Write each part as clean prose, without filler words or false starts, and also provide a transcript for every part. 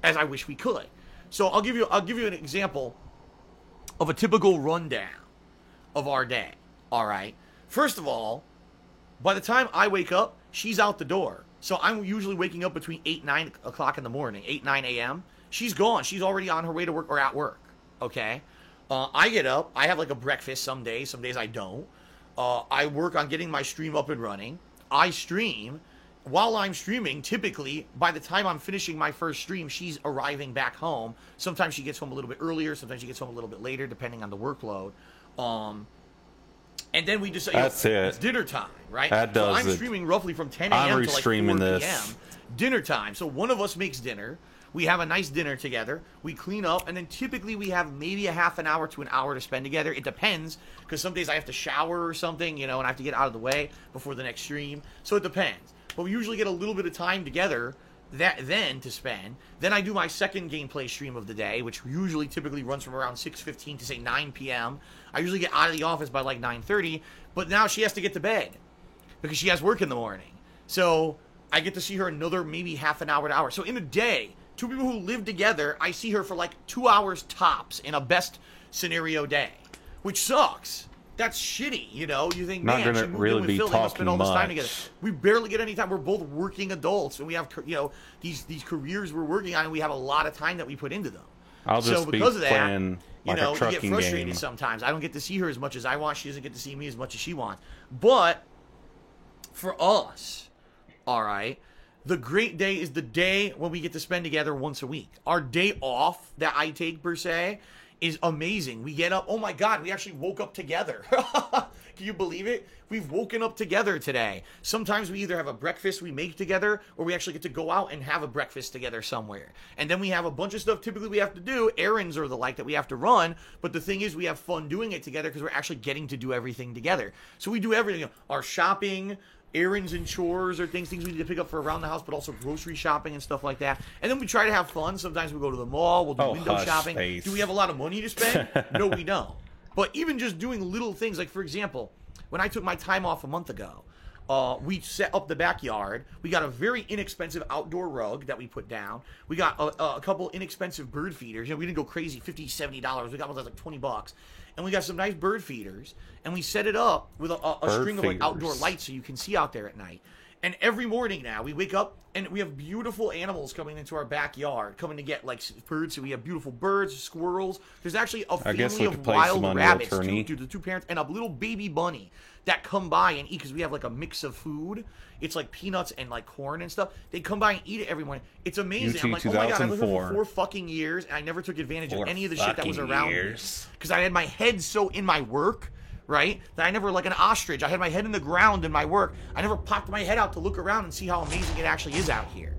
as I wish we could. So I'll give you an example of a typical rundown of our day. All right. First of all, by the time I wake up, she's out the door. So I'm usually waking up between 8, 9 o'clock in the morning, 8, 9 a.m. She's gone. She's already on her way to work or at work. Okay. I get up. I have like a breakfast some days. Some days I don't. I work on getting my stream up and running. I stream. While I'm streaming, typically, by the time I'm finishing my first stream, she's arriving back home. Sometimes she gets home a little bit earlier. Sometimes she gets home a little bit later, depending on the workload. And then we just That's it. It's dinner time, right? That does so I'm it. streaming roughly from 10 a.m. I'm to like 4 restreaming p.m. this. Dinner time. So one of us makes dinner. We have a nice dinner together. We clean up, and then typically we have maybe a half an hour to an hour to spend together. It depends, because some days I have to shower or something, and I have to get out of the way before the next stream. So it depends. But we usually get a little bit of time together then to spend. Then I do my second gameplay stream of the day, which usually typically runs from around 6:15 to say 9 p.m. I usually get out of the office by like 9:30, but now she has to get to bed because she has work in the morning. So I get to see her another maybe half an hour to hour. So in a day, two people who live together, I see her for like 2 hours tops in a best scenario day, which sucks. That's shitty, You think, Not man, gonna she moved really in with be Phil, they must spend all this time talking together. much. We barely get any time. We're both working adults, and we have, these careers we're working on, and we have a lot of time that we put into them. I'll just so be because of that, playing like a we get trucking frustrated game. sometimes. I don't get to see her as much as I want. She doesn't get to see me as much as she wants. But for us, all right, the great day is the day when we get to spend together once a week. Our day off that I take, per se, is amazing. We get up. Oh my God, we actually woke up together. Can you believe it? We've woken up together today. Sometimes we either have a breakfast we make together, or we actually get to go out and have a breakfast together somewhere. And then we have a bunch of stuff typically we have to do, errands or the like that we have to run. But the thing is, we have fun doing it together because we're actually getting to do everything together. So we do everything. Our shopping, errands and chores, or things we need to pick up for around the house, but also grocery shopping and stuff like that. And then we try to have fun. Sometimes we go to the mall. We'll do window shopping. Space. Do we have a lot of money to spend? No, we don't. But even just doing little things, like, for example, when I took my time off a month ago, we set up the backyard. We got a very inexpensive outdoor rug that we put down. We got a couple inexpensive bird feeders. We didn't go crazy, $50, $70. We got one that's like $20. And we got some nice bird feeders. And we set it up with a string of like outdoor lights so you can see out there at night. And every morning now, we wake up and we have beautiful animals coming into our backyard, coming to get like birds. So we have beautiful birds, squirrels. There's actually a family of wild rabbits, the two parents, and a little baby bunny that come by and eat, because we have like a mix of food. It's like peanuts and like corn and stuff. They come by and eat it every morning. It's amazing. I'm like, oh my God, I lived here for 4 fucking years, and I never took advantage of any of the shit that was around me. Because I had my head so in my work, right, that I never, like an ostrich, I had my head in the ground in my work. I never popped my head out to look around and see how amazing it actually is out here.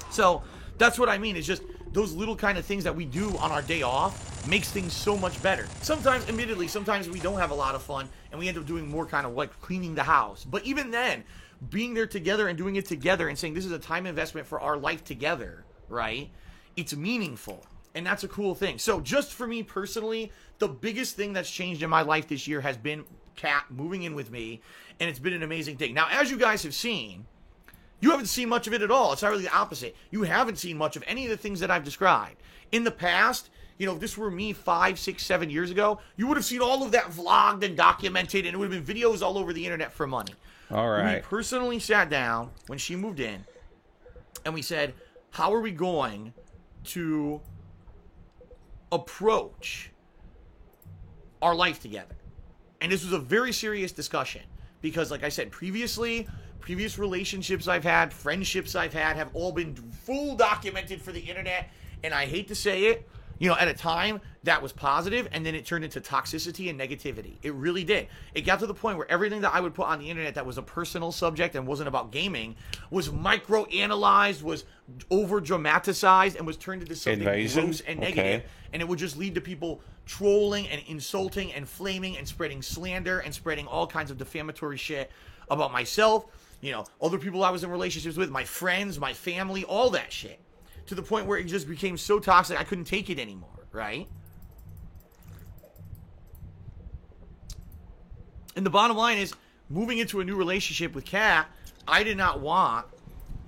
So that's what I mean. It's just those little kind of things that we do on our day off makes things so much better. Sometimes, admittedly, sometimes we don't have a lot of fun, and we end up doing more kind of like cleaning the house. But even then, being there together and doing it together and saying this is a time investment for our life together, right, it's meaningful. And that's a cool thing. So just for me personally, the biggest thing that's changed in my life this year has been Kat moving in with me, and it's been an amazing thing. Now, as you guys have seen, you haven't seen much of it at all. It's not really the opposite. You haven't seen much of any of the things that I've described. In the past, if this were me 5, 6, 7 years ago, you would have seen all of that vlogged and documented, and it would have been videos all over the internet for money. All right. We personally sat down when she moved in, and we said, how are we going to approach our life together? And this was a very serious discussion because, like I said previous relationships I've had, friendships I've had, have all been full documented for the internet. And I hate to say it, at a time that was positive, and then it turned into toxicity and negativity. It really did. It got to the point where everything that I would put on the internet that was a personal subject and wasn't about gaming was micro-analyzed, was over-dramatized, and was turned into something gross and negative. Okay. And it would just lead to people trolling and insulting and flaming and spreading slander and spreading all kinds of defamatory shit about myself, other people I was in relationships with, my friends, my family, all that shit. To the point where it just became so toxic I couldn't take it anymore, right? And the bottom line is, moving into a new relationship with Kat, I did not want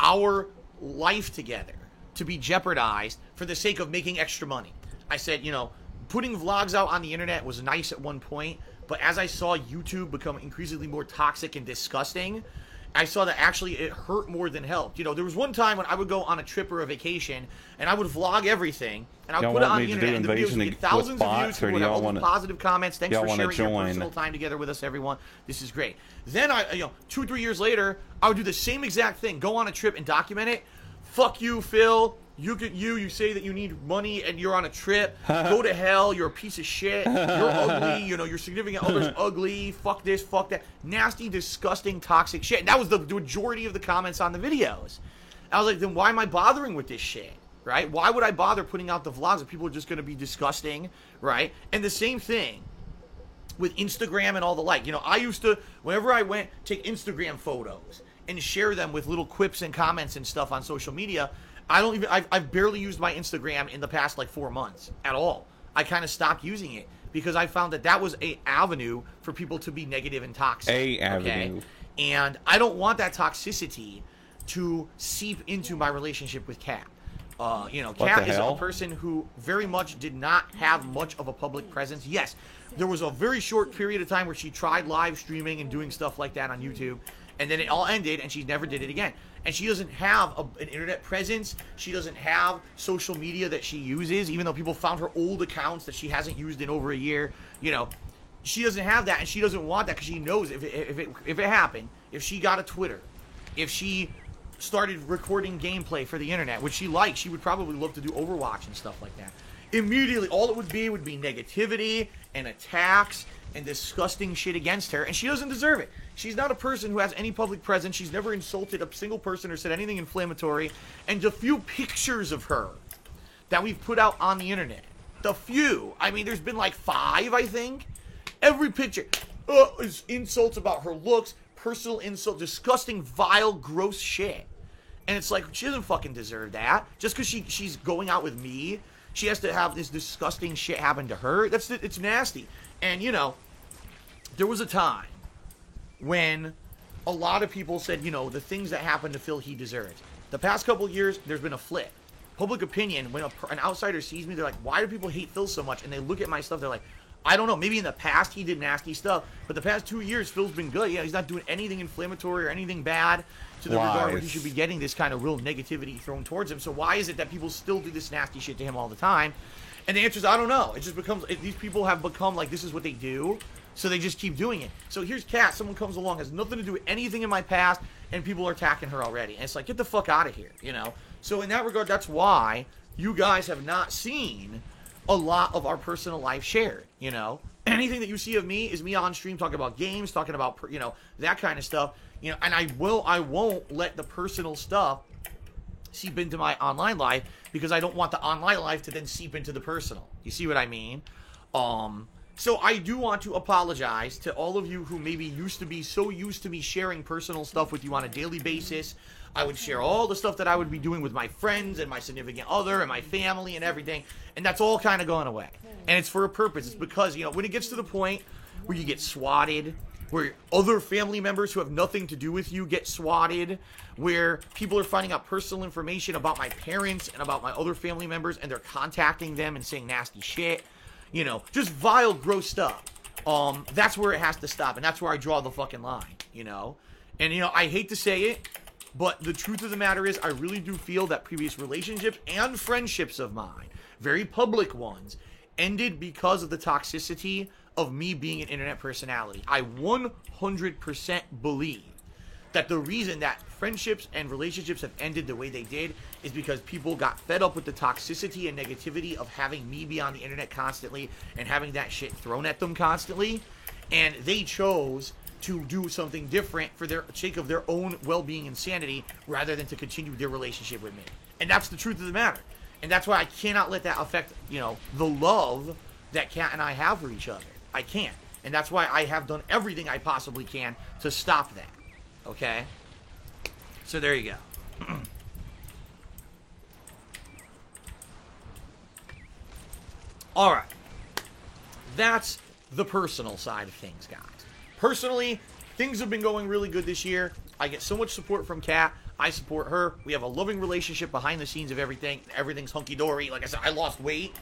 our life together to be jeopardized for the sake of making extra money. I said, you know, putting vlogs out on the internet was nice at one point, but as I saw YouTube become increasingly more toxic and disgusting, I saw that actually it hurt more than helped. You know, there was one time when I would go on a trip or a vacation, and I would vlog everything, and I would put it on the internet, and the videos would get thousands of views, people would have all these positive comments. Thanks for sharing your personal time together with us, everyone. This is great. Then, 2-3 years later, I would do the same exact thing, go on a trip and document it. Fuck you, Phil. You say that you need money and you're on a trip. Go to hell. You're a piece of shit. You're ugly. You know, your significant other's ugly. Fuck this, fuck that. Nasty, disgusting, toxic shit. And that was the majority of the comments on the videos. I was like, then why am I bothering with this shit? Right? Why would I bother putting out the vlogs if people are just going to be disgusting? Right? And the same thing with Instagram and all the like. You know, I used to, whenever I went, take Instagram photos and share them with little quips and comments and stuff on social media. I've barely used my Instagram in the past like 4 months at all. I kind of stopped using it because I found that was a avenue for people to be negative and toxic. Avenue. And I don't want that toxicity to seep into my relationship with Kat. Kat is a person who very much did not have much of a public presence. Yes, there was a very short period of time where she tried live streaming and doing stuff like that on YouTube, and then it all ended, and she never did it again. And she doesn't have an internet presence. She doesn't have social media that she uses, even though people found her old accounts that she hasn't used in over a year. You know, she doesn't have that, and she doesn't want that because she knows if it happened, if she got a Twitter, if she started recording gameplay for the internet, which she likes, she would probably love to do Overwatch and stuff like that. Immediately, all it would be negativity and attacks and disgusting shit against her, and she doesn't deserve it. She's not a person who has any public presence. She's never insulted a single person or said anything inflammatory. And the few pictures of her that we've put out on the internet, there's been like 5, I think. Every picture is insults about her looks, personal insults, disgusting, vile, gross shit. And it's like, she doesn't fucking deserve that. Just because she's going out with me, she has to have this disgusting shit happen to her. It's nasty. And, you know, there was a time when a lot of people said, you know, the things that happened to Phil, he deserves. The past couple of years, there's been a flip. Public opinion, when an outsider sees me, they're like, why do people hate Phil so much? And they look at my stuff, they're like, I don't know, maybe in the past he did nasty stuff, but the past 2 years, Phil's been good. Yeah, he's not doing anything inflammatory or anything bad to the regard where he should be getting this kind of real negativity thrown towards him. So why is it that people still do this nasty shit to him all the time? And the answer is, I don't know. It just becomes, these people have become like, this is what they do, so they just keep doing it. So here's Kat, someone comes along, has nothing to do with anything in my past, and people are attacking her already. And it's like, get the fuck out of here, you know? So in that regard, that's why you guys have not seen a lot of our personal life shared, you know? Anything that you see of me is me on stream talking about games, talking about, you know, that kind of stuff, you know, and I won't let the personal stuff seep into my online life because I don't want the online life to then seep into the personal. You see what I mean? So I do want to apologize to all of you who maybe used to be so used to me sharing personal stuff with you on a daily basis. I would share all the stuff that I would be doing with my friends and my significant other and my family and everything, and that's all kind of going away. And it's for a purpose. It's because, you know, when it gets to the point where you get swatted, where other family members who have nothing to do with you get swatted, where people are finding out personal information about my parents and about my other family members, and they're contacting them and saying nasty shit, you know, just vile, gross stuff. That's where it has to stop, and that's where I draw the fucking line, you know? And, you know, I hate to say it, but the truth of the matter is I really do feel that previous relationships and friendships of mine, very public ones, ended because of the toxicity of me being an internet personality. I 100% believe that the reason that friendships and relationships have ended the way they did is because people got fed up with the toxicity and negativity of having me be on the internet constantly and having that shit thrown at them constantly, and they chose to do something different for their sake of their own well-being and sanity rather than to continue their relationship with me. And that's the truth of the matter. And that's why I cannot let that affect, you know, the love that Kat and I have for each other. I can't. And that's why I have done everything I possibly can to stop that. Okay? So there you go. All right. That's the personal side of things, guys. Personally, things have been going really good this year. I get so much support from Kat. I support her. We have a loving relationship behind the scenes of everything. Everything's hunky-dory. Like I said, I lost weight,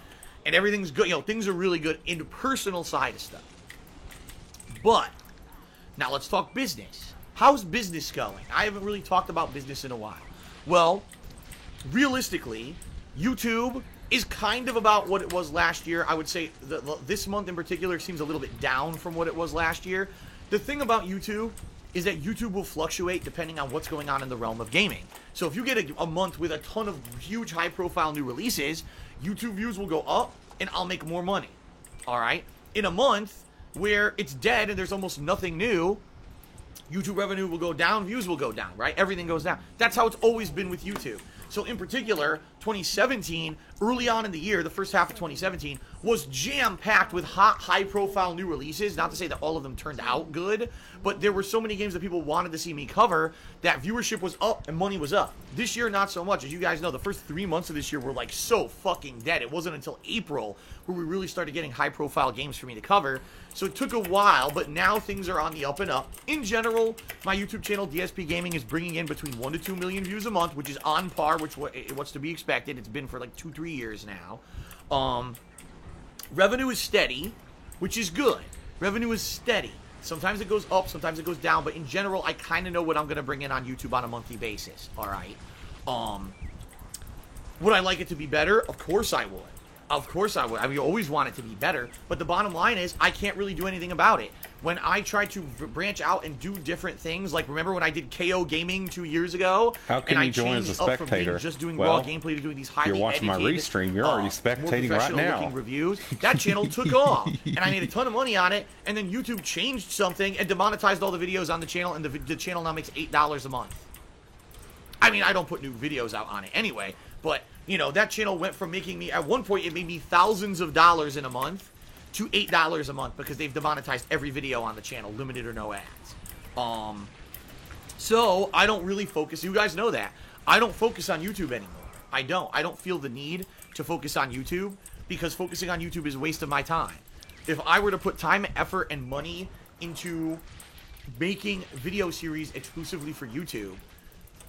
and everything's good. You know, things are really good in the personal side of stuff. But now let's talk business. How's business going? I haven't really talked about business in a while. Well, realistically, YouTube is kind of about what it was last year. I would say this month in particular seems a little bit down from what it was last year. The thing about YouTube is that YouTube will fluctuate depending on what's going on in the realm of gaming. So if you get a month with a ton of huge high-profile new releases, YouTube views will go up, and I'll make more money. All right? In a month where it's dead and there's almost nothing new, YouTube revenue will go down, views will go down, right? Everything goes down. That's how it's always been with YouTube. So in particular, 2017, early on in the year, the first half of 2017, was jam-packed with hot, high-profile new releases. Not to say that all of them turned out good, but there were so many games that people wanted to see me cover that viewership was up and money was up. This year, not so much. As you guys know, the first 3 months of this year were like so fucking dead. It wasn't until April where we really started getting high-profile games for me to cover. So it took a while, but now things are on the up and up. In general, my YouTube channel, DSP Gaming, is bringing in between 1 to 2 million views a month, which is on par with what's to be expected. It's been for like 2-3 years now. Revenue is steady, which is good. Revenue is steady. Sometimes it goes up, sometimes it goes down, but in general, I kind of know what I'm going to bring in on YouTube on a monthly basis, all right? Would I like it to be better? Of course I would. Of course I would. I mean, you always want it to be better, but the bottom line is I can't really do anything about it. When I try to branch out and do different things, like remember when I did KO Gaming 2 years ago? How can you join as a spectator? Just doing raw gameplay to doing these highly you're watching my restream. You're already spectating right now. Reviews. That channel took off, and I made a ton of money on it. And then YouTube changed something and demonetized all the videos on the channel, and the channel now makes $8 a month. I mean, I don't put new videos out on it anyway, but you know, that channel went from making me, at one point, it made me thousands of dollars in a month to $8 a month because they've demonetized every video on the channel, limited or no ads. So I don't really focus. You guys know that. I don't focus on YouTube anymore. I don't feel the need to focus on YouTube because focusing on YouTube is a waste of my time. If I were to put time, effort, and money into making video series exclusively for YouTube,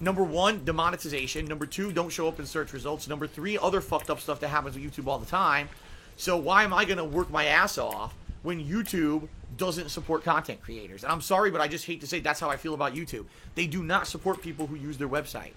number 1, demonetization. Number 2, don't show up in search results. Number 3, other fucked up stuff that happens with YouTube all the time. So why am I going to work my ass off when YouTube doesn't support content creators? And I'm sorry, but I just hate to say that's how I feel about YouTube. They do not support people who use their website.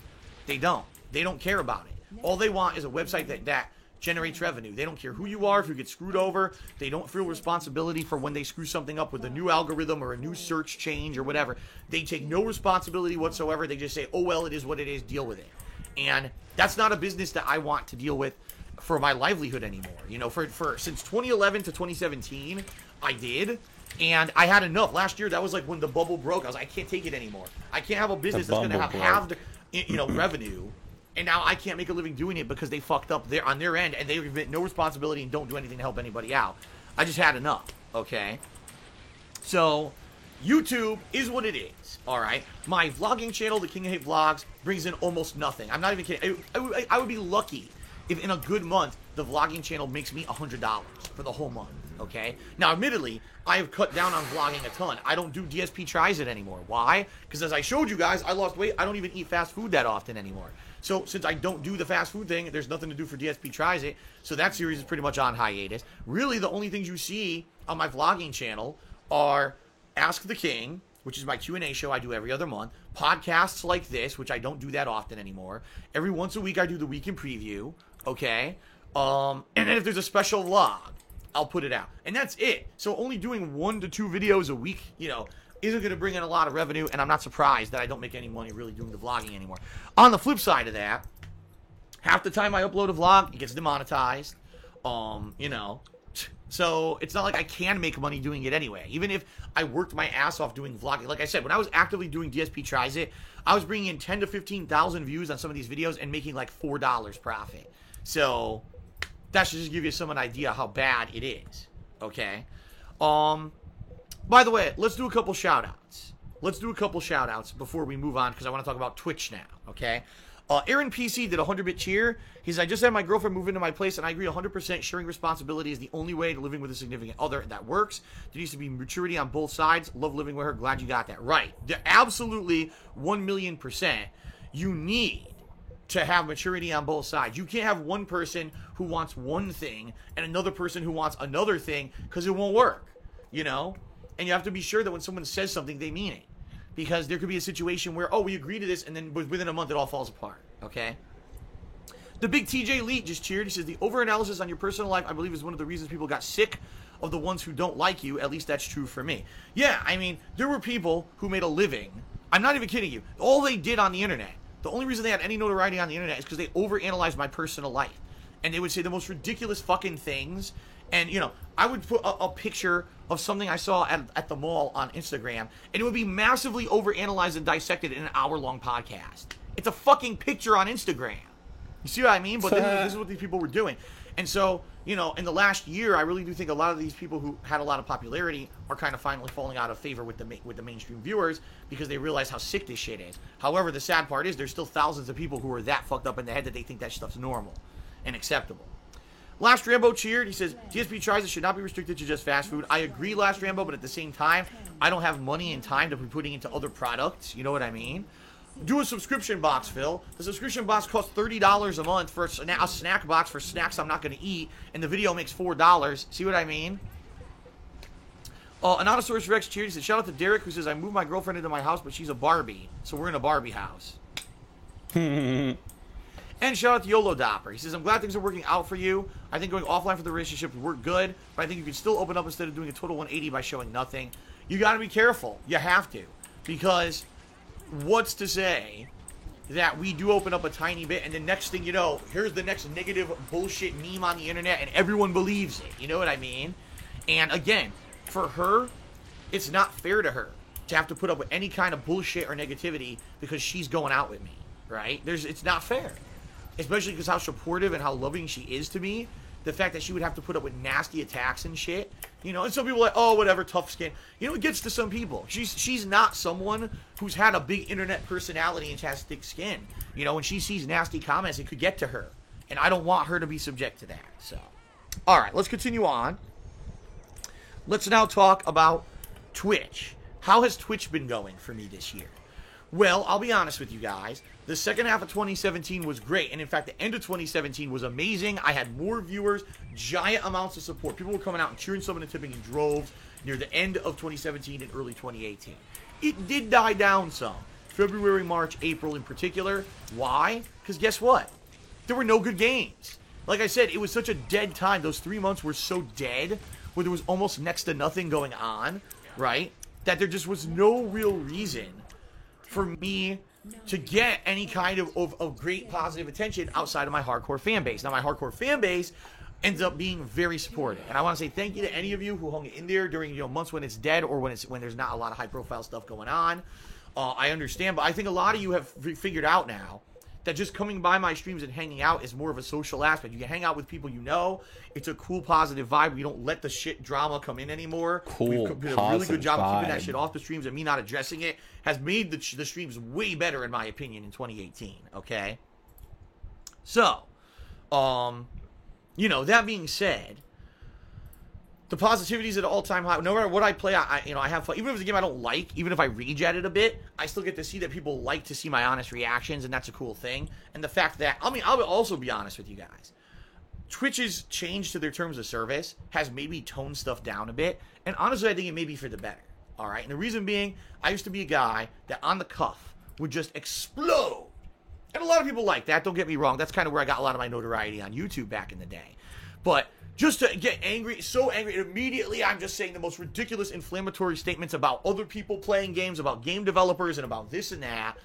They don't. They don't care about it. All they want is a website that generates revenue. They don't care who you are, if you get screwed over. They don't feel responsibility for when they screw something up with a new algorithm or a new search change or whatever. They take no responsibility whatsoever. They just say, oh, well, it is what it is. Deal with it. And that's not a business that I want to deal with for my livelihood anymore. You know, since 2011 to 2017, I did. And I had enough. Last year, that was like when the bubble broke. I was like, I can't take it anymore. I can't have a business that's going to have halved, you know, revenue. And now I can't make a living doing it because they fucked up on their end and they admit no responsibility and don't do anything to help anybody out. I just had enough, okay? So, YouTube is what it is, all right? My vlogging channel, The King of Hate Vlogs, brings in almost nothing. I'm not even kidding. I would be lucky if in a good month, the vlogging channel makes me $100 for the whole month, okay? Now, admittedly, I have cut down on vlogging a ton. I don't do DSP Tries It anymore. Why? Because as I showed you guys, I lost weight. I don't even eat fast food that often anymore. So since I don't do the fast food thing, there's nothing to do for DSP Tries It. So that series is pretty much on hiatus. Really, the only things you see on my vlogging channel are Ask the King, which is my Q&A show I do every other month. Podcasts like this, which I don't do that often anymore. Every once a week, I do the Week in Preview, okay? And then if there's a special vlog, I'll put it out. And that's it. So only doing 1 to 2 videos a week, you know, isn't going to bring in a lot of revenue, and I'm not surprised that I don't make any money really doing the vlogging anymore. On the flip side of that, half the time I upload a vlog, it gets demonetized, you know. So it's not like I can make money doing it anyway. Even if I worked my ass off doing vlogging. Like I said, when I was actively doing DSP Tries It, I was bringing in 10 to 15,000 views on some of these videos and making like $4 profit. So that should just give you an idea how bad it is, okay? By the way, let's do a couple shout-outs. Let's do a couple shout-outs before we move on because I want to talk about Twitch now, okay? Aaron PC did a 100-bit cheer. He said, I just had my girlfriend move into my place, and I agree 100% sharing responsibility is the only way to living with a significant other that works. There needs to be maturity on both sides. Love living with her. Glad you got that. Right. Absolutely 1,000,000%. you need to have maturity on both sides. You can't have one person who wants one thing and another person who wants another thing, because it won't work, you know? And you have to be sure that when someone says something, they mean it. Because there could be a situation where, oh, we agree to this, and then within a month it all falls apart, okay? The big TJ Leet just cheered. He says, the overanalysis on your personal life, I believe, is one of the reasons people got sick of the ones who don't like you. At least that's true for me. Yeah, I mean, there were people who made a living. I'm not even kidding you. All they did on the internet, the only reason they had any notoriety on the internet is because they overanalyzed my personal life. And they would say the most ridiculous fucking things. And, you know, I would put a picture of something I saw at the mall on Instagram, and it would be massively overanalyzed and dissected in an hour-long podcast. It's a fucking picture on Instagram. You see what I mean? But this is what these people were doing. And so, you know, in the last year, I really do think a lot of these people who had a lot of popularity are kind of finally falling out of favor with the mainstream viewers, because they realize how sick this shit is. However, the sad part is there's still thousands of people who are that fucked up in the head that they think that stuff's normal and acceptable. Last Rambo cheered. He says, DSP tries it should not be restricted to just fast food. I agree, Last Rambo, but at the same time, I don't have money and time to be putting into other products. You know what I mean? Do a subscription box, Phil. The subscription box costs $30 a month for a snack box for snacks I'm not going to eat, and the video makes $4. See what I mean? Anonymosaurus Rex cheered. He said, shout out to Derek, who says, I moved my girlfriend into my house, but she's a Barbie, so we're in a Barbie house. And shout out to YOLO Dopper. He says, I'm glad things are working out for you. I think going offline for the relationship would work good, but I think you can still open up instead of doing a total 180 by showing nothing. You got to be careful. You have to. Because what's to say that we do open up a tiny bit, and the next thing you know, here's the next negative bullshit meme on the internet, and everyone believes it. You know what I mean? And again, for her, it's not fair to her to have to put up with any kind of bullshit or negativity because she's going out with me, right? It's not fair. Especially because how supportive and how loving she is to me. The fact that she would have to put up with nasty attacks and shit. You know, and some people are like, oh, whatever, tough skin. You know, it gets to some people. She's not someone who's had a big internet personality and has thick skin. You know, when she sees nasty comments, it could get to her. And I don't want her to be subject to that. So, all right, let's continue on. Let's now talk about Twitch. How has Twitch been going for me this year? Well, I'll be honest with you guys. The second half of 2017 was great. And in fact, the end of 2017 was amazing. I had more viewers, giant amounts of support. People were coming out and cheering Summon and Tipping in droves near the end of 2017 and early 2018. It did die down some. February, March, April in particular. Why? Because guess what? There were no good games. Like I said, it was such a dead time. Those 3 months were so dead, where there was almost next to nothing going on, right? That there just was no real reason for me to get any kind of great positive attention outside of my hardcore fan base. Now, my hardcore fan base ends up being very supportive, and I want to say thank you to any of you who hung in there during months when it's dead or when there's not a lot of high profile stuff going on. I understand, but I think a lot of you have figured out now that just coming by my streams and hanging out is more of a social aspect. You can hang out with people you know. It's a cool, positive vibe. We don't let the shit drama come in anymore. Cool, We've did a really good job of keeping that shit off the streams, and me not addressing it has made the streams way better, in my opinion, in 2018, okay? So, you know, that being said, the positivity is at an all-time high. No matter what I play, I have fun. Even if it's a game I don't like, even if I rage at it a bit, I still get to see that people like to see my honest reactions, and that's a cool thing. And the fact that, I mean, I'll also be honest with you guys. Twitch's change to their terms of service has maybe toned stuff down a bit, and honestly, I think it may be for the better. All right? And the reason being, I used to be a guy that on the cuff would just explode. And a lot of people like that, don't get me wrong. That's kind of where I got a lot of my notoriety on YouTube back in the day. But just to get angry, so angry, and immediately I'm just saying the most ridiculous inflammatory statements about other people playing games, about game developers, and about this and that.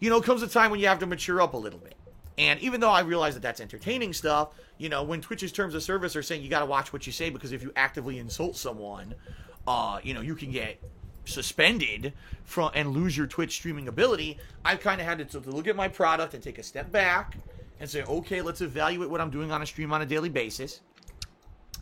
You know, comes a time when you have to mature up a little bit. And even though I realize that that's entertaining stuff, you know, when Twitch's terms of service are saying you got to watch what you say because if you actively insult someone, you know, you can get suspended from and lose your Twitch streaming ability, I've kind of had to look at my product and take a step back and say, okay, let's evaluate what I'm doing on a stream on a daily basis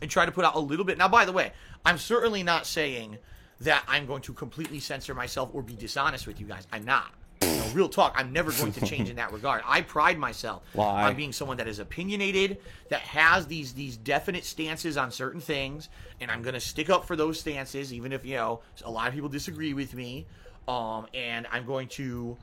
and try to put out a little bit. Now, by the way, I'm certainly not saying that I'm going to completely censor myself or be dishonest with you guys. I'm not. You know, real talk, I'm never going to change in that regard. I pride myself on being someone that is opinionated, that has these definite stances on certain things, and I'm going to stick up for those stances, even if, you know, a lot of people disagree with me. And I'm going to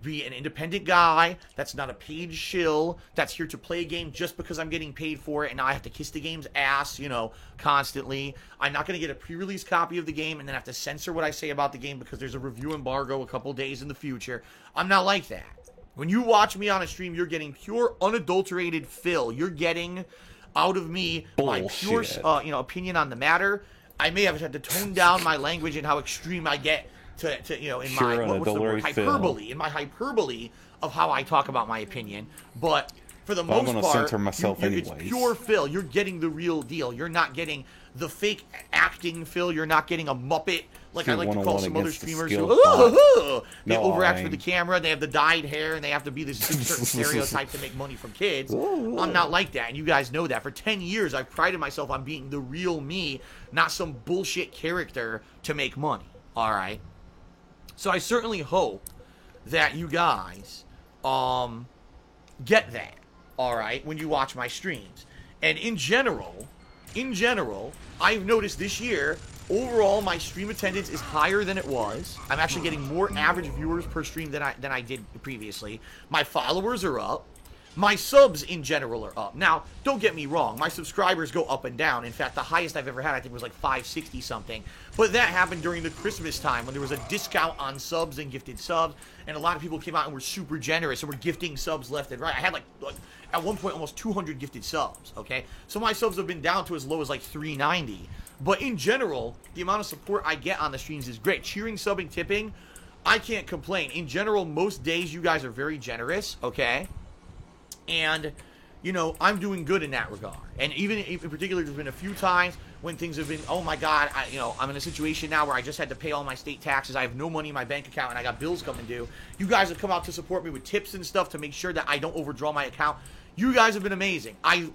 be an independent guy that's not a paid shill, that's here to play a game just because I'm getting paid for it, and now I have to kiss the game's ass, you know, constantly. I'm not going to get a pre-release copy of the game and then have to censor what I say about the game because there's a review embargo a couple days in the future. I'm not like that. When you watch me on a stream, you're getting pure, unadulterated Phil. You're getting out of me my pure, opinion on the matter. I may have had to tone down my language and how extreme I get to in my hyperbole, in my hyperbole of how I talk about my opinion. But for the most part, censor myself it's pure Phil. You're getting the real deal. You're not getting the fake acting Phil. You're not getting a Muppet like I like to call some other streamers who they overact for the camera. They have the dyed hair and they have to be this certain stereotype to make money from kids. I'm not like that, and you guys know that. For 10 years, I've prided myself on being the real me, not some bullshit character to make money. All right. So I certainly hope that you guys get that, all right, when you watch my streams. And in general, I've noticed this year, overall, my stream attendance is higher than it was. I'm actually getting more average viewers per stream than I did previously. My followers are up. My subs in general are up. Now, don't get me wrong. My subscribers go up and down. In fact, the highest I've ever had, I think, was like 560 something. But that happened during the Christmas time when there was a discount on subs and gifted subs. And a lot of people came out and were super generous and were gifting subs left and right. I had like at one point, almost 200 gifted subs, okay? So my subs have been down to as low as like 390. But in general, the amount of support I get on the streams is great. Cheering, subbing, tipping, I can't complain. In general, most days you guys are very generous, okay? And, you know, I'm doing good in that regard. And even in particular, there's been a few times when things have been, oh my God, I'm in a situation now where I just had to pay all my state taxes. I have no money in my bank account and I got bills coming due. You guys have come out to support me with tips and stuff to make sure that I don't overdraw my account. You guys have been amazing. I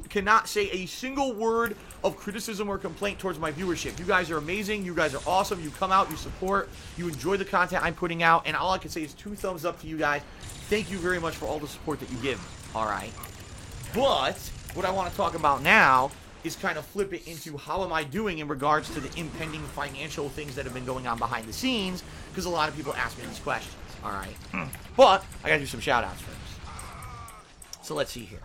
cannot say a single word of criticism or complaint towards my viewership. You guys are amazing. You guys are awesome. You come out, you support, you enjoy the content I'm putting out. And all I can say is 2 thumbs up to you guys. Thank you very much for all the support that you give me. All right. But what I want to talk about now is kind of flip it into how am I doing in regards to the impending financial things that have been going on behind the scenes, because a lot of people ask me these questions. All right. But I got to do some shout outs first. So let's see here.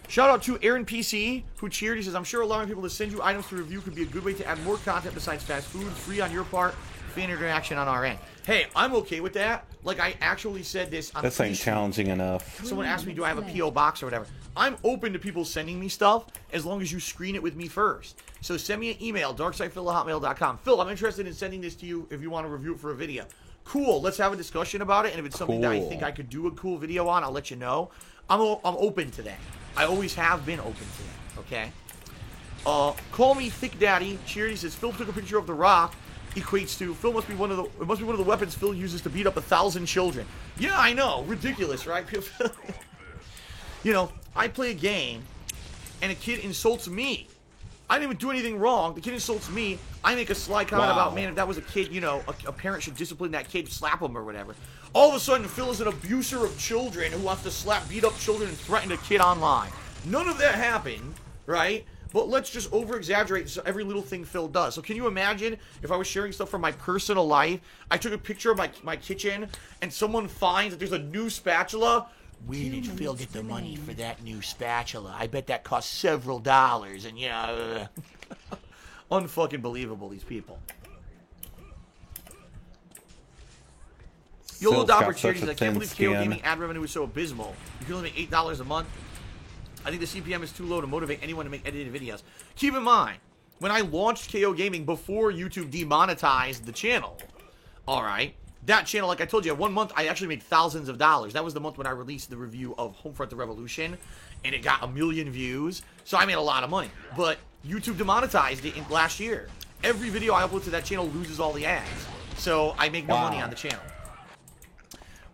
Shout out to Aaron PC, who cheered. He says, I'm sure allowing people to send you items to review could be a good way to add more content besides fast food, free on your part, fan interaction on our end. Hey, I'm okay with that. Like, I actually said this on This ain't challenging enough. Someone asked me, do I have a P.O. box or whatever. I'm open to people sending me stuff as long as you screen it with me first. So send me an email, darksydephil@hotmail.com. Phil, I'm interested in sending this to you if you want to review it for a video. Cool, let's have a discussion about it, and if it's something that I think I could do a cool video on, I'll let you know. I'm open to that. I always have been open to that, okay? Call me Thick Daddy. Cheers. He says, Phil took a picture of The Rock. Equates to, Phil must be one of the weapons Phil uses to beat up 1,000 children. Yeah, I know. Ridiculous, right? You know, I play a game, and a kid insults me. I didn't even do anything wrong. The kid insults me. I make a sly comment about, man, if that was a kid, you know, a parent should discipline that kid, slap him or whatever. All of a sudden, Phil is an abuser of children who wants to beat up children and threaten a kid online. None of that happened, right? But let's just over-exaggerate every little thing Phil does. So can you imagine if I was sharing stuff from my personal life, I took a picture of my kitchen, and someone finds that there's a new spatula? Where did Phil get the money for that new spatula? I bet that cost several dollars, and yeah, unfucking believable, these people. YOLO Dopper Charities, I can't believe KO Gaming ad revenue is so abysmal. You can only make $8 a month. I think the CPM is too low to motivate anyone to make edited videos. Keep in mind, when I launched KO Gaming before YouTube demonetized the channel, all right, that channel, like I told you, 1 month I actually made thousands of dollars. That was the month when I released the review of Homefront: The Revolution, and it got 1 million views. So I made a lot of money. But YouTube demonetized it last year. Every video I upload to that channel loses all the ads. So I make no money on the channel.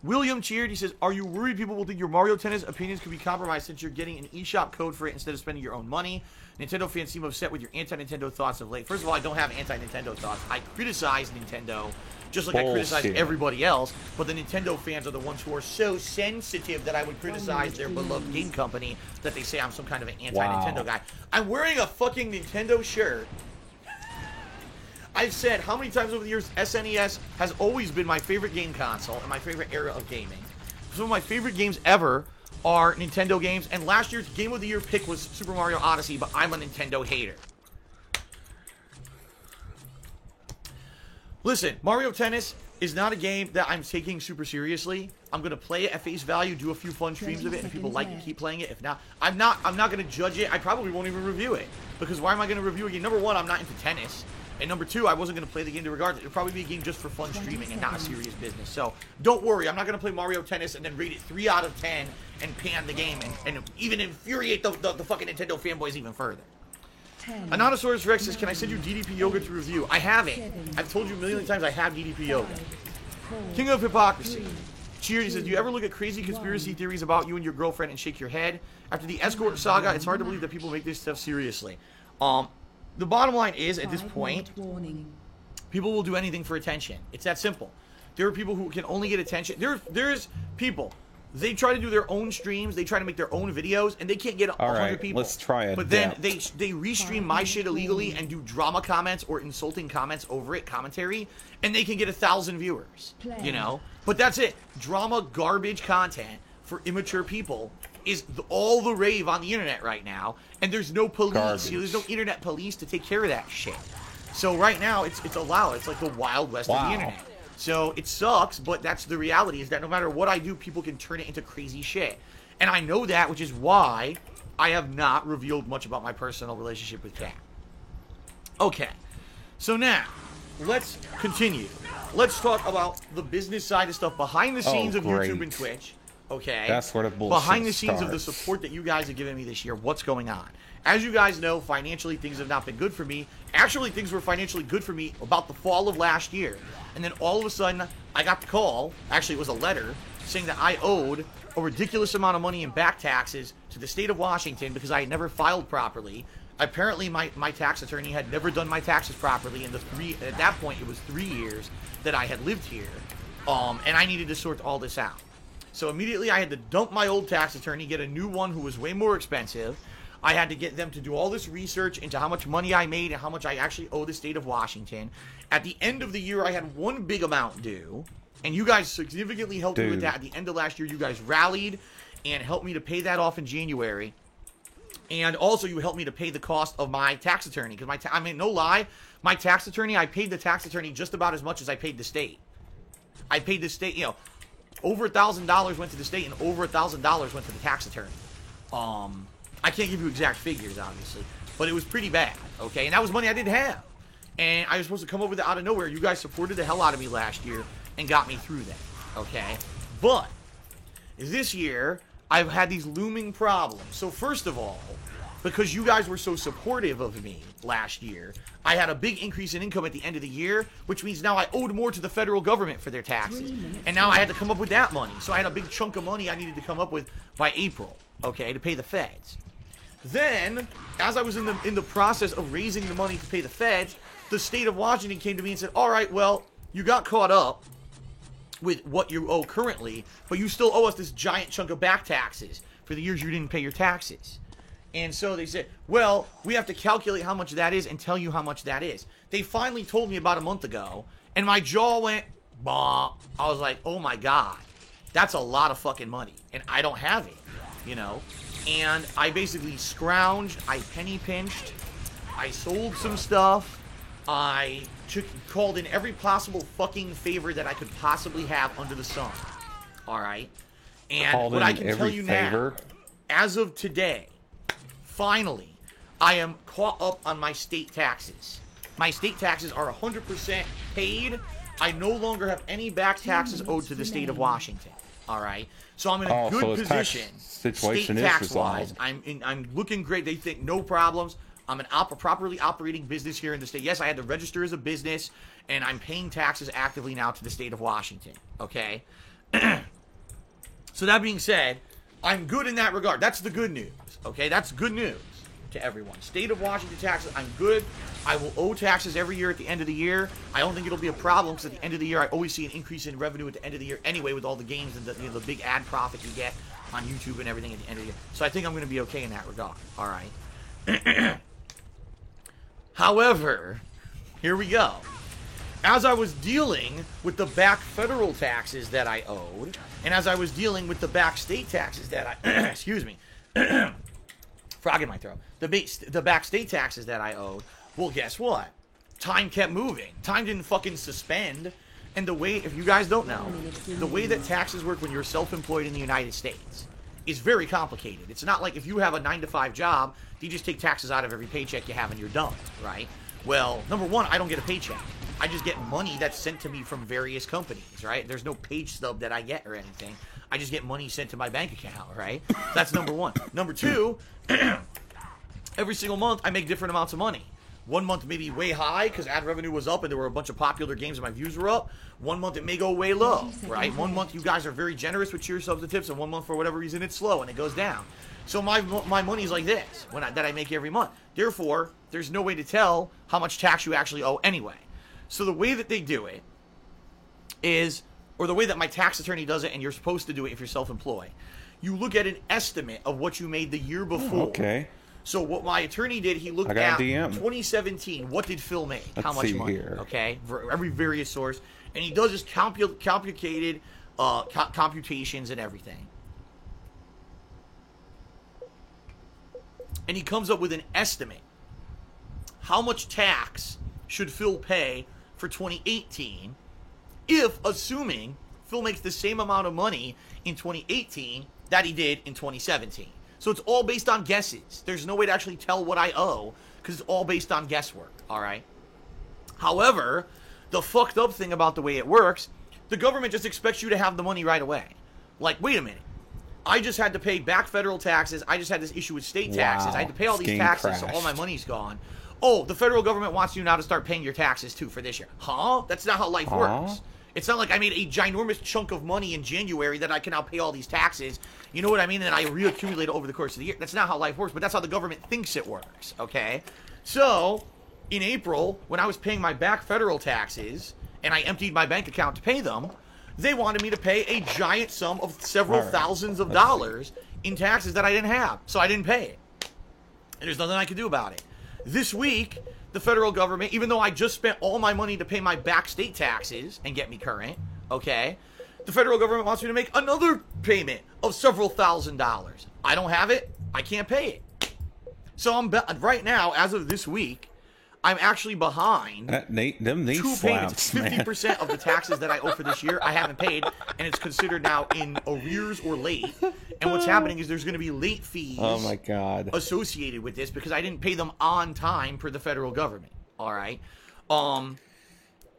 William cheered. He says, are you worried people will think your Mario Tennis opinions could be compromised since you're getting an eShop code for it instead of spending your own money? Nintendo fans seem upset with your anti-Nintendo thoughts of late. First of all, I don't have anti-Nintendo thoughts. I criticize Nintendo just like I criticize everybody else, but the Nintendo fans are the ones who are so sensitive that I would criticize their beloved game company that they say I'm some kind of an anti-Nintendo guy. I'm wearing a fucking Nintendo shirt. I've said how many times over the years SNES has always been my favorite game console and my favorite era of gaming. Some of my favorite games ever are Nintendo games, and last year's Game of the Year pick was Super Mario Odyssey, but I'm a Nintendo hater. Listen, Mario Tennis is not a game that I'm taking super seriously. I'm gonna play it at face value, do a few fun streams of it, and if people like it, keep playing it. If not, I'm not gonna judge it. I probably won't even review it, because why am I gonna review a game? Number one, I'm not into tennis, and number two, I wasn't gonna play the game to regard it. It'll probably be a game just for fun streaming and not a serious business. So don't worry, I'm not gonna play Mario Tennis and then rate it 3 out of 10 and pan the game and even infuriate the fucking Nintendo fanboys even further. Anonysaurus Rex says, can I send you DDP Yoga to review? I haven't. I've told you a million times I have DDP Yoga. King of Hypocrisy. Cheers, he says, do you ever look at crazy conspiracy theories about you and your girlfriend and shake your head? After the escort saga, it's hard to believe that people make this stuff seriously. The bottom line is, at this point, people will do anything for attention. It's that simple. There are people who can only get attention. There's people. They try to do their own streams. They try to make their own videos, and they can't get 100 people. Let's try it. But then they restream my shit illegally and do drama comments or insulting comments over it, commentary, and they can get 1,000 viewers. You know? But that's it. Drama, garbage content for immature people is all the rave on the internet right now, and there's no police. There's no internet police to take care of that shit. So right now, it's allowed. It's like the Wild West of the internet. So it sucks, but that's the reality, is that no matter what I do, people can turn it into crazy shit. And I know that, which is why I have not revealed much about my personal relationship with Kat. Okay, so now, let's continue. Let's talk about the business side of stuff behind the scenes of YouTube and Twitch. Okay? That's where the bullshit behind the scenes starts. of the support that you guys have given me this year. What's going on? As you guys know, financially, things have not been good for me. Actually, things were financially good for me about the fall of last year. And then all of a sudden, I got the call, actually it was a letter, saying that I owed a ridiculous amount of money in back taxes to the state of Washington because I had never filed properly. Apparently, my tax attorney had never done my taxes properly, and at that point, it was 3 years that I had lived here, and I needed to sort all this out. So immediately, I had to dump my old tax attorney, get a new one who was way more expensive. I had to get them to do all this research into how much money I made and how much I actually owe the state of Washington. At the end of the year, I had one big amount due, and you guys significantly helped me with that. At the end of last year, you guys rallied and helped me to pay that off in January. And also, you helped me to pay the cost of my tax attorney. Because I mean, no lie, my tax attorney, I paid the tax attorney just about as much as I paid the state. I paid the state, you know, over $1,000 went to the state and over $1,000 went to the tax attorney. I can't give you exact figures, obviously, but it was pretty bad, okay? And that was money I didn't have. And I was supposed to come over there out of nowhere. You guys supported the hell out of me last year and got me through that, okay? But this year, I've had these looming problems. So first of all, because you guys were so supportive of me last year, I had a big increase in income at the end of the year, which means now I owed more to the federal government for their taxes. And now I had to come up with that money. So I had a big chunk of money I needed to come up with by April, okay, to pay the feds. Then, as I was in the process of raising the money to pay the feds, the state of Washington came to me and said, all right, well, you got caught up with what you owe currently, but you still owe us this giant chunk of back taxes for the years you didn't pay your taxes. And so they said, well, we have to calculate how much that is and tell you how much that is. They finally told me about a month ago, and my jaw went, bah. I was like, oh my God, that's a lot of fucking money, and I don't have it, you know? And I basically scrounged, I penny pinched, I sold some stuff, I called in every possible fucking favor that I could possibly have under the sun. Alright? And what I can tell you now, as of today, finally, I am caught up on my state taxes. My state taxes are 100% paid. I no longer have any back taxes owed to the state of Washington. Alright? So I'm in a good position, state tax-wise. I'm looking great. They think no problems. I'm an properly operating business here in the state. Yes, I had to register as a business, and I'm paying taxes actively now to the state of Washington. Okay? So that being said, I'm good in that regard. That's the good news. Okay? That's good news to everyone. State of Washington taxes, I'm good. I will owe taxes every year at the end of the year. I don't think it'll be a problem because at the end of the year, I always see an increase in revenue at the end of the year anyway with all the games and the big ad profit you get on YouTube and everything at the end of the year. So I think I'm going to be okay in that regard. All right. However, here we go. As I was dealing with the back federal taxes that I owed, and as I was dealing with the back state taxes that I, excuse me, frog in my throat, the back state taxes that I owed, well, guess what? Time kept moving. Time didn't fucking suspend. And the way, if you guys don't know, the way that taxes work when you're self-employed in the United States is very complicated. It's not like if you have a 9-to-5 job, you just take taxes out of every paycheck you have and you're done, right? Well, number one, I don't get a paycheck. I just get money that's sent to me from various companies, right? There's no page stub that I get or anything. I just get money sent to my bank account, right? That's number one. Number two, every single month I make different amounts of money. One month may be way high because ad revenue was up and there were a bunch of popular games and my views were up. One month it may go way low, right? One month you guys are very generous with cheer subs and tips, and one month for whatever reason it's slow and it goes down. So my money's like this that I make every month. Therefore, there's no way to tell how much tax you actually owe anyway. So the way that they do it is, or the way that my tax attorney does it, and you're supposed to do it if you're self-employed, you look at an estimate of what you made the year before. Okay. So what my attorney did, he looked at 2017. What did Phil make? How much money? Here. Okay, for every various source, and he does his complicated computations and everything, and he comes up with an estimate. How much tax should Phil pay for 2018 if, assuming Phil makes the same amount of money in 2018 that he did in 2017? So it's all based on guesses. There's no way to actually tell what I owe because it's all based on guesswork, all right? However, the fucked up thing about the way it works, the government just expects you to have the money right away. Like, wait a minute. I just had to pay back federal taxes. I just had this issue with state taxes. I had to pay all these taxes, so all my money's gone. Oh, the federal government wants you now to start paying your taxes, too, for this year. Huh? That's not how life works. It's not like I made a ginormous chunk of money in January that I can now pay all these taxes. You know what I mean? And I reaccumulate it over the course of the year. That's not how life works, but that's how the government thinks it works, okay? So, in April, when I was paying my back federal taxes, and I emptied my bank account to pay them, they wanted me to pay a giant sum of several thousands of dollars in taxes that I didn't have. So I didn't pay it. And there's nothing I can do about it. This week, the federal government, even though I just spent all my money to pay my back state taxes and get me current, okay, the federal government wants me to make another payment of several $1,000s. I don't have it. I can't pay it. So I'm right now, as of this week, I'm actually behind them two payments. 50% of the taxes that I owe for this year I haven't paid, and it's considered now in arrears or late. And what's happening is there's going to be late fees associated with this because I didn't pay them on time per the federal government. All right.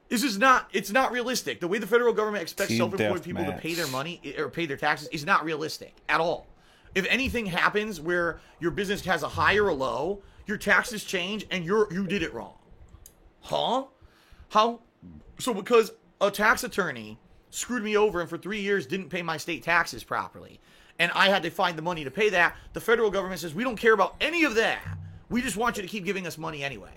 It's not realistic. The way the federal government expects self-employed people to pay their money or pay their taxes is not realistic at all. If anything happens where your business has a high or a low, your taxes change and you did it wrong. Huh? How? So because a tax attorney screwed me over and for 3 years didn't pay my state taxes properly, and I had to find the money to pay that, the federal government says, we don't care about any of that. We just want you to keep giving us money anyway.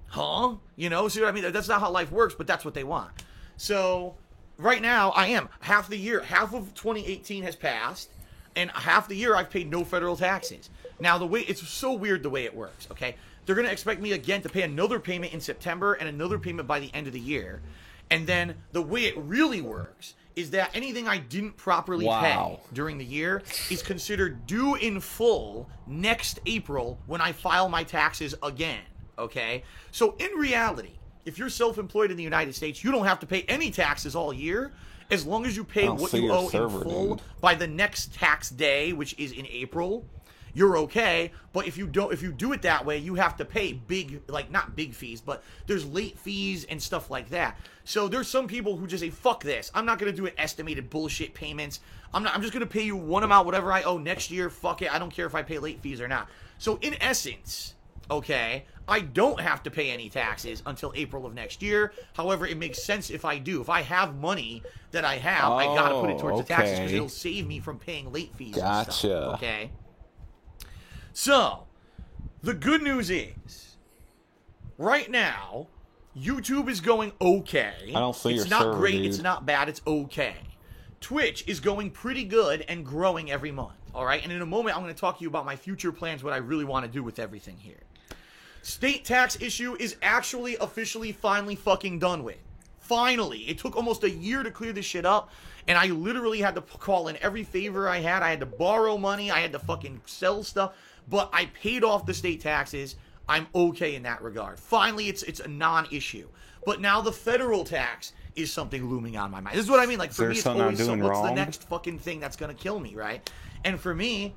Huh? You know, see what I mean? That's not how life works, but that's what they want. So right now I am. Half the year, half of 2018 has passed, and half the year I've paid no federal taxes. Now, it's so weird the way it works, okay? They're going to expect me again to pay another payment in September and another payment by the end of the year. And then the way it really works is that anything I didn't properly pay during the year is considered due in full next April when I file my taxes again, okay? So in reality, if you're self-employed in the United States, you don't have to pay any taxes all year as long as you pay what you owe in full by the next tax day, which is in April. You're okay, but if you do it that way, you have to pay big, like not big fees, but there's late fees and stuff like that. So there's some people who just say, fuck this. I'm not going to do an estimated bullshit payments. I'm just going to pay you one amount, whatever I owe next year. Fuck it. I don't care if I pay late fees or not. So in essence, okay, I don't have to pay any taxes until April of next year. However, it makes sense if I do. If I have money that I have, I got to put it towards the taxes because it'll save me from paying late fees and stuff, okay? So, the good news is, right now, YouTube is going okay. I don't see your server, It's not great, dude. It's not bad, it's okay. Twitch is going pretty good and growing every month, all right? And in a moment, I'm going to talk to you about my future plans, what I really want to do with everything here. State tax issue is actually officially finally fucking done with. Finally. It took almost a year to clear this shit up, and I literally had to call in every favor I had. I had to borrow money. I had to fucking sell stuff, but I paid off the state taxes. I'm okay in that regard. Finally, it's a non-issue. But now the federal tax is something looming on my mind. This is what I mean. Like, for me, it's always what's the next fucking thing that's going to kill me, right? And for me,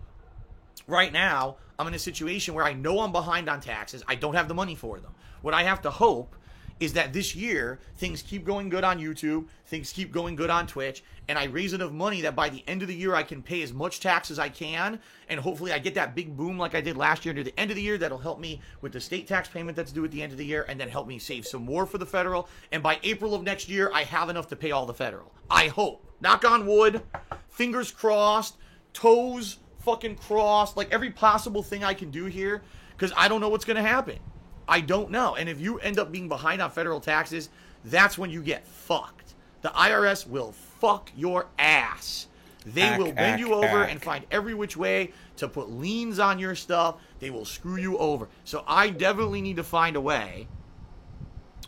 right now, I'm in a situation where I know I'm behind on taxes. I don't have the money for them. What I have to hope is that this year, things keep going good on YouTube, things keep going good on Twitch, and I raise enough money that by the end of the year, I can pay as much tax as I can, and hopefully I get that big boom like I did last year near the end of the year. That'll help me with the state tax payment that's due at the end of the year, and then help me save some more for the federal, and by April of next year, I have enough to pay all the federal. I hope. Knock on wood, fingers crossed, toes fucking crossed, like every possible thing I can do here, because I don't know what's going to happen. I don't know. And if you end up being behind on federal taxes, that's when you get fucked. The IRS will fuck your ass. They will bend you over and find every which way to put liens on your stuff. They will screw you over. So I definitely need to find a way,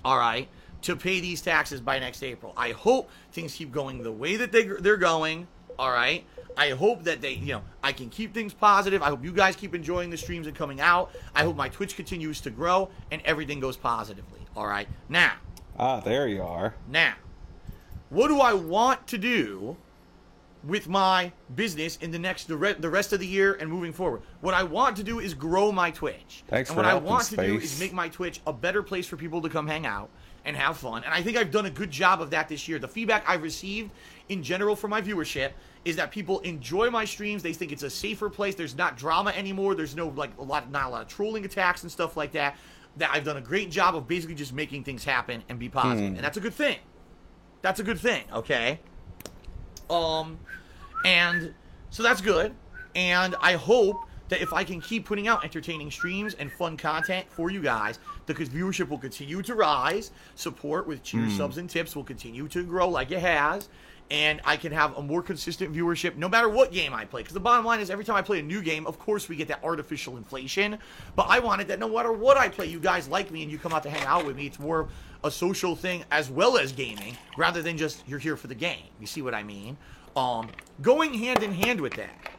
all right, to pay these taxes by next April. I hope things keep going the way that they're going, all right? I hope that I can keep things positive. I hope you guys keep enjoying the streams and coming out. I hope my Twitch continues to grow and everything goes positively. All right. Now. There you are. Now, what do I want to do with my business in the rest of the year and moving forward? What I want to do is grow my Twitch. Thanks and for what I want Space. to do is make my Twitch a better place for people to come hang out and have fun. And I think I've done a good job of that this year. The feedback I've received in general from my viewership is that people enjoy my streams. They think it's a safer place. There's not drama anymore. There's not a lot of trolling attacks and stuff like that. That I've done a great job of basically just making things happen and be positive. And that's a good thing. That's a good thing, okay? And so that's good. And I hope that if I can keep putting out entertaining streams and fun content for you guys, because viewership will continue to rise, support with cheers, subs, and tips will continue to grow like it has, and I can have a more consistent viewership no matter what game I play. Because the bottom line is, every time I play a new game, of course we get that artificial inflation, but I wanted that no matter what I play, you guys like me and you come out to hang out with me. It's more a social thing as well as gaming, rather than just you're here for the game. You see what I mean? Going hand in hand with that,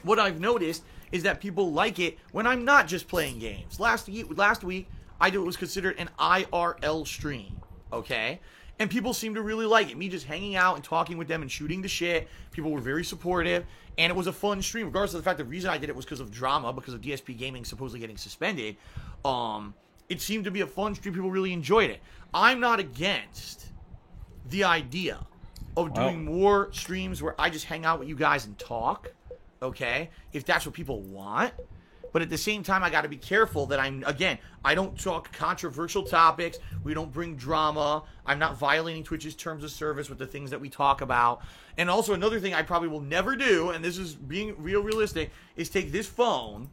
what I've noticed is that people like it when I'm not just playing games. Last week, I did what was considered an IRL stream, okay? And people seem to really like it. Me just hanging out and talking with them and shooting the shit. People were very supportive, and it was a fun stream, regardless of the fact the reason I did it was because of drama, because of DSP Gaming supposedly getting suspended. It seemed to be a fun stream. People really enjoyed it. I'm not against the idea of doing more streams where I just hang out with you guys and talk, okay? If that's what people want. But at the same time, I got to be careful that I don't talk controversial topics. We don't bring drama. I'm not violating Twitch's terms of service with the things that we talk about. And also another thing I probably will never do, and this is being realistic, is take this phone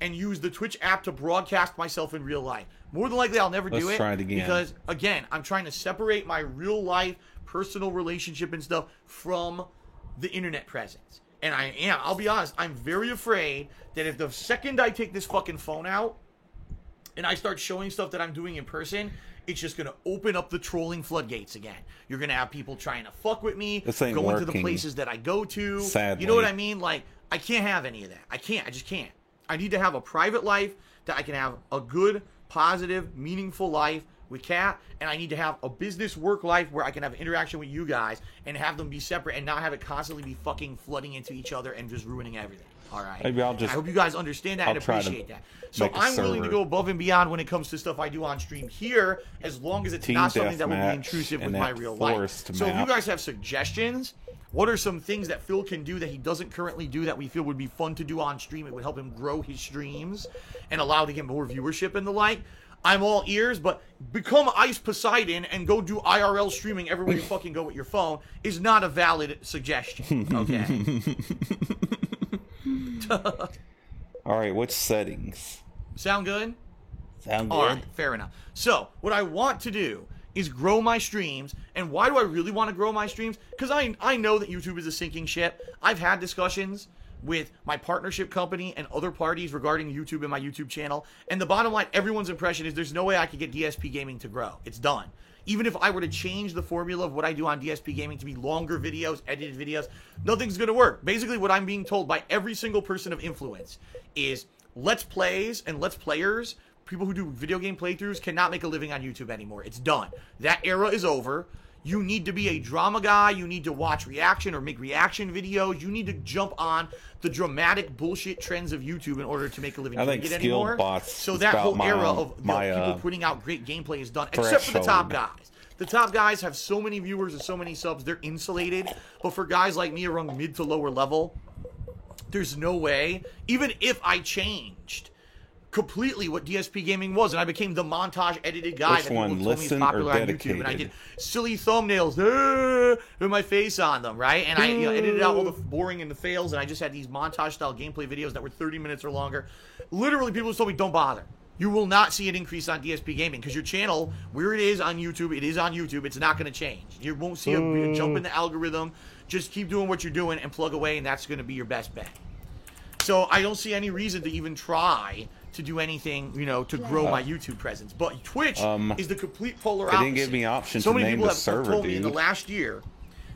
and use the Twitch app to broadcast myself in real life. More than likely, I'll never do it. Let's try it again. Because, again, I'm trying to separate my real life, personal relationship and stuff from the internet presence. And I'll be honest, I'm very afraid that if the second I take this fucking phone out and I start showing stuff that I'm doing in person, it's just going to open up the trolling floodgates again. You're going to have people trying to fuck with me, going to the places that I go to. Sadly. You know what I mean? Like, I can't have any of that. I just can't. I need to have a private life that I can have a good, positive, meaningful life with Kat, and I need to have a business work life where I can have interaction with you guys and have them be separate and not have it constantly be fucking flooding into each other and just ruining everything. All right. Maybe I hope you guys understand that and appreciate that. So I'm willing to go above and beyond when it comes to stuff I do on stream here, as long as it's not something that will be intrusive with my real life. So if you guys have suggestions, what are some things that Phil can do that he doesn't currently do that we feel would be fun to do on stream? It would help him grow his streams and allow to get more viewership and the like. I'm all ears, but become Ice Poseidon and go do IRL streaming everywhere you fucking go with your phone is not a valid suggestion, okay? All right, which settings? Sound good? Sound good. All right, fair enough. So, what I want to do is grow my streams. And why do I really want to grow my streams? Because I know that YouTube is a sinking ship. I've had discussions with my partnership company and other parties regarding YouTube and my YouTube channel. And the bottom line, everyone's impression is there's no way I could get DSP Gaming to grow. It's done. Even if I were to change the formula of what I do on DSP Gaming to be longer videos, edited videos, nothing's going to work. Basically, what I'm being told by every single person of influence is Let's Plays and Let's Players, people who do video game playthroughs, cannot make a living on YouTube anymore. It's done. That era is over. You need to be a drama guy. You need to watch reaction or make reaction videos. You need to jump on the dramatic bullshit trends of YouTube in order to make a living. I think Skillbots. So that whole era of people putting out great gameplay is done, except for the top guys. The top guys have so many viewers and so many subs, they're insulated. But for guys like me around mid to lower level, there's no way. Even if I changed completely what DSP Gaming was, and I became the montage edited guy that people told me is popular on YouTube, and I did silly thumbnails with my face on them, right? And I edited out all the boring and the fails, and I just had these montage style gameplay videos that were 30 minutes or longer. Literally, people just told me, don't bother. You will not see an increase on DSP Gaming because your channel, where it is on YouTube, it is on YouTube. It's not going to change. You won't see a jump in the algorithm. Just keep doing what you're doing and plug away, and that's going to be your best bet. So I don't see any reason to even try to do anything, to grow my YouTube presence. But Twitch is the complete polar opposite. They didn't give me option so to many name people the have server, told me dude. in the last year,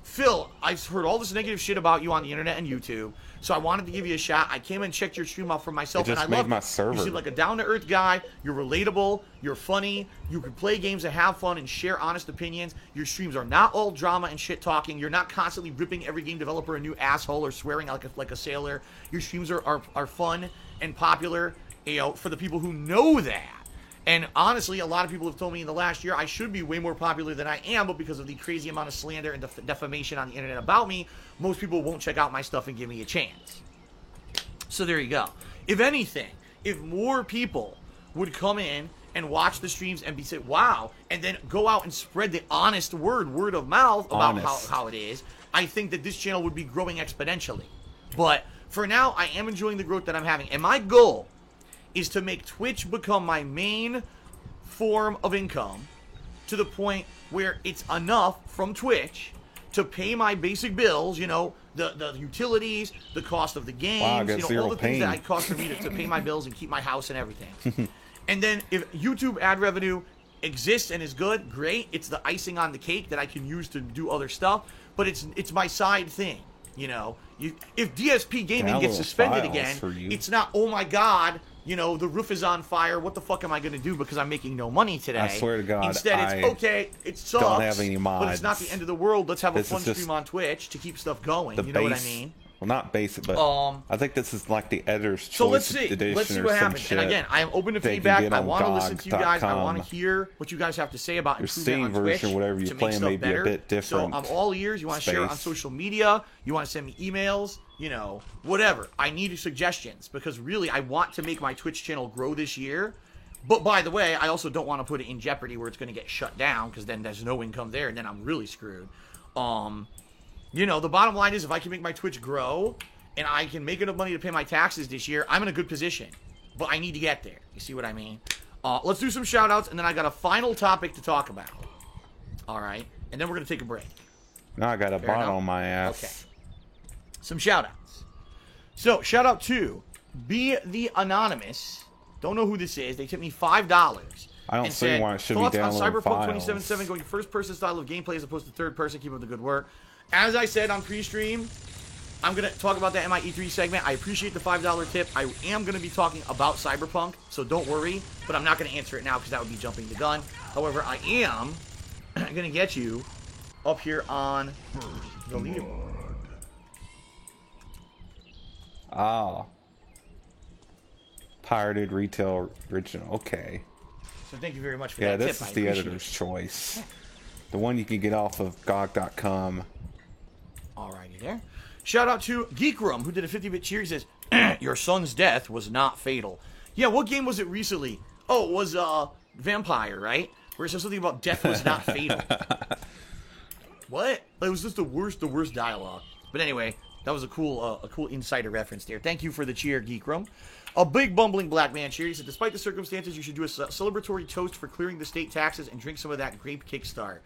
Phil, I've heard all this negative shit about you on the internet and YouTube, so I wanted to give you a shot. I came and checked your stream out for myself, It just and I made love my it. server. You seem like a down-to-earth guy. You're relatable. You're funny. You can play games and have fun and share honest opinions. Your streams are not all drama and shit talking. You're not constantly ripping every game developer a new asshole or swearing like a sailor. Your streams are fun and popular, for the people who know that. And honestly, a lot of people have told me in the last year I should be way more popular than I am, but because of the crazy amount of slander and defamation on the internet about me, most people won't check out my stuff and give me a chance. So there you go. If anything, if more people would come in and watch the streams and say, wow, and then go out and spread the honest word of mouth about how it is, I think that this channel would be growing exponentially. But for now, I am enjoying the growth that I'm having. And my goal is to make Twitch become my main form of income to the point where it's enough from Twitch to pay my basic bills, the utilities, the cost of the games, all the things that it costs for me to pay my bills and keep my house and everything. And then if YouTube ad revenue exists and is good, great. It's the icing on the cake that I can use to do other stuff, but it's my side thing. If DSP Gaming gets suspended again, it's not, oh my God, the roof is on fire. What the fuck am I going to do because I'm making no money today? I swear to God, instead it's okay. It sucks, don't have any mods. but it's not the end of the world. Let's have a fun stream on Twitch to keep stuff going. You know what I mean? Well, not basic, but I think this is like the editor's choice. So let's see. Edition Let's see or what some happens. And shit again, I am open to they can feedback. get I on want to listen to you guys. I want to GOG.com. hear what you guys have to say about Your improving Steam on Twitch version, whatever you to play, make may stuff be a better. bit different. So I'm all ears. You want to share it on social media? You want to send me emails? Whatever. I need suggestions because really I want to make my Twitch channel grow this year. But by the way, I also don't want to put it in jeopardy where it's going to get shut down because then there's no income there and then I'm really screwed. The bottom line is if I can make my Twitch grow and I can make enough money to pay my taxes this year, I'm in a good position. But I need to get there. You see what I mean? Let's do some shout outs and then I got a final topic to talk about. All right. And then we're going to take a break. Now I got a bot on my ass. Okay. Some shout outs. So, shout out to Be the Anonymous. Don't know who this is. They tipped me $5. I don't see why it should be downloading thoughts on Cyberpunk files. 2077 going first person style of gameplay as opposed to third person. Keep up the good work. As I said on pre-stream, I'm going to talk about that in my E3 segment. I appreciate the $5 tip. I am going to be talking about Cyberpunk, so don't worry. But I'm not going to answer it now because that would be jumping the gun. However, I am going to get you up here on the leaderboard. Ah. Pirated retail original. Okay. So thank you very much for Yeah, that tip. this is the editor's choice. The one you can get off of GOG.com. Alrighty there. Shout out to Geekrum, who did a 50-bit cheer. He says, your son's death was not fatal. Yeah, what game was it recently? Oh, it was Vampire, right? Where it says something about death was not fatal. What? It was just the worst dialogue. But anyway, that was a cool insider reference there. Thank you for the cheer, Geekrum. A big bumbling black man cheer. He said, despite the circumstances, you should do a celebratory toast for clearing the state taxes and drink some of that grape kickstart.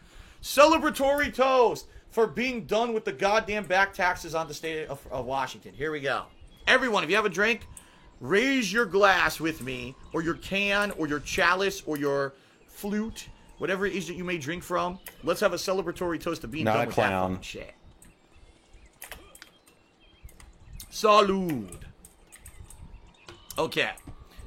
Celebratory toast for being done with the goddamn back taxes on the state of Washington. Here we go. Everyone, if you have a drink, raise your glass with me, or your can, or your chalice, or your flute, whatever it is that you may drink from. Let's have a celebratory toast to being Not done a with clown. that fucking shit. Salud. Okay.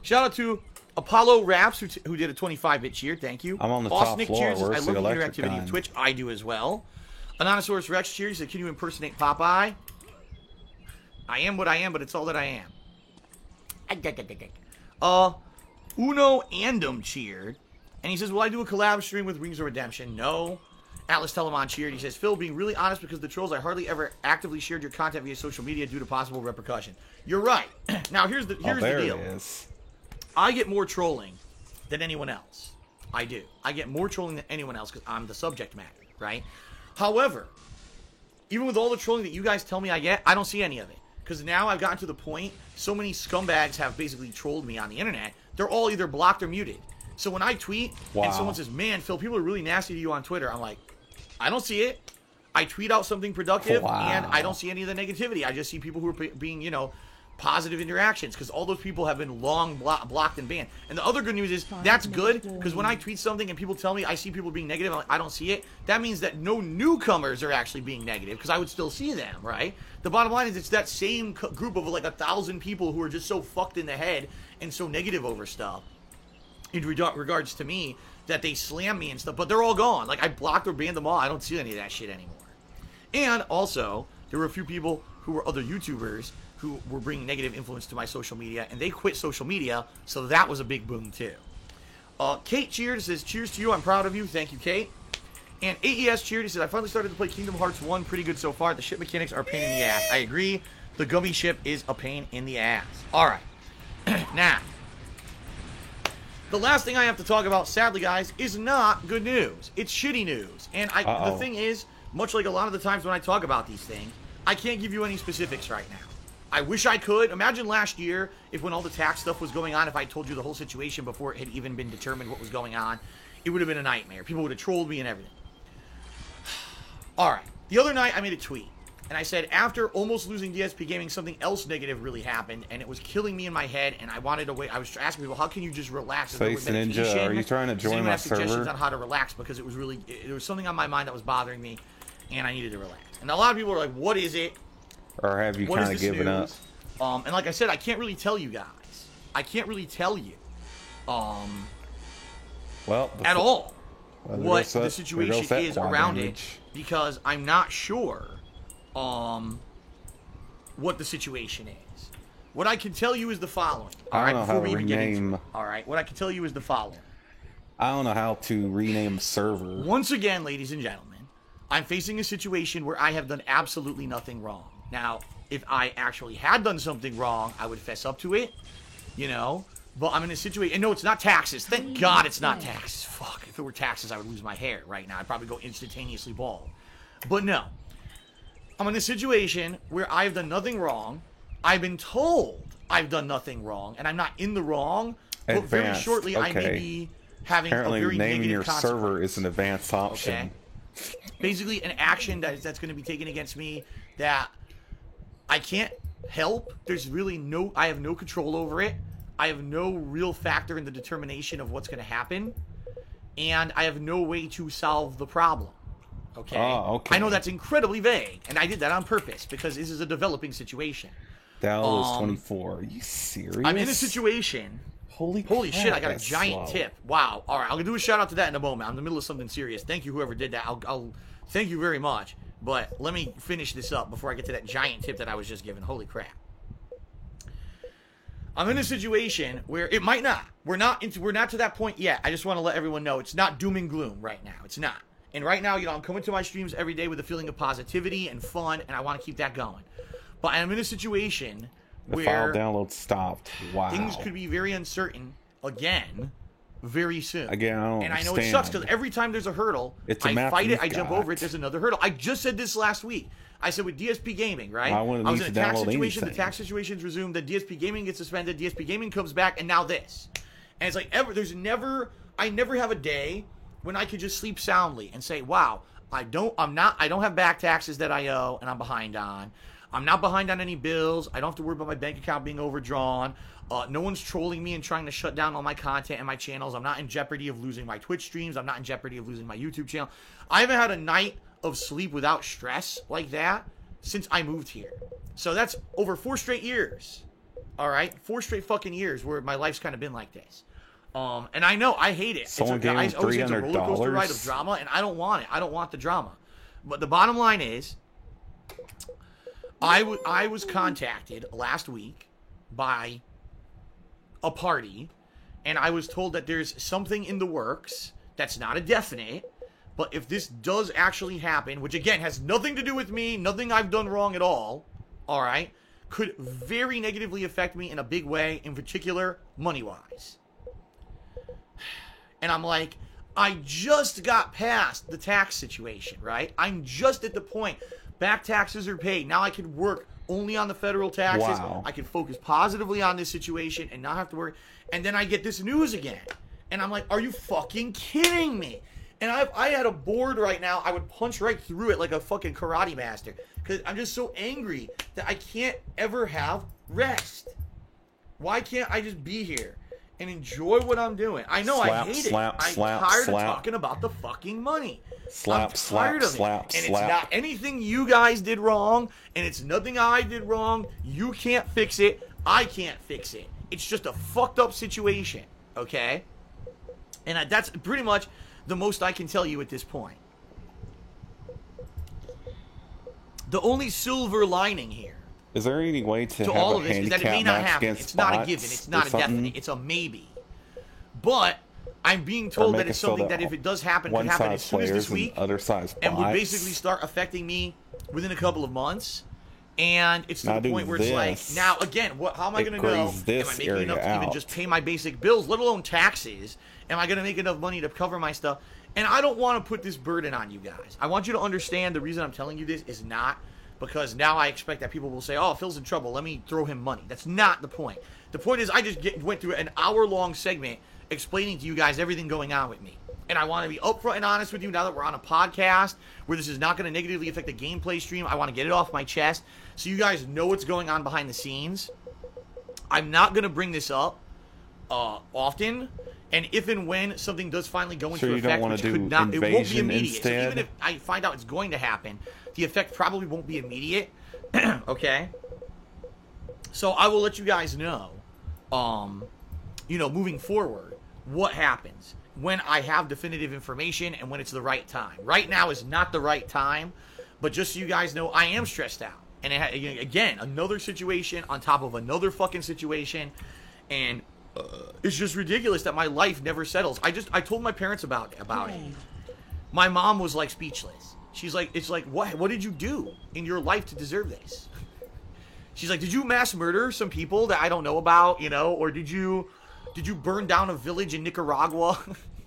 Shout out to Apollo Raps, who did a 25-bit cheer. Thank you. I'm on the Austin top Nick floor. cheers. I Where's love the the electric interactivity of gun? Twitch. I do as well. Anonysaurus Rex cheers. He said, can you impersonate Popeye? I am what I am, but it's all that I am. Uno Andom cheered. And he says, will I do a collab stream with Wings of Redemption? No. Atlas Telemon cheered. He says, Phil, being really honest because the trolls, I hardly ever actively shared your content via social media due to possible repercussion. You're right. Now, here's the there deal. it is. I get more trolling than anyone else. I do. I get more trolling than anyone else because I'm the subject matter, right? However, even with all the trolling that you guys tell me I get, I don't see any of it. Because now I've gotten to the point, so many scumbags have basically trolled me on the internet, they're all either blocked or muted. So when I tweet and someone says, man, Phil, people are really nasty to you on Twitter, I'm like, I don't see it. I tweet out something productive, and I don't see any of the negativity. I just see people who are being, positive interactions, because all those people have been long blocked and banned. And the other good news is, that's good, because when I tweet something and people tell me I see people being negative, I'm like, I don't see it, that means that no newcomers are actually being negative, because I would still see them, right? The bottom line is it's that same group of like 1,000 people who are just so fucked in the head and so negative over stuff in regards to me that they slam me and stuff, but they're all gone. Like, I blocked or banned them all. I don't see any of that shit anymore. And also, there were a few people who were other YouTubers who were bringing negative influence to my social media, and they quit social media, so that was a big boom too. Kate cheered, says, cheers to you, I'm proud of you. Thank you, Kate. And AES cheered, he said, I finally started to play Kingdom Hearts 1 pretty good so far. The ship mechanics are a pain in the ass. I agree, the gummy ship is a pain in the ass. Alright, now, the last thing I have to talk about, sadly, guys, is not good news. It's shitty news. And the thing is, much like a lot of the times when I talk about these things, I can't give you any specifics right now. I wish I could. Imagine last year, if when all the tax stuff was going on, if I told you the whole situation before it had even been determined what was going on, it would have been a nightmare. People would have trolled me and everything. Alright, the other night I made a tweet. And I said, after almost losing DSP Gaming, something else negative really happened, and it was killing me in my head, and I wanted to wait. I was asking people, how can you just relax? Space Ninja, are you trying to join my suggestions server? on how to relax, because it was really, there was something on my mind that was bothering me, and I needed to relax. And a lot of people are like, what is it? Or have you kind of given up? And like I said, I can't really tell you guys. I can't really tell you, well, at all, what goes the situation is quad around damage. it, because I'm not sure what the situation is. What I can tell you is the following. All I right, don't know before how we to even get into rename. it. All right, what I can tell you is the following. I don't know how to rename a server. Once again, ladies and gentlemen, I'm facing a situation where I have done absolutely nothing wrong. Now, if I actually had done something wrong, I would fess up to it, But I'm in a situation, and no, it's not taxes. Thank God it's not taxes. Fuck, if it were taxes, I would lose my hair right now. I'd probably go instantaneously bald. But no. I'm in a situation where I've done nothing wrong. I've been told I've done nothing wrong, and I'm not in the wrong. But very Advanced, shortly, I may okay. be having Apparently, a very naming negative your consequence. server is an advanced option. Okay. Basically, an action that's going to be taken against me that I can't help. There's really I have no control over it. I have no real factor in the determination of what's going to happen. And I have no way to solve the problem. Okay? Oh, okay. I know that's incredibly vague, and I did that on purpose because this is a developing situation. Dallas 24. Are you serious? I'm in a situation. Holy shit, I got a that's giant slow. tip. Wow. All right, I'm going to do a shout out to that in a moment. I'm in the middle of something serious. Thank you, whoever did that. I'll thank you very much. But let me finish this up before I get to that giant tip that I was just given. Holy crap. I'm in a situation where it might not. We're not to that point yet. I just want to let everyone know it's not doom and gloom right now. It's not. And right now, I'm coming to my streams every day with a feeling of positivity and fun, and I want to keep that going. But I'm in a situation The where file download stopped. Wow. things could be very uncertain again very soon. Again, I don't And I know it understand. sucks because every time there's a hurdle, It's a I map fight it, you've I jump got. over it, there's another hurdle. I just said this last week. I said with DSP Gaming, right? I wouldn't I was need in a to tax download situation, the anything. tax situation's resumed, the DSP Gaming gets suspended, DSP Gaming comes back, and now this. And it's like I never have a day when I could just sleep soundly and say, wow, I don't have back taxes that I owe and I'm behind on. I'm not behind on any bills. I don't have to worry about my bank account being overdrawn. No one's trolling me and trying to shut down all my content and my channels. I'm not in jeopardy of losing my Twitch streams. I'm not in jeopardy of losing my YouTube channel. I haven't had a night of sleep without stress like that since I moved here. So that's over 4 straight years. All right? 4 straight fucking years where my life's kind of been like this. And I know I hate it. Someone gave him it's a roller coaster ride of $300. drama, and I don't want it. I don't want the drama. But the bottom line is, I was contacted last week by a party, and I was told that there's something in the works that's not a definite, but if this does actually happen, which again has nothing to do with me, nothing I've done wrong at all right, could very negatively affect me in a big way, in particular, money-wise. And I'm like, I just got past the tax situation, right? I'm just at the point. Back taxes are paid. Now I can work only on the federal taxes. Wow. I can focus positively on this situation and not have to worry. And then I get this news again. And I'm like, are you fucking kidding me? And I had a board right now. I would punch right through it like a fucking karate master. Because I'm just so angry that I can't ever have rest. Why can't I just be here and enjoy what I'm doing? I know I hate it. I'm tired of talking about the fucking money. I'm tired of it. And it's not anything you guys did wrong, and it's nothing I did wrong. You can't fix it. I can't fix it. It's just a fucked up situation, okay? And that's pretty much the most I can tell you at this point. The only silver lining here is there any way to have all a of this is that it handicap may not match happen. against It's not a bots given. It's or not a something? definite. It's a maybe. But I'm being told make that it it's so something that that if it does happen, could one happen size as soon as this players week, and other size and would bots. basically start affecting me within a couple of months. And it's to Now the do point where it's like, this. now again, how am I It going to know? grays Am this I making area enough to even out. just pay my basic bills, let alone taxes? Am I going to make enough money to cover my stuff? And I don't want to put this burden on you guys. I want you to understand the reason I'm telling you this is not because now I expect that people will say, oh, Phil's in trouble, let me throw him money. That's not the point. The point is I just went through an hour-long segment explaining to you guys everything going on with me. And I want to be upfront and honest with you now that we're on a podcast where this is not going to negatively affect the gameplay stream. I want to get it off my chest so you guys know what's going on behind the scenes. I'm not going to bring this up often. And if and when something does finally go into effect, which could not, it won't be immediate. So even if I find out it's going to happen, the effect probably won't be immediate. Okay? So I will let you guys know, moving forward, what happens when I have definitive information and when it's the right time. Right now is not the right time, but just so you guys know, I am stressed out. And again, another situation on top of another fucking situation, and it's just ridiculous that my life never settles. I told my parents about it. My mom was like speechless. She's like, it's like, what did you do in your life to deserve this? She's like, did you mass murder some people that I don't know about, or did you burn down a village in Nicaragua?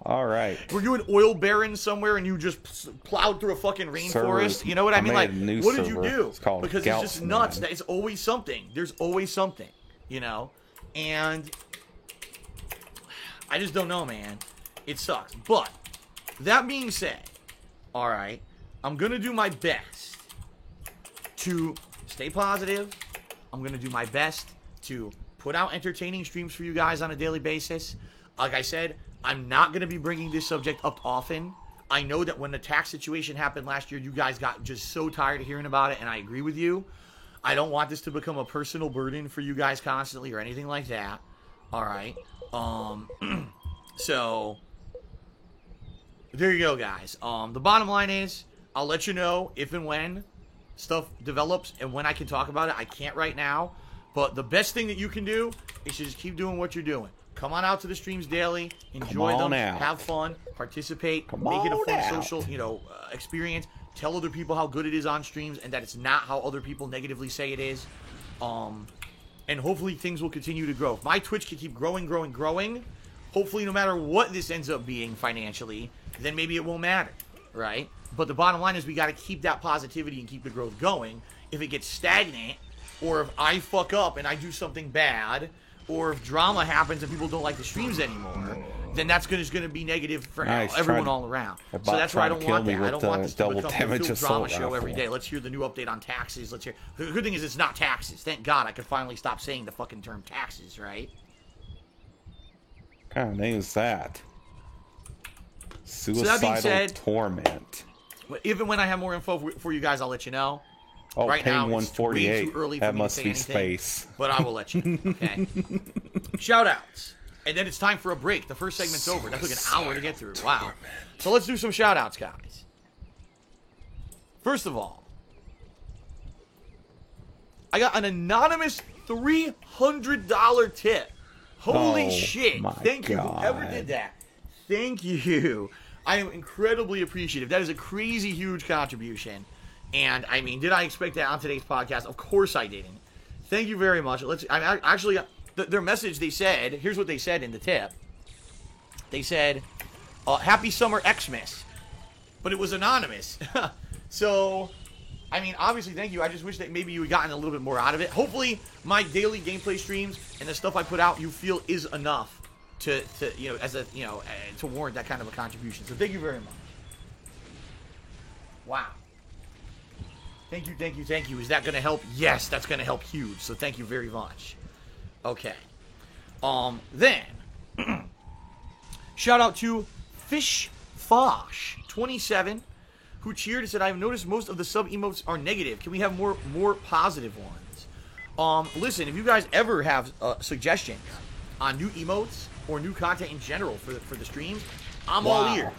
All right. Were you an oil baron somewhere and you just plowed through a fucking rainforest? You know what I mean? Like, what did you do? Because it's just nuts. It's always something. There's always something, And I just don't know, man. It sucks. But that being said, all right, I'm going to do my best to stay positive. I'm going to do my best to put out entertaining streams for you guys on a daily basis. Like I said, I'm not going to be bringing this subject up often. I know that when the tax situation happened last year, you guys got just so tired of hearing about it, and I agree with you. I don't want this to become a personal burden for you guys constantly or anything like that. All right. So there you go, guys. The bottom line is I'll let you know if and when stuff develops and when I can talk about it. I can't right now. But the best thing that you can do is just keep doing what you're doing. Come on out to the streams daily. Enjoy them. Have fun. Participate. Make it a fun social, experience. Tell other people how good it is on streams and that it's not how other people negatively say it is. And hopefully things will continue to grow. If my Twitch can keep growing, hopefully no matter what this ends up being financially, then maybe it won't matter, right? But the bottom line is we got to keep that positivity and keep the growth going. If it gets stagnant, or if I fuck up and I do something bad, or if drama happens and people don't like the streams anymore, then that's just going to be negative for Nice, everyone tried- all around. that So bot that's why I tried to don't kill want me that. I with don't want the this to double become a damage Phil drama assault show every rifle. day. Let's hear the new update on taxes. Let's hear. The good thing is it's not taxes. Thank God I could finally stop saying the fucking term taxes, right? What kind of name is that? that being Suicidal said- Torment. Even when I have more info for you guys, I'll let you know. Oh, Right paying now, it's way 148. too early for That me to must say be anything. space. But I will let you know, okay? Shout-outs. And then it's time for a break. The first segment's over. That took an hour to get through. Wow. So let's do some shout-outs, guys. First of all, I got an anonymous $300 tip. Holy Oh, shit. my Thank you, whoever God. did that. Thank you. I am incredibly appreciative. That is a crazy, huge contribution. And, I mean, did I expect that on today's podcast? Of course I didn't. Thank you very much. Their message, they said, here's what they said in the tip. They said, Happy Summer Xmas. But it was anonymous. So, I mean, obviously, thank you. I just wish that maybe you had gotten a little bit more out of it. Hopefully, my daily gameplay streams and the stuff I put out, you feel is enough to to warrant that kind of a contribution. So thank you very much. Wow. Thank you, thank you, thank you. Is that going to help? Yes, that's going to help huge. So thank you very much. Okay. Then, shout out to Fish Fosh 27, who cheered and said, "I've noticed most of the sub emotes are negative. Can we have more positive ones?" Listen, if you guys ever have suggestions on new emotes or new content in general for the streams, I'm all Wow. ears.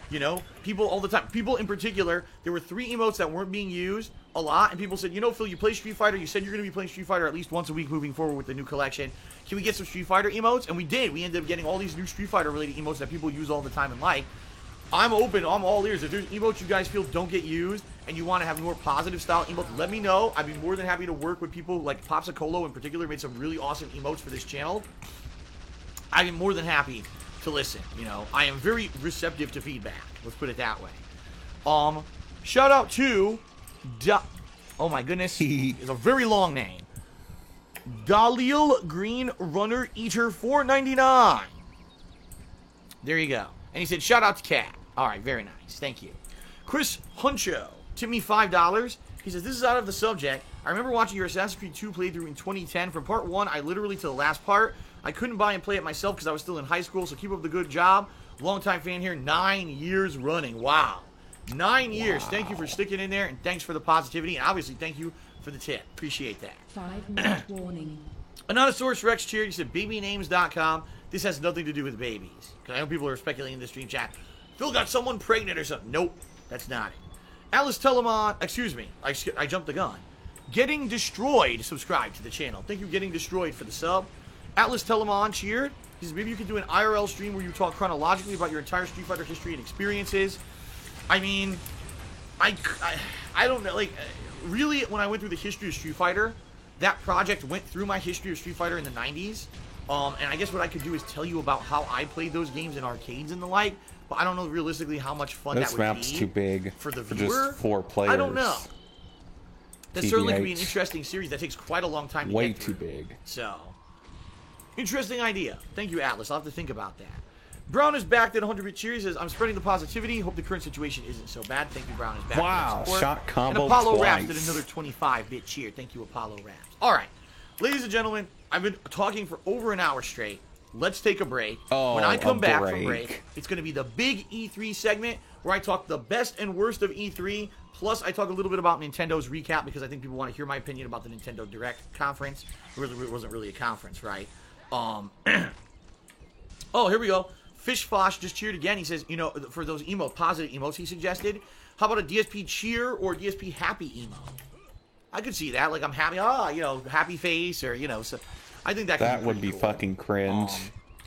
You know, people all the time. People in particular, there were 3 emotes that weren't being used a lot, and people said, Phil, you play Street Fighter. You said you're going to be playing Street Fighter at least once a week moving forward with the new collection. Can we get some Street Fighter emotes? And we did. We ended up getting all these new Street Fighter-related emotes that people use all the time and like. I'm open. I'm all ears. If there's emotes you guys feel don't get used and you want to have more positive style emotes, let me know. I'd be more than happy to work with people like Popsicolo in particular. Made some really awesome emotes for this channel. I'd be more than happy to listen. I am very receptive to feedback. Let's put it that way. Shout out to oh my goodness, it's a very long name. Dalil Green Runner Eater 499. There you go. And he said, shout out to Cat. All right, very nice. Thank you. Chris Huncho tipped me $5. He says, this is out of the subject. I remember watching your Assassin's Creed 2 playthrough in 2010. From part 1, I literally to the last part. I couldn't buy and play it myself because I was still in high school, so keep up the good job. Longtime fan here, 9 years running. Wow. 9 years. Thank you for sticking in there, and thanks for the positivity. And obviously, thank you for the tip. Appreciate that. 5-minute warning. Anonymosaurus Rex cheered. He said, babynames.com. This has nothing to do with babies. Because I know people are speculating in the stream chat. Phil got someone pregnant or something. Nope, that's not it. Alice Telemon, excuse me, I jumped the gun. Getting Destroyed, subscribe to the channel. Thank you, Getting Destroyed, for the sub. Atlas Telemon cheered. He says, maybe you could do an IRL stream where you talk chronologically about your entire Street Fighter history and experiences. I mean, I don't know, like, really, when I went through the history of Street Fighter, that project went through my history of Street Fighter in the 90s. And I guess what I could do is tell you about how I played those games in arcades and the like, but I don't know realistically how much fun This that would be. map's too big for the for viewer. just 4 players. I don't know. That certainly could be an TBH. interesting series that takes quite a long time to Way get through. too big. So, interesting idea. Thank you, Atlas. I'll have to think about that. Brown is back at 100-bit cheer. He says, I'm spreading the positivity. Hope the current situation isn't so bad. Thank you, Brown is back. Wow, for that support. shot combo And Apollo Raps twice. did another 25-bit cheer. Thank you, Apollo Raps. All right. Ladies and gentlemen, I've been talking for over an hour straight. Let's take a break. Oh, when I come a back from break. break, it's going to be the big E3 segment where I talk the best and worst of E3. Plus, I talk a little bit about Nintendo's recap because I think people want to hear my opinion about the Nintendo Direct conference. It wasn't really a conference, right? Oh, here we go. Fish Fosh just cheered again. He says, for those positive emotes he suggested, how about a DSP cheer or DSP happy emote? I could see that. Like, I'm happy, happy face, or, so I think that Would be cool. fucking cringe.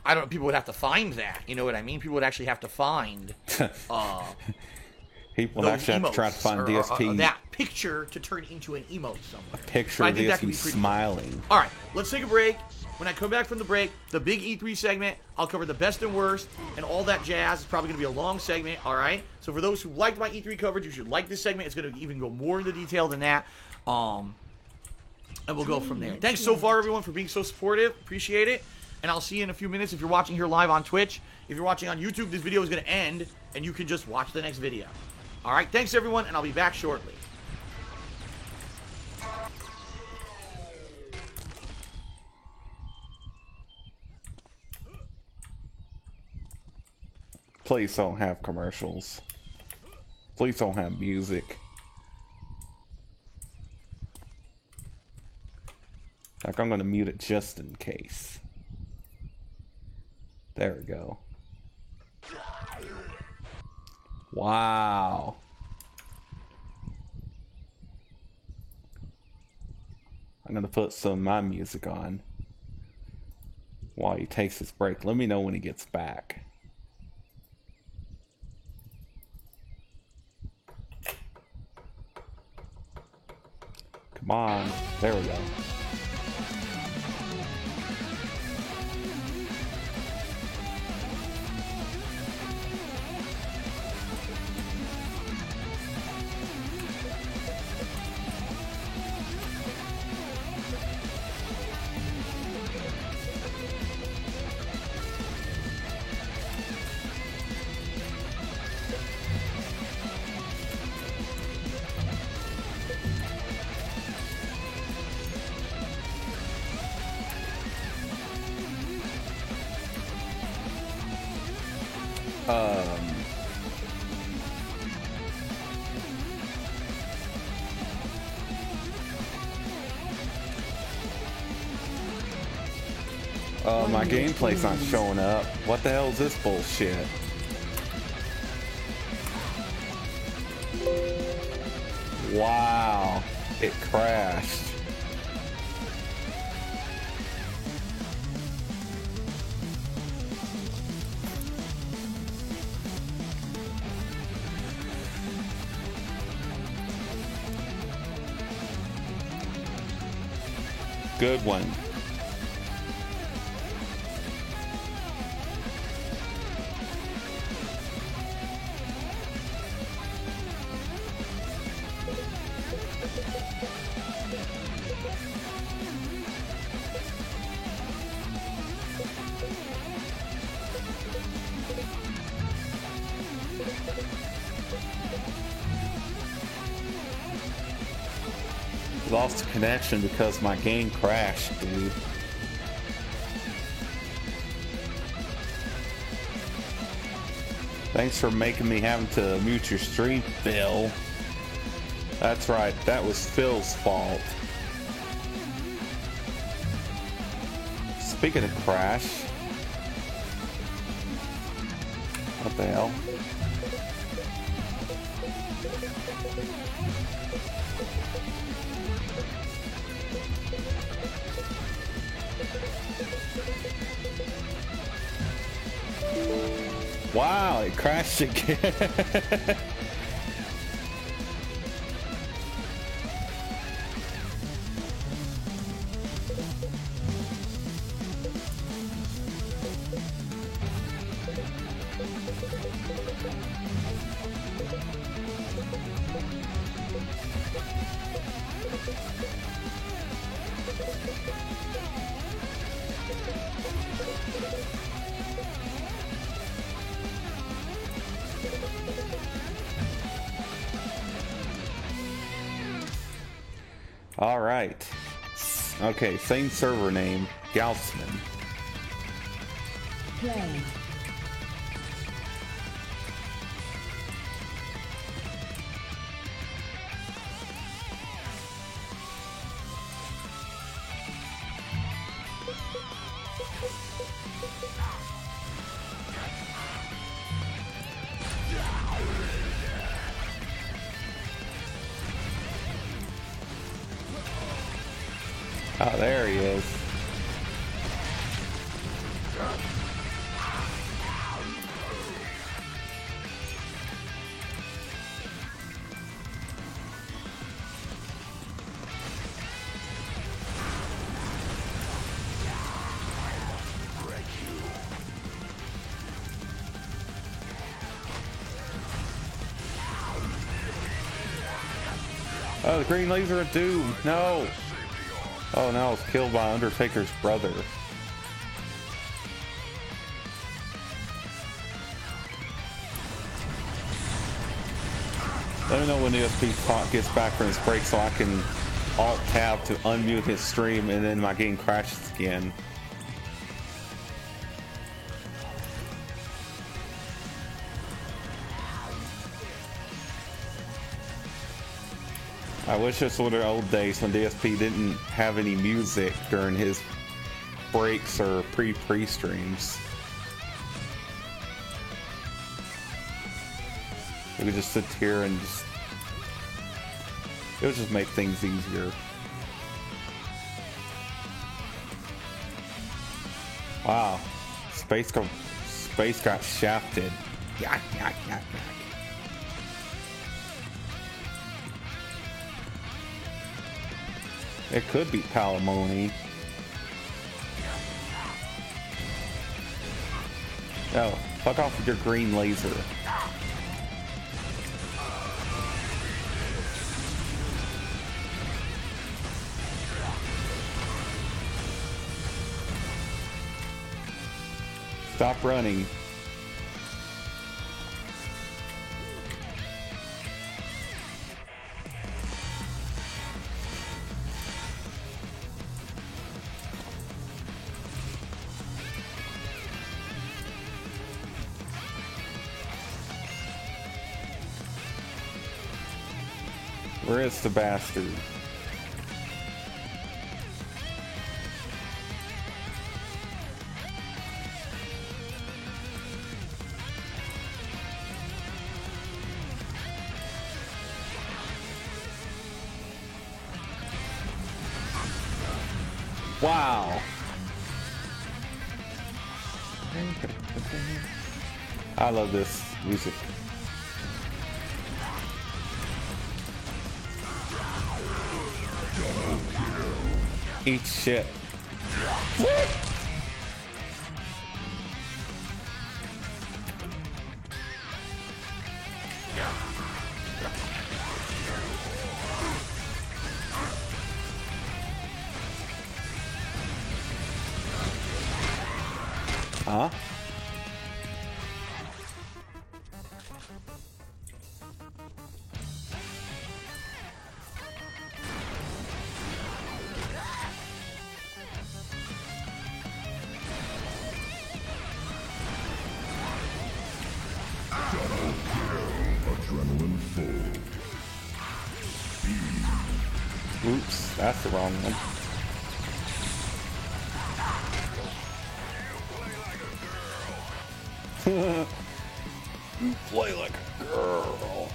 I don't know. People would have to find that. You know what I mean? People would actually have to find People those actually have to try to emotes find or DSP that picture to turn into an emote somewhere. picture So I of think that could DSP be pretty smiling. All right, let's take a break. When I come back from the break, the big E3 segment, I'll cover the best and worst and all that jazz. It's probably going to be a long segment, all right? So for those who liked my E3 coverage, you should like this segment. It's going to even go more into detail than that. And we'll go from there. Thanks so far, everyone, for being so supportive. Appreciate it. And I'll see you in a few minutes if you're watching here live on Twitch. If you're watching on YouTube, this video is going to end, and you can just watch the next video. All right, thanks everyone, and I'll be back shortly. Please don't have commercials. Please don't have music. Like, I'm gonna mute it just in case. There we go. Wow. I'm gonna put some of my music on while he takes his break. Let me know when he gets back. Come on. There we go. My gameplay's not showing up. What the hell is this bullshit? Wow, it crashed. Good one. Lost connection because my game crashed, dude. Thanks for making me having to mute your stream, Phil. That's right, that was Phil's fault. Speaking of crash, what the hell? Wow, it crashed again. All right. Okay, same server name, Gaussman. Play. Oh, there he is. Oh, the green laser of doom. No. Oh no, it's killed by Undertaker's brother. Let me know when ESP gets back from his break so I can Alt-Tab to unmute his stream and then my game crashes again. I wish this were the old days when DSP didn't have any music during his breaks or pre-streams. We could just sit here and just... It would just make things easier. Wow. Space got shafted. Yak, yak, yak, yak. It could be Palamoni. Oh, fuck off with your green laser. Stop running. Where is the bastard? Wow. I love this music. Eat shit. What? Huh? Oops, that's the wrong one. You play like a girl.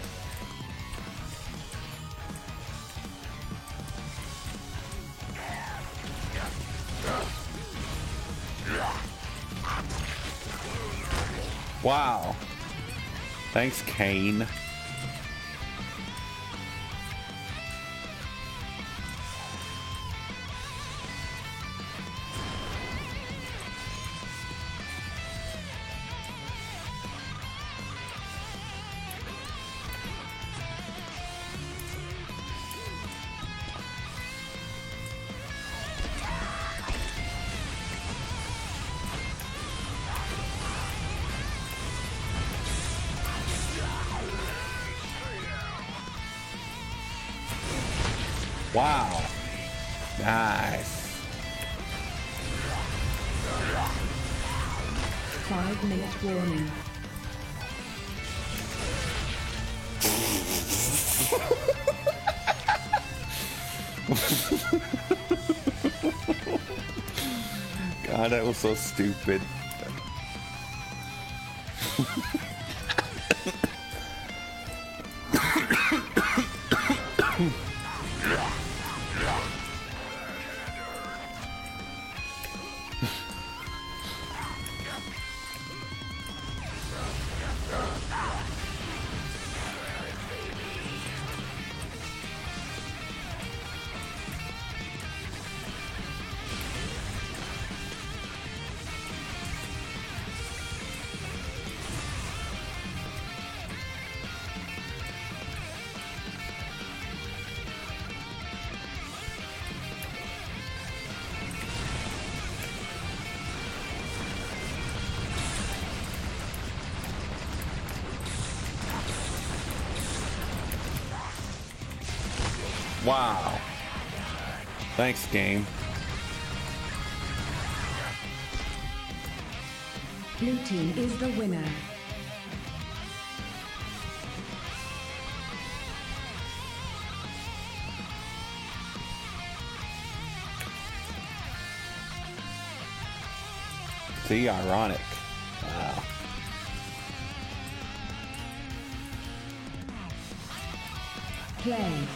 Wow. Thanks, Kane. Wow. Nice. 5-minute warning. God, that was so stupid. Wow. Thanks, game. Blue team is the winner. See, ironic. Wow. Play.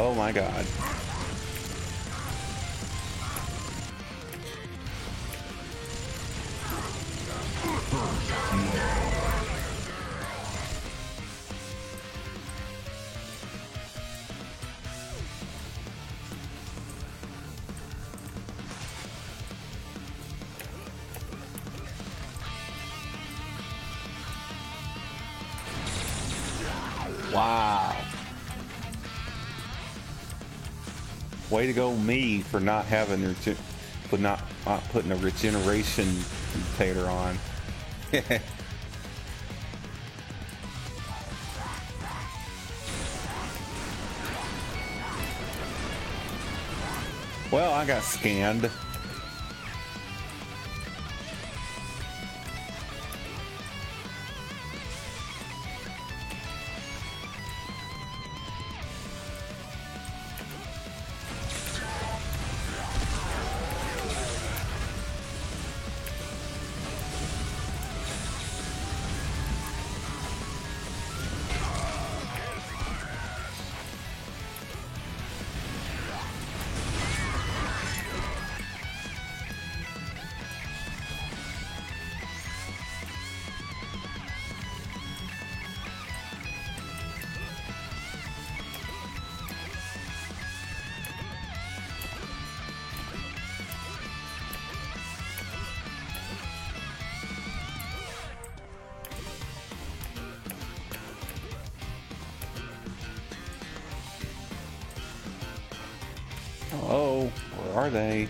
Oh my god. Wow. Way to go, me, for not having for not putting a regeneration imitator on. Well, I got scanned. Oh, where are they?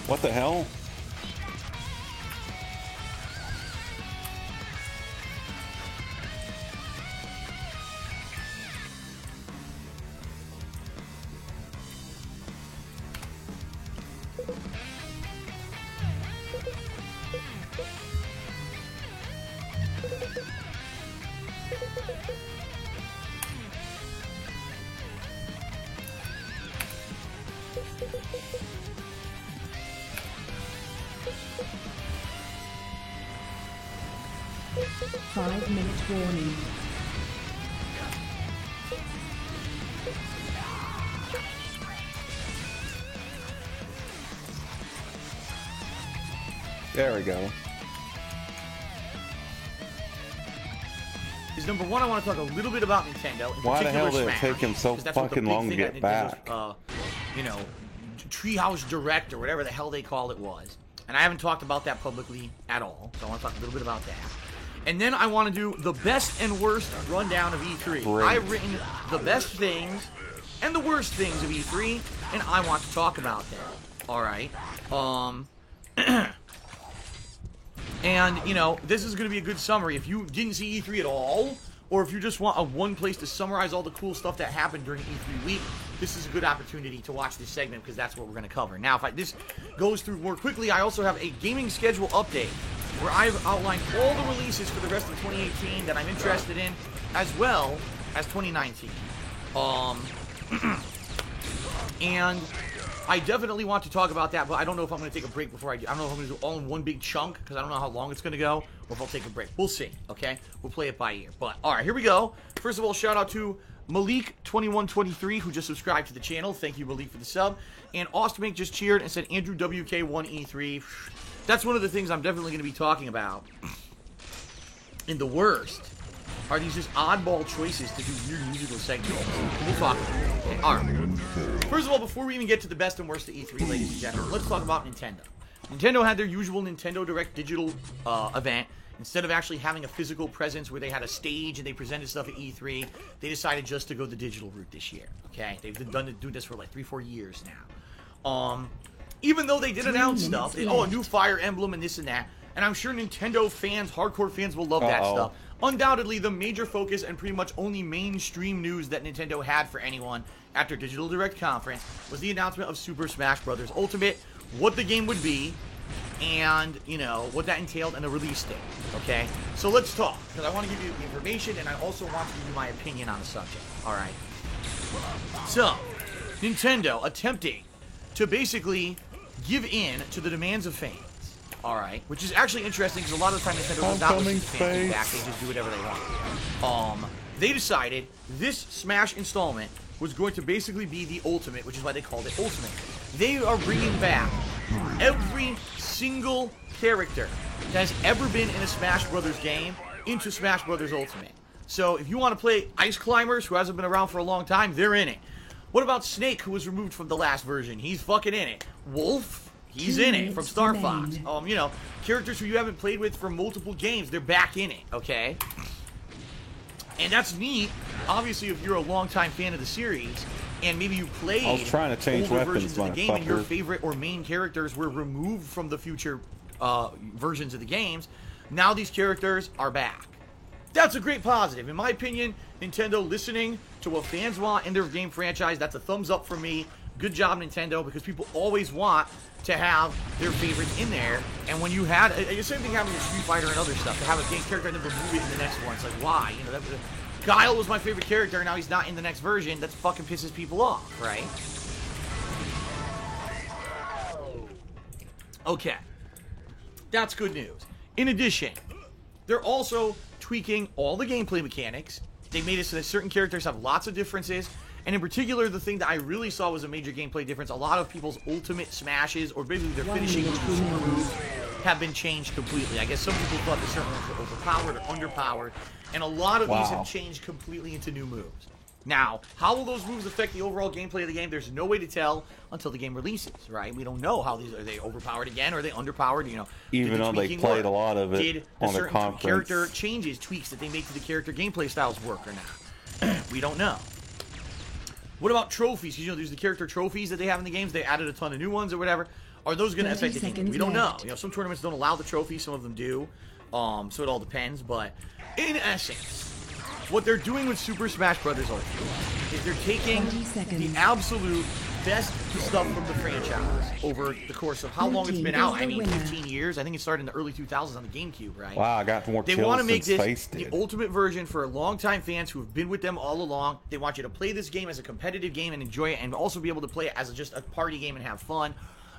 What the hell? 5-minute warning. There we go. Is number one, I want to talk a little bit about Nintendo. Why the hell did it Smash, take him so 'cause that's what the fucking big long to thing get that back? Nintendo's, you know, Treehouse Direct or whatever the hell they called it was. And I haven't talked about that publicly at all, so I want to talk a little bit about that. And then I want to do the best and worst rundown of E3. Great. I've written the best things and the worst things of E3, and I want to talk about that. All right. And, you know, this is going to be a good summary. If you didn't see E3 at all, or if you just want a one place to summarize all the cool stuff that happened during E3 week, this is a good opportunity to watch this segment because that's what we're going to cover. Now, if this goes through more quickly, I also have a gaming schedule update where I've outlined all the releases for the rest of 2018 that I'm interested in, as well as 2019. And I definitely want to talk about that, but I don't know if I'm going to take a break before I do. I don't know if I'm going to do it all in one big chunk, because I don't know how long it's going to go, or if I'll take a break. We'll see, okay? We'll play it by ear. But, alright, here we go. First of all, shout out to Malik2123, who just subscribed to the channel. Thank you, Malik, for the sub. And Austin just cheered and said, Andrew WK1E3. That's one of the things I'm definitely going to be talking about. And the worst are these just oddball choices to do weird musical segments. We'll talk about it. Okay, alright. First of all, before we even get to the best and worst of E3, ladies and gentlemen, let's talk about Nintendo. Nintendo had their usual Nintendo Direct digital event. Instead of actually having a physical presence where they had a stage and they presented stuff at E3, they decided just to go the digital route this year. Okay, they've been done to do this for like 3-4 years now. Even though they did announce stuff, a new Fire Emblem and this and that, and I'm sure Nintendo fans, hardcore fans, will love that stuff. Undoubtedly, the major focus and pretty much only mainstream news that Nintendo had for anyone after Digital Direct Conference was the announcement of Super Smash Bros. Ultimate, what the game would be, and, you know, what that entailed, and the release date, okay? So let's talk, because I want to give you the information, and I also want to give you my opinion on the subject, alright? So, Nintendo attempting to basically give in to the demands of fans, alright? Which is actually interesting, because a lot of the time Nintendo does not listen to fans feedback, they just do whatever they want. They decided this Smash installment was going to basically be the Ultimate, which is why they called it Ultimate. They are bringing back every single character that has ever been in a Smash Brothers game into Smash Brothers Ultimate. So if you want to play Ice Climbers, who hasn't been around for a long time, they're in it. What about Snake, who was removed from the last version? He's fucking in it. Wolf, he's in it from Star Fox. You know, characters who you haven't played with for multiple games, they're back in it, okay? And that's neat, obviously, if you're a longtime fan of the series, and maybe you played I was trying to change older weapons, versions of the game, and your favorite or main characters were removed from the future versions of the games. Now these characters are back. That's a great positive. In my opinion, Nintendo listening to what fans want in their game franchise, that's a thumbs up for me. Good job, Nintendo, because people always want to have their favorites in there. And when you had, the same thing happened with Street Fighter and other stuff, to have a game character and then remove it in the next one. It's like, why? You know, Guile was my favorite character, and now he's not in the next version. That fucking pisses people off, right? Okay. That's good news. In addition, they're also tweaking all the gameplay mechanics. They made it so that certain characters have lots of differences. And in particular, the thing that I really saw was a major gameplay difference. A lot of people's ultimate smashes, or basically their finishing moves, have been changed completely. I guess some people thought that certain ones were overpowered or underpowered. And a lot of these have changed completely into new moves. Now, how will those moves affect the overall gameplay of the game? There's no way to tell until the game releases, right? We don't know how these are. They overpowered again, or are they underpowered? You know, even though they played a lot of it did on their certain conference. Character changes, tweaks that they make to the character gameplay styles work or not? We don't know. What about trophies? You know, there's the character trophies that they have in the games. They added a ton of new ones or whatever. Are those going to affect the game? We don't know. You know, some tournaments don't allow the trophies. Some of them do. So it all depends. But in essence, what they're doing with Super Smash Bros. Ultimate is they're taking the absolute best stuff from the franchise over the course of how long it's been out. I mean, 15 years. I think it started in the early 2000s on the GameCube, right? Wow, I got more chills. They want to make this this the ultimate version for longtime fans who have been with them all along. They want you to play this game as a competitive game and enjoy it, and also be able to play it as just a party game and have fun.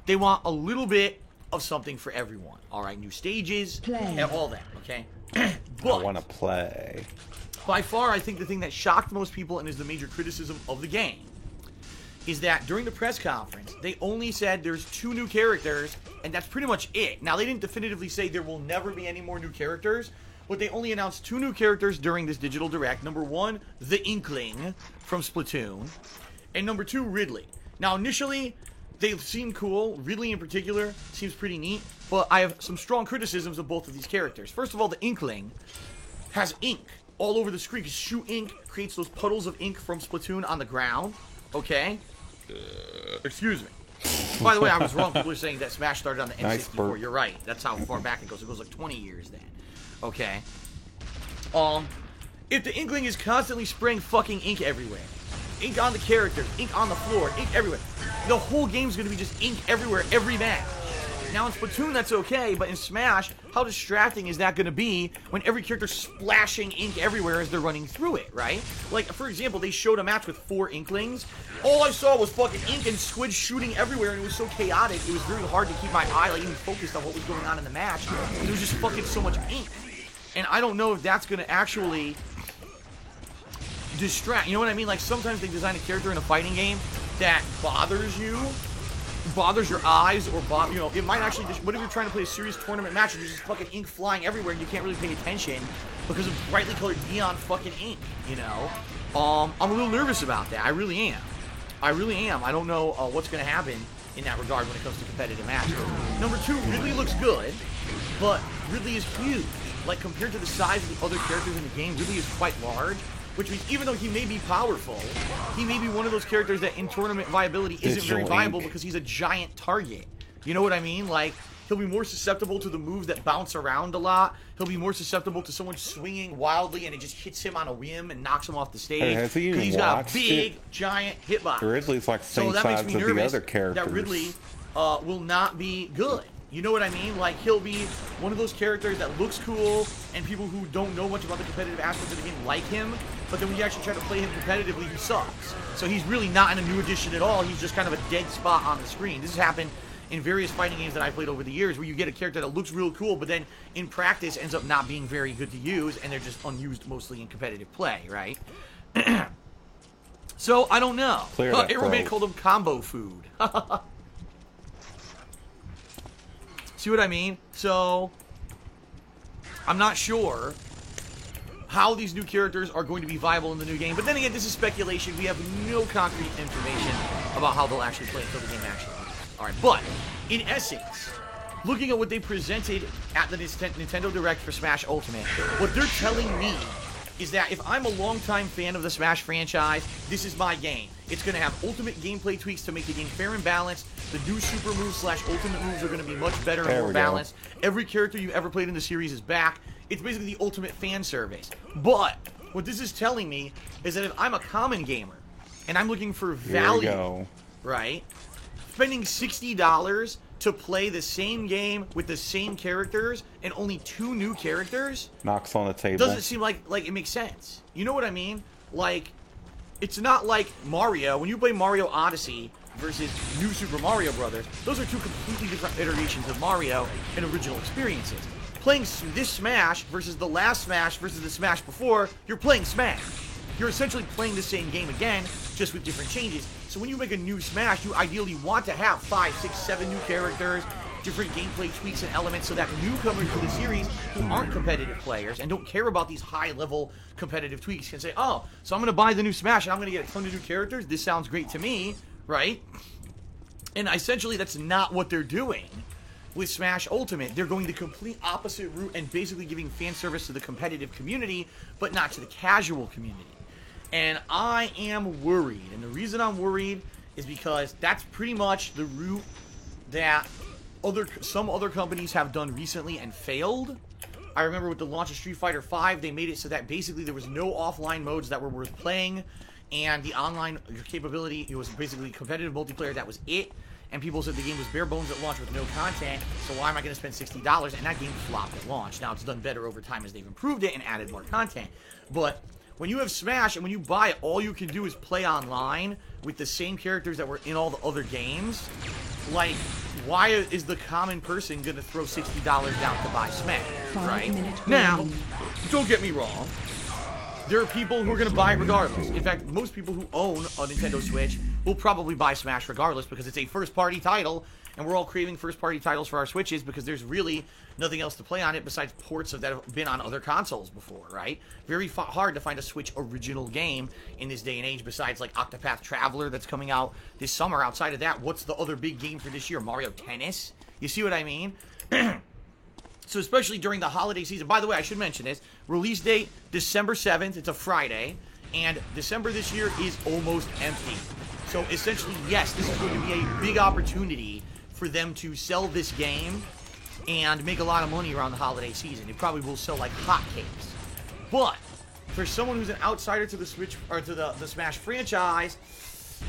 They want a little bit of something for everyone. All right, new stages Play. and all that. Okay, I but want to play. by far, I think the thing that shocked most people and is the major criticism of the game is that during the press conference, they only said there's 2 new characters, and that's pretty much it. Now, they didn't definitively say there will never be any more new characters, but they only announced 2 new characters during this digital direct. Number 1, the Inkling from Splatoon, and number 2, Ridley. Now, initially, they seem cool. Ridley, in particular, seems pretty neat, but I have some strong criticisms of both of these characters. First of all, the Inkling has ink all over the screen. You shoot ink, creates those puddles of ink from Splatoon on the ground, okay? Excuse me. By the way, I was wrong. People are saying that Smash started on the N64. Nice burp. You're right. That's how far back it goes. It goes like 20 years then. Okay. If the Inkling is constantly spraying fucking ink everywhere, ink on the characters, ink on the floor, ink everywhere, the whole game's gonna be just ink everywhere, every match. Now in Splatoon, that's okay, but in Smash, how distracting is that going to be when every character's splashing ink everywhere as they're running through it, right? Like, for example, they showed a match with 4 Inklings. All I saw was fucking ink and squids shooting everywhere, and it was so chaotic, it was very hard to keep my eye, like, even focused on what was going on in the match. There was just fucking so much ink. And I don't know if that's going to actually distract. You know what I mean? Like, sometimes they design a character in a fighting game that bothers you, bothers your eyes, or you know, it might actually just, what if you're trying to play a serious tournament match and there's just fucking ink flying everywhere and you can't really pay attention because of brightly colored neon fucking ink, you know? I'm a little nervous about that. I really am. I don't know what's going to happen in that regard when it comes to competitive matches. Number 2, Ridley looks good, but Ridley is huge. Like, compared to the size of the other characters in the game, Ridley is quite large. Which means even though he may be powerful, he may be one of those characters that in tournament viability isn't very viable because he's a giant target. You know what I mean? Like, he'll be more susceptible to the moves that bounce around a lot. He'll be more susceptible to someone swinging wildly and it just hits him on a whim and knocks him off the stage. Hey, has he even he's got a watched big, it? giant hitbox. Ridley's like the same that size makes me as the nervous other characters. that Ridley will not be good. You know what I mean? Like, he'll be one of those characters that looks cool, and people who don't know much about the competitive aspects of the game like him, but then when you actually try to play him competitively, he sucks. So he's really not in a new edition at all. He's just kind of a dead spot on the screen. This has happened in various fighting games that I've played over the years, where you get a character that looks real cool, but then in practice ends up not being very good to use, and they're just unused mostly in competitive play, right? So, I don't know. Aeromate called him combo food. See what I mean? So, I'm not sure how these new characters are going to be viable in the new game. But then again, this is speculation. We have no concrete information about how they'll actually play until the game actually comes. Alright, but, in essence, looking at what they presented at the Nintendo Direct for Smash Ultimate, what they're telling me is that if I'm a longtime fan of the Smash franchise, this is my game. It's going to have ultimate gameplay tweaks to make the game fair and balanced. The new super moves / ultimate moves are going to be much better and more balanced. Every character you ever played in the series is back. It's basically the ultimate fan service. But what this is telling me is that if I'm a common gamer and I'm looking for value, right, spending $60 to play the same game with the same characters and only 2 new characters knocks on the table. Doesn't seem like it makes sense. You know what I mean? Like, it's not like Mario. When you play Mario Odyssey versus New Super Mario Brothers, those are 2 completely different iterations of Mario and original experiences. Playing this Smash versus the last Smash versus the Smash before, you're playing Smash. You're essentially playing the same game again, just with different changes. So when you make a new Smash, you ideally want to have 5, 6, 7 new characters, different gameplay tweaks and elements, so that newcomers to the series who aren't competitive players and don't care about these high-level competitive tweaks can say, oh, so I'm going to buy the new Smash and I'm going to get a ton of new characters? This sounds great to me, right? And essentially, that's not what they're doing with Smash Ultimate. They're going the complete opposite route and basically giving fan service to the competitive community, but not to the casual community. And I am worried. And the reason I'm worried is because that's pretty much the route that some other companies have done recently and failed. I remember with the launch of Street Fighter V, they made it so that basically there was no offline modes that were worth playing, and the online capability, it was basically competitive multiplayer, that was it. And people said the game was bare bones at launch with no content, so why am I going to spend $60? And that game flopped at launch. Now, it's done better over time as they've improved it and added more content. But when you have Smash and when you buy it, all you can do is play online with the same characters that were in all the other games. like, why is the common person going to throw $60 down to buy Smash, right? Now, don't get me wrong. There are people who are going to buy it regardless. In fact, most people who own a Nintendo Switch will probably buy Smash regardless because it's a first-party title, and we're all craving first-party titles for our Switches because there's really nothing else to play on it besides ports that have been on other consoles before, right? Very hard to find a Switch original game in this day and age besides, like, Octopath Traveler that's coming out this summer. Outside of that, what's the other big game for this year? Mario Tennis? You see what I mean? So especially during the holiday season, by the way, I should mention this, release date, December 7th, it's a Friday, and December this year is almost empty. So essentially, yes, this is going to be a big opportunity for them to sell this game and make a lot of money around the holiday season. It probably will sell like hotcakes. But for someone who's an outsider to the Switch, or to the Smash franchise,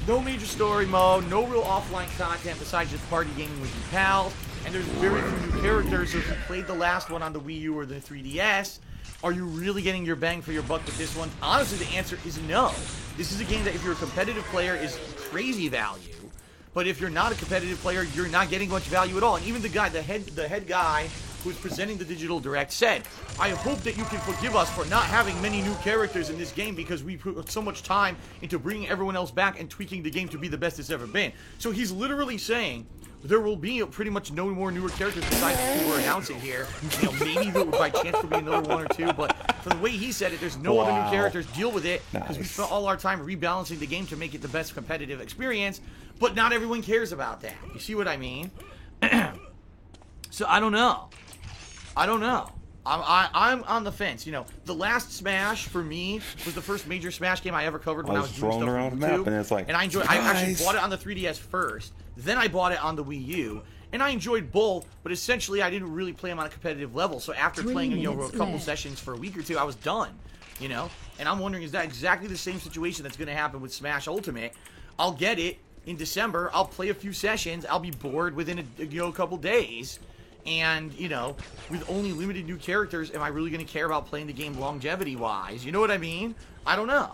no major story mode, no real offline content besides just party gaming with your pals, and there's very few new characters. So if you played the last one on the Wii U or the 3DS, are you really getting your bang for your buck with this one? Honestly, the answer is no. This is a game that if you're a competitive player is crazy value, but if you're not a competitive player, you're not getting much value at all. And even the head guy who's presenting the Digital Direct said, I hope that you can forgive us for not having many new characters in this game because we put so much time into bringing everyone else back and tweaking the game to be the best it's ever been. So he's literally saying there will be pretty much no more newer characters besides who we're announcing here. You know, maybe there by chance will be another one or two, but from the way he said it, there's no other new characters. Deal with it, because we spent all our time rebalancing the game to make it the best competitive experience, but not everyone cares about that. You see what I mean? So I don't know. I'm on the fence. You know, the last Smash for me was the first major Smash game I ever covered when I was doing stuff around on the map, YouTube. and it's like, and I enjoyed. I actually bought it on the 3DS first, then I bought it on the Wii U, and I enjoyed both. But essentially, I didn't really play them on a competitive level. So after playing, you know, a couple sessions for a week or two, I was done. You know, and I'm wondering, is that exactly the same situation that's going to happen with Smash Ultimate? I'll get it in December. I'll play a few sessions. I'll be bored within a couple days. And, you know, with only limited new characters, am I really going to care about playing the game longevity-wise? You know what I mean? I don't know.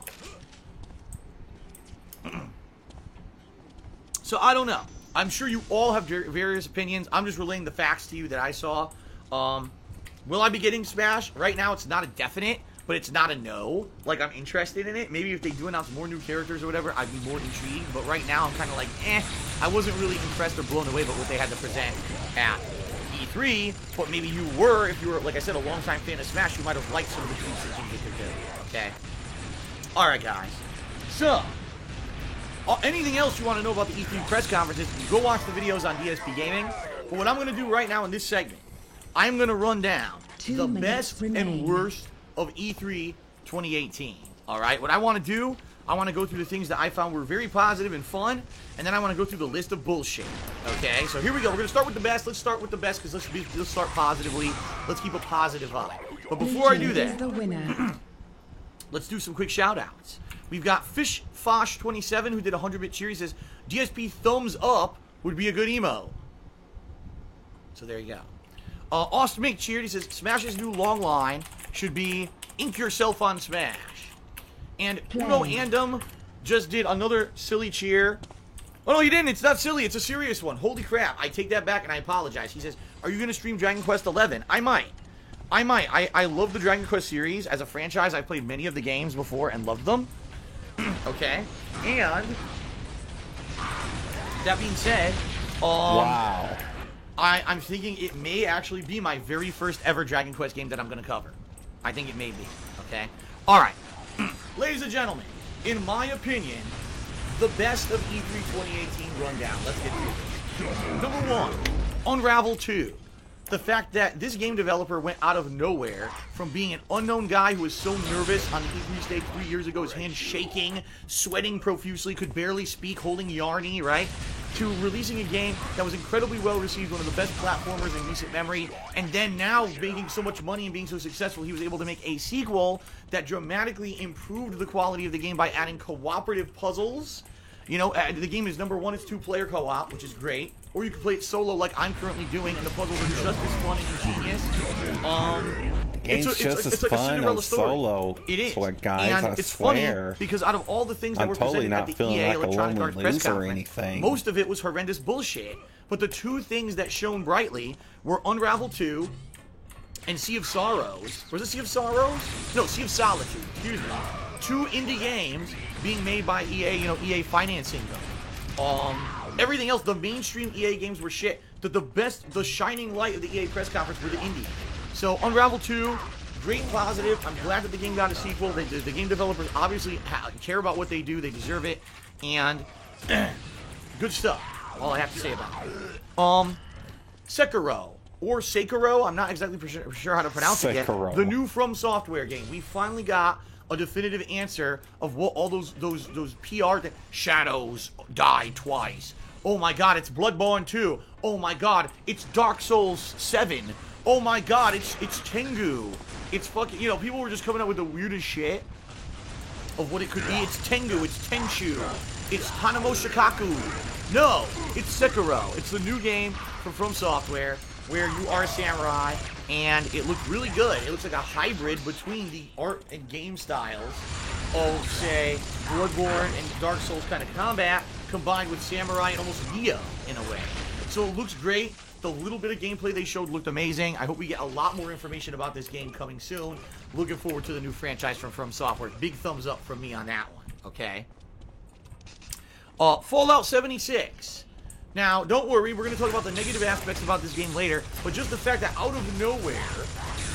So, I don't know. I'm sure you all have various opinions. I'm just relaying the facts to you that I saw. Will I be getting Smash? Right now, it's not a definite, but it's not a no. Like, I'm interested in it. Maybe if they do announce more new characters or whatever, I'd be more intrigued. But right now, I'm kind of like, I wasn't really impressed or blown away by what they had to present at E3, but maybe you were, if you were, like I said, a longtime fan of Smash, you might have liked some of the tweets that you could do, okay? Alright, guys. So, anything else you want to know about the E3 press conferences, go watch the videos on DSP Gaming. But what I'm going to do right now in this segment, I'm going to run down the best and worst of E3 2018. Alright, what I want to do, I want to go through the things that I found were very positive and fun, and then I want to go through the list of bullshit. Okay, so here we go. We're going to start with the best. Let's start with the best because let's start positively. Let's keep a positive eye. But before I do that, let's do some quick shout-outs. We've got FishFosh27 who did a 100-bit cheer. He says, DSP thumbs up would be a good emo. So there you go. Austin Mink cheered. He says, Smash's new long line should be ink yourself on Smash. And Uno Andom just did another silly cheer. Oh, no, he didn't. It's not silly. It's a serious one. Holy crap. I take that back and I apologize. He says, are you going to stream Dragon Quest 11? I might. I love the Dragon Quest series. As a franchise, I've played many of the games before and loved them. Okay. And that being said, wow. I'm thinking it may actually be my very first ever Dragon Quest game that I'm going to cover. I think it may be. Okay. All right. Ladies and gentlemen, in my opinion, the best of E3 2018 rundown. Let's get through this. Number 1, Unravel 2. The fact that this game developer went out of nowhere from being an unknown guy who was so nervous on the E3 stage 3 years ago, his hands shaking, sweating profusely, could barely speak, holding Yarny, right? To releasing a game that was incredibly well received, one of the best platformers in recent memory, and then now making so much money and being so successful, he was able to make a sequel that dramatically improved the quality of the game by adding cooperative puzzles, You know, the game is number one, it's 2-player co-op, which is great. Or you can play it solo like I'm currently doing, and the puzzles are just as fun and ingenious. Game's just as fun on solo. It is. So, guys, and I it's swear. funny because out of all the things that I'm were totally presented not at the feeling EA like a Electronic lonely Arts press loser or conference, anything. most of it was horrendous bullshit. But the two things that shone brightly were Unravel 2 and Sea of Sorrows. Was it Sea of Sorrows? No, Sea of Solitude. Excuse me. Two indie games being made by EA, you know, EA financing them. Everything else, the mainstream EA games were shit. The shining light of the EA press conference were the indie. So Unravel 2, great positive. I'm glad that the game got a sequel. The game developers obviously care about what they do. They deserve it. And good stuff. All I have to say about it. Sekiro. Or Sekiro, I'm not exactly sure how to pronounce it yet. The new From Software game. We finally got a definitive answer of what all those PR things. Shadows die twice. Oh my god, it's Bloodborne 2. Oh my god, it's Dark Souls 7. Oh my god, it's Tengu. It's fucking, you know, people were just coming up with the weirdest shit of what it could be. It's Tengu, it's Tenchu, it's Hanamo Shikaku. No, it's Sekiro. It's the new game from Software where you are a samurai, and it looked really good. It looks like a hybrid between the art and game styles of, say, Bloodborne and Dark Souls kind of combat, combined with samurai and almost Neo in a way. So it looks great. The little bit of gameplay they showed looked amazing. I hope we get a lot more information about this game coming soon. Looking forward to the new franchise from Software. Big thumbs up from me on that one, okay? Fallout 76. Now, don't worry, we're going to talk about the negative aspects about this game later, but just the fact that out of nowhere,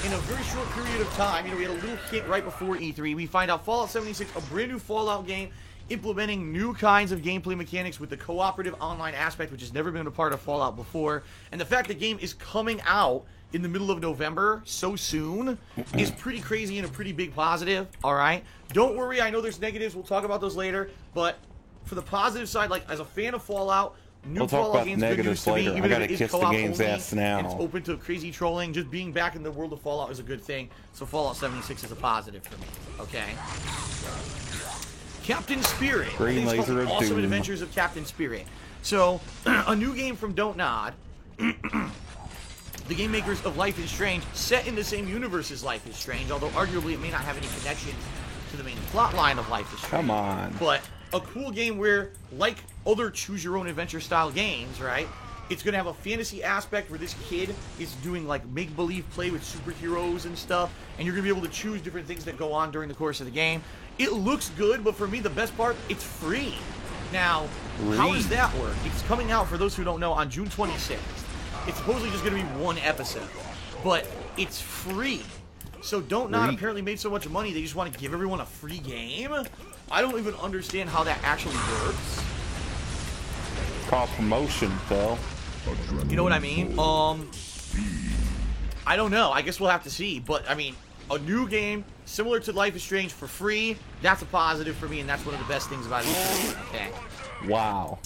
in a very short period of time, you know, we had a little hint right before E3, we find out Fallout 76, a brand new Fallout game, implementing new kinds of gameplay mechanics with the cooperative online aspect, which has never been a part of Fallout before, and the fact the game is coming out in the middle of November so soon is pretty crazy and a pretty big positive, alright? Don't worry, I know there's negatives, we'll talk about those later, but for the positive side, like, as a fan of Fallout, new we'll talk Fallout about games negatives good news to later. me, I even gotta if it is kiss the co-op game's only, ass now. and it's open to crazy trolling. Just being back in the world of Fallout is a good thing. So Fallout 76 is a positive for me. Okay. Captain Spirit. Green I think it's Laser called of The Awesome Doom. Adventures of Captain Spirit. So, a new game from Don't Nod. The game makers of Life is Strange, set in the same universe as Life is Strange, although arguably it may not have any connections to the main plot line of Life is Strange. Come on. But a cool game where, like other choose-your-own-adventure style games, right, it's going to have a fantasy aspect where this kid is doing, like, make-believe play with superheroes and stuff, and you're going to be able to choose different things that go on during the course of the game. It looks good, but for me, the best part, it's free. Now, how does that work? It's coming out, for those who don't know, on June 26th. It's supposedly just going to be one episode, but it's free. So Don't Nod apparently made so much money, they just want to give everyone a free game? I don't even understand how that actually works. Called promotion, Phil. You know what I mean? I don't know. I guess we'll have to see. But, I mean, a new game similar to Life is Strange for free, that's a positive for me, and that's one of the best things about it. Okay. Wow.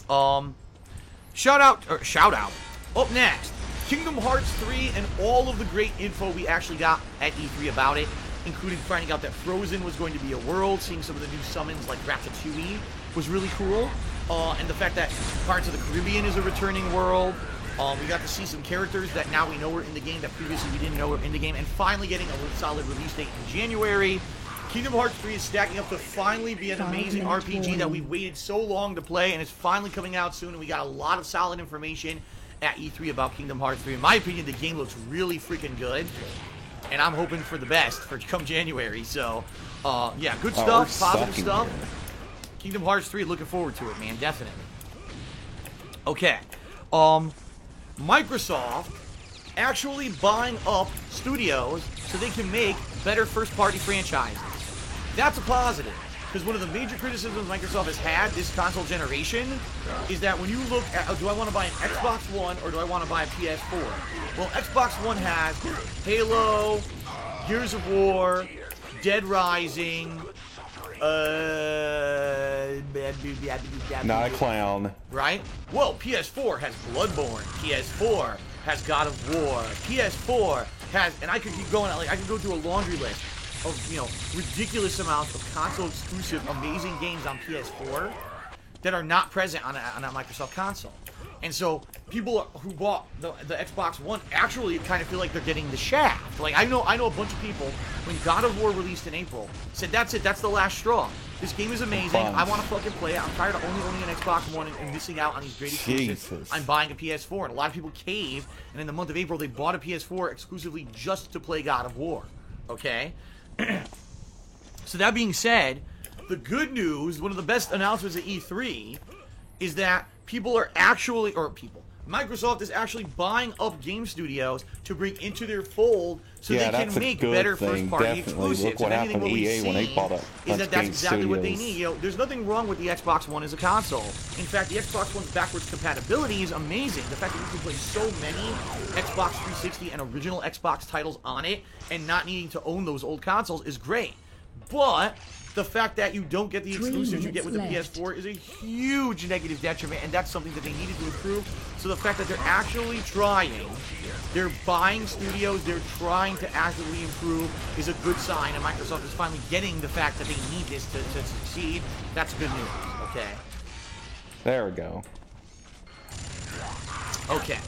Shout out. Up next, Kingdom Hearts 3 and all of the great info we actually got at E3 about it, including finding out that Frozen was going to be a world, seeing some of the new summons like Ratatouille was really cool, and the fact that Pirates of the Caribbean is a returning world. We got to see some characters that now we know were in the game that previously we didn't know were in the game, and finally getting a solid release date in January. Kingdom Hearts 3 is stacking up to finally be an amazing RPG that we've waited so long to play, and it's finally coming out soon, and we got a lot of solid information at E3 about Kingdom Hearts 3. In my opinion, the game looks really freaking good, and I'm hoping for the best for come January. So, yeah, good stuff, positive stuff. Here. Kingdom Hearts 3, looking forward to it, man, definitely. Okay, Microsoft actually buying up studios so they can make better first-party franchises. That's a positive. Because one of the major criticisms Microsoft has had this console generation is that when you look at, do I want to buy an Xbox One or do I want to buy a PS4? Well, Xbox One has Halo, Gears of War, Dead Rising, not a clown. Right? Well, PS4 has Bloodborne. PS4 has God of War. PS4 has, and I could keep going. Like I could go through a laundry list of, you know, ridiculous amounts of console exclusive amazing games on PS4. that are not present on a Microsoft console. And so people who bought the Xbox One actually kind of feel like they're getting the shaft. Like I know a bunch of people when God of War released in April said that's it, that's the last straw. This game is amazing. I want to fucking play it. I'm tired of only owning an Xbox One and missing out on these great exclusives. I'm buying a PS4, and a lot of people caved. And in the month of April, they bought a PS4 exclusively just to play God of War. Okay. So that being said, the good news, one of the best announcements at E3, is that Microsoft is actually buying up game studios to bring into their fold so they can make better first-party exclusives. Look what happened to EA when they bought up that's exactly what they need. You know, there's nothing wrong with the Xbox One as a console. In fact, the Xbox One's backwards compatibility is amazing. The fact that you can play so many Xbox 360 and original Xbox titles on it and not needing to own those old consoles is great. But the fact that you don't get the exclusives you get with the PS4 is a huge negative detriment, and that's something that they needed to improve. So the fact that they're actually trying, they're buying studios, they're trying to actively improve is a good sign, and Microsoft is finally getting the fact that they need this to succeed. That's good news, okay? There we go. Okay.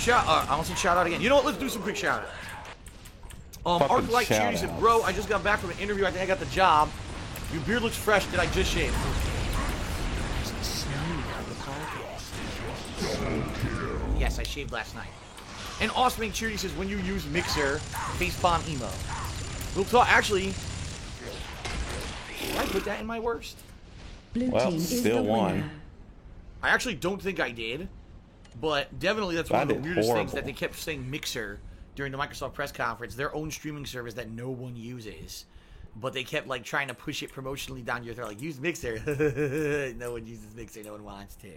I want some shout out again. You know what? Let's do some quick shout outs. Arclight Cheery said, bro, I just got back from an interview. I think I got the job. Your beard looks fresh. Did I just shave? Yes, I shaved last night. And Awesome Cheery says, when you use Mixer, facepalm emo. We'll talk. Actually, did I put that in my worst? Blue team is still the won. winner. I actually don't think I did. But definitely that's one of the weirdest things that they kept saying Mixer during the Microsoft press conference, their own streaming service that no one uses. But they kept like trying to push it promotionally down your throat, like use Mixer. No one uses Mixer, no one wants to.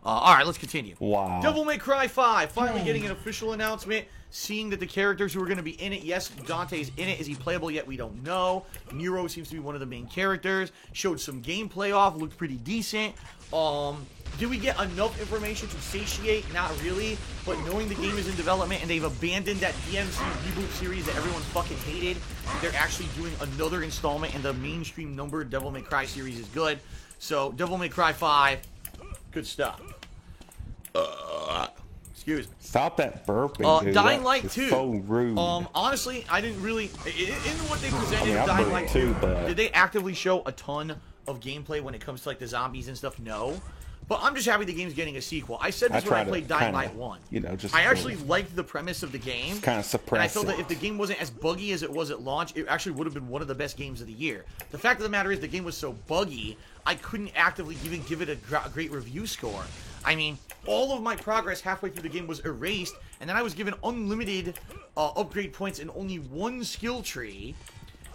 All right, let's continue. Wow. Devil May Cry 5 finally getting an official announcement, seeing that the characters who are going to be in it, yes, Dante's in it. Is he playable yet? We don't know. Nero seems to be one of the main characters. Showed some gameplay off, looked pretty decent. Did we get enough information to satiate? Not really, but knowing the game is in development and they've abandoned that DMC reboot series that everyone fucking hated, they're actually doing another installment in the mainstream numbered Devil May Cry series is good. So, Devil May Cry 5, good stuff. Excuse me. Stop that burping, dude. Dying Light 2. So rude. Honestly, I didn't really... In what they presented in I Dying Light 2, too, but... did they actively show a ton of gameplay when it comes to like the zombies and stuff? No. But I'm just happy the game's getting a sequel. I said this when I played Dying Light 1. You know, just I actually liked the premise of the game. Kind of suppress and I felt that if the game wasn't as buggy as it was at launch, it actually would have been one of the best games of the year. The fact of the matter is the game was so buggy, I couldn't actively even give it a great review score. I mean, all of my progress halfway through the game was erased, and then I was given unlimited upgrade points in only one skill tree.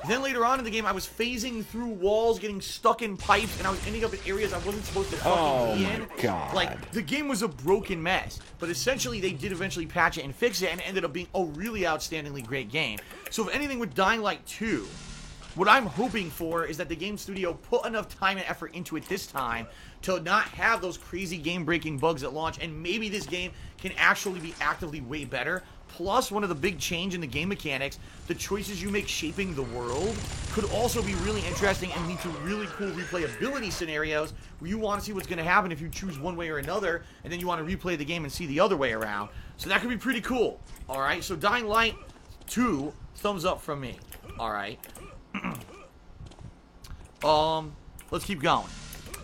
Then later on in the game, I was phasing through walls, getting stuck in pipes, and I was ending up in areas I wasn't supposed to fucking be in. Oh my God. Like, the game was a broken mess. But essentially, they did eventually patch it and fix it, and it ended up being a really outstandingly great game. So if anything with Dying Light 2, what I'm hoping for is that the game studio put enough time and effort into it this time to not have those crazy game-breaking bugs at launch, and maybe this game can actually be actively way better. Plus, one of the big change in the game mechanics, the choices you make shaping the world, could also be really interesting and lead to really cool replayability scenarios where you want to see what's going to happen if you choose one way or another, and then you want to replay the game and see the other way around. So that could be pretty cool. Alright, so Dying Light 2, thumbs up from me. Alright. Let's keep going.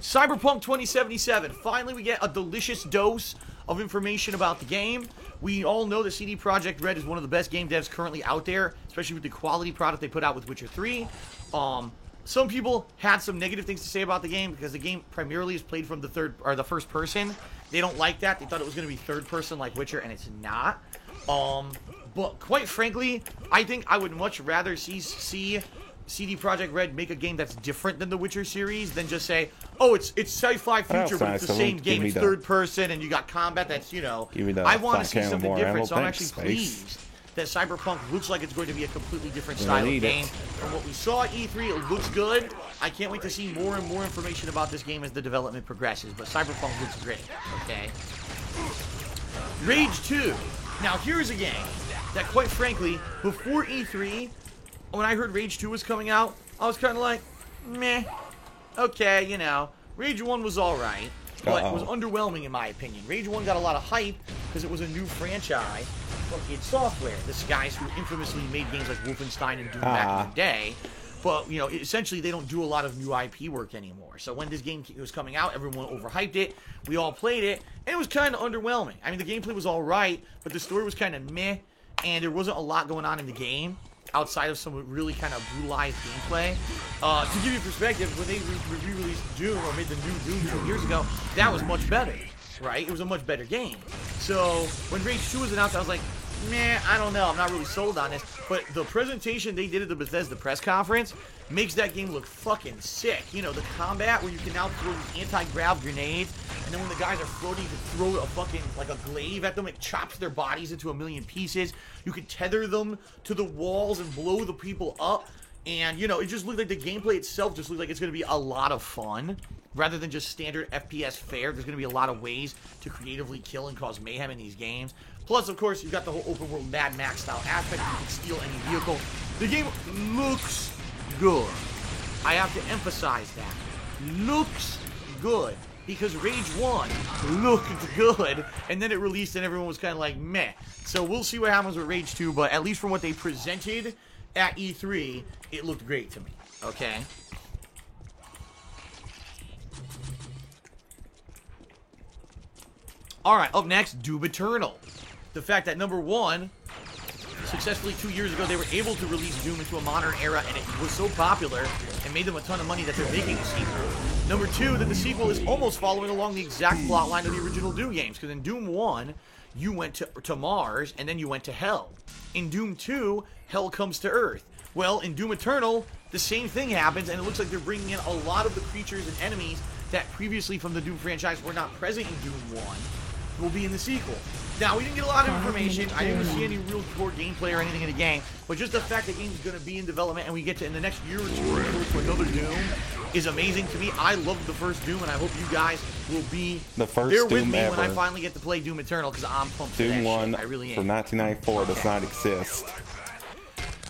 Cyberpunk 2077. Finally, we get a delicious dose of information about the game. We all know that CD Projekt Red is one of the best game devs currently out there, especially with the quality product they put out with Witcher 3. Some people had some negative things to say about the game because the game primarily is played from the first person. They don't like that. They thought it was going to be third person like Witcher, and it's not. But quite frankly, I think I would much rather see CD Projekt Red make a game that's different than the Witcher series than just say, oh, it's sci-fi future, but it's the same game. It's third person, and you got combat that's, you know... I want to see something different, so I'm actually pleased that Cyberpunk looks like it's going to be a completely different style of game. From what we saw at E3, it looks good. I can't wait to see more and more information about this game as the development progresses, but Cyberpunk looks great, okay? Rage 2. Now, here's a game that, quite frankly, before E3... when I heard Rage 2 was coming out, I was kind of like, meh, okay, you know. Rage 1 was alright, but it was Uh-oh. underwhelming in my opinion. Rage 1 got a lot of hype because it was a new franchise from id Software. This guys who infamously made games like Wolfenstein and Doom back in the day. But, you know, essentially they don't do a lot of new IP work anymore. So when this game was coming out, everyone overhyped it. We all played it, and it was kind of underwhelming. I mean, the gameplay was alright, but the story was kind of meh, and there wasn't a lot going on in the game outside of some really kind of brutalized gameplay. To give you perspective, when they re-released Doom, or made the new Doom 2 years ago, that was much better, right? It was a much better game. So when Rage 2 was announced, I was like, meh, I don't know. I'm not really sold on this. But the presentation they did at the Bethesda press conference makes that game look fucking sick. You know, the combat where you can now throw these anti-grav grenades, and then when the guys are floating, you can throw a fucking, like a glaive at them. It chops their bodies into a million pieces. You can tether them to the walls and blow the people up. And, you know, it just looked like the gameplay itself just looked like it's going to be a lot of fun. Rather than just standard FPS fare, there's going to be a lot of ways to creatively kill and cause mayhem in these games. Plus, of course, you've got the whole open world Mad Max style aspect. You can steal any vehicle. The game looks good. I have to emphasize that. Looks good. Because Rage 1 looked good, and then it released and everyone was kind of like, meh. So we'll see what happens with Rage 2, but at least from what they presented at E3, it looked great to me. Okay? Alright, up next, Doom Eternal. The fact that, number one, successfully 2 years ago, they were able to release Doom into a modern era, and it was so popular and made them a ton of money that they're making a sequel. Number two, that the sequel is almost following along the exact plot line of the original Doom games, because in Doom 1, you went to Mars, and then you went to Hell. In Doom 2, Hell comes to Earth. Well, in Doom Eternal, the same thing happens, and it looks like they're bringing in a lot of the creatures and enemies that previously from the Doom franchise were not present in Doom 1, will be in the sequel. Now, we didn't get a lot of information. I didn't see any real core gameplay or anything in the game, but just the fact that the game's going to be in development and we get to, in the next year or two, go to another Doom is amazing to me. I loved the first Doom, and I hope you guys will be The first there with Doom me when I ever. finally get to play Doom Eternal, because I'm pumped for that Doom 1 shit. I really from am. 1994 does not exist.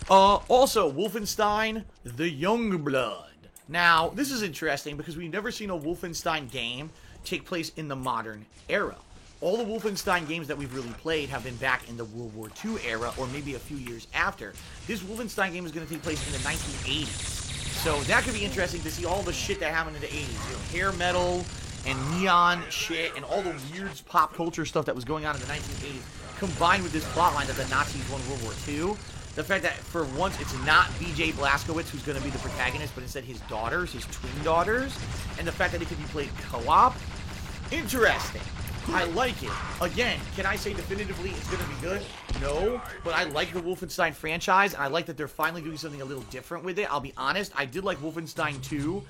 Also, Wolfenstein: The Youngblood. Now, this is interesting because we've never seen a Wolfenstein game take place in the modern era. All the Wolfenstein games that we've really played have been back in the World War II era, or maybe a few years after. This Wolfenstein game is going to take place in the 1980s. So that could be interesting to see all the shit that happened in the 80s. You know, hair metal and neon shit and all the weird pop culture stuff that was going on in the 1980s, combined with this plotline that the Nazis won World War II. The fact that, for once, it's not BJ Blazkowicz who's going to be the protagonist, but instead his daughters, his twin daughters. And the fact that it could be played co-op. Interesting. I like it. Again, can I say definitively it's going to be good? No, but I like the Wolfenstein franchise, and I like that they're finally doing something a little different with it. I'll be honest, I did like Wolfenstein 2,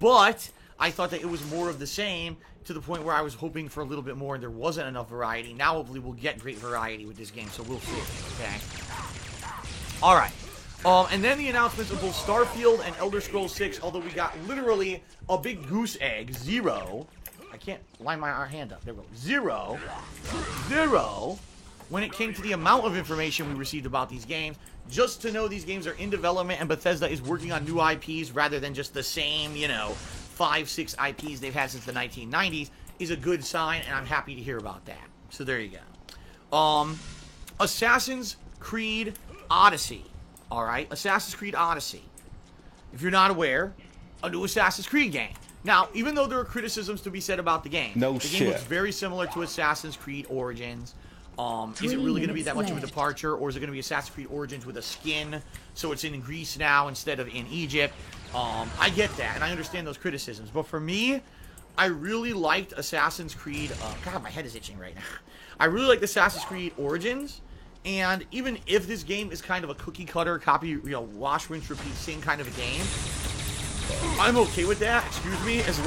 but I thought that it was more of the same, to the point where I was hoping for a little bit more, and there wasn't enough variety. Now, hopefully, we'll get great variety with this game, so we'll see, okay? Alright. And then the announcements of both Starfield and Elder Scrolls 6, although we got literally a big goose egg, 0. I can't line my hand up. There we go. 0, when it came to the amount of information we received about these games. Just to know these games are in development and Bethesda is working on new IPs rather than just the same, 5, 6 IPs they've had since the 1990s is a good sign, and I'm happy to hear about that. So there you go. Assassin's Creed Odyssey. Alright, Assassin's Creed Odyssey. If you're not aware, a new Assassin's Creed game. Now, even though there are criticisms to be said about the game, the game looks very similar to Assassin's Creed Origins. Is it really going to be that much of a departure, or is it going to be Assassin's Creed Origins with a skin, so it's in Greece now instead of in Egypt? I get that, and I understand those criticisms. But for me, I really liked Assassin's Creed... God, my head is itching right now. I really liked Assassin's Creed Origins, and even if this game is kind of a cookie-cutter, copy, wash, rinse, repeat, same kind of a game, I'm okay with that, excuse me, as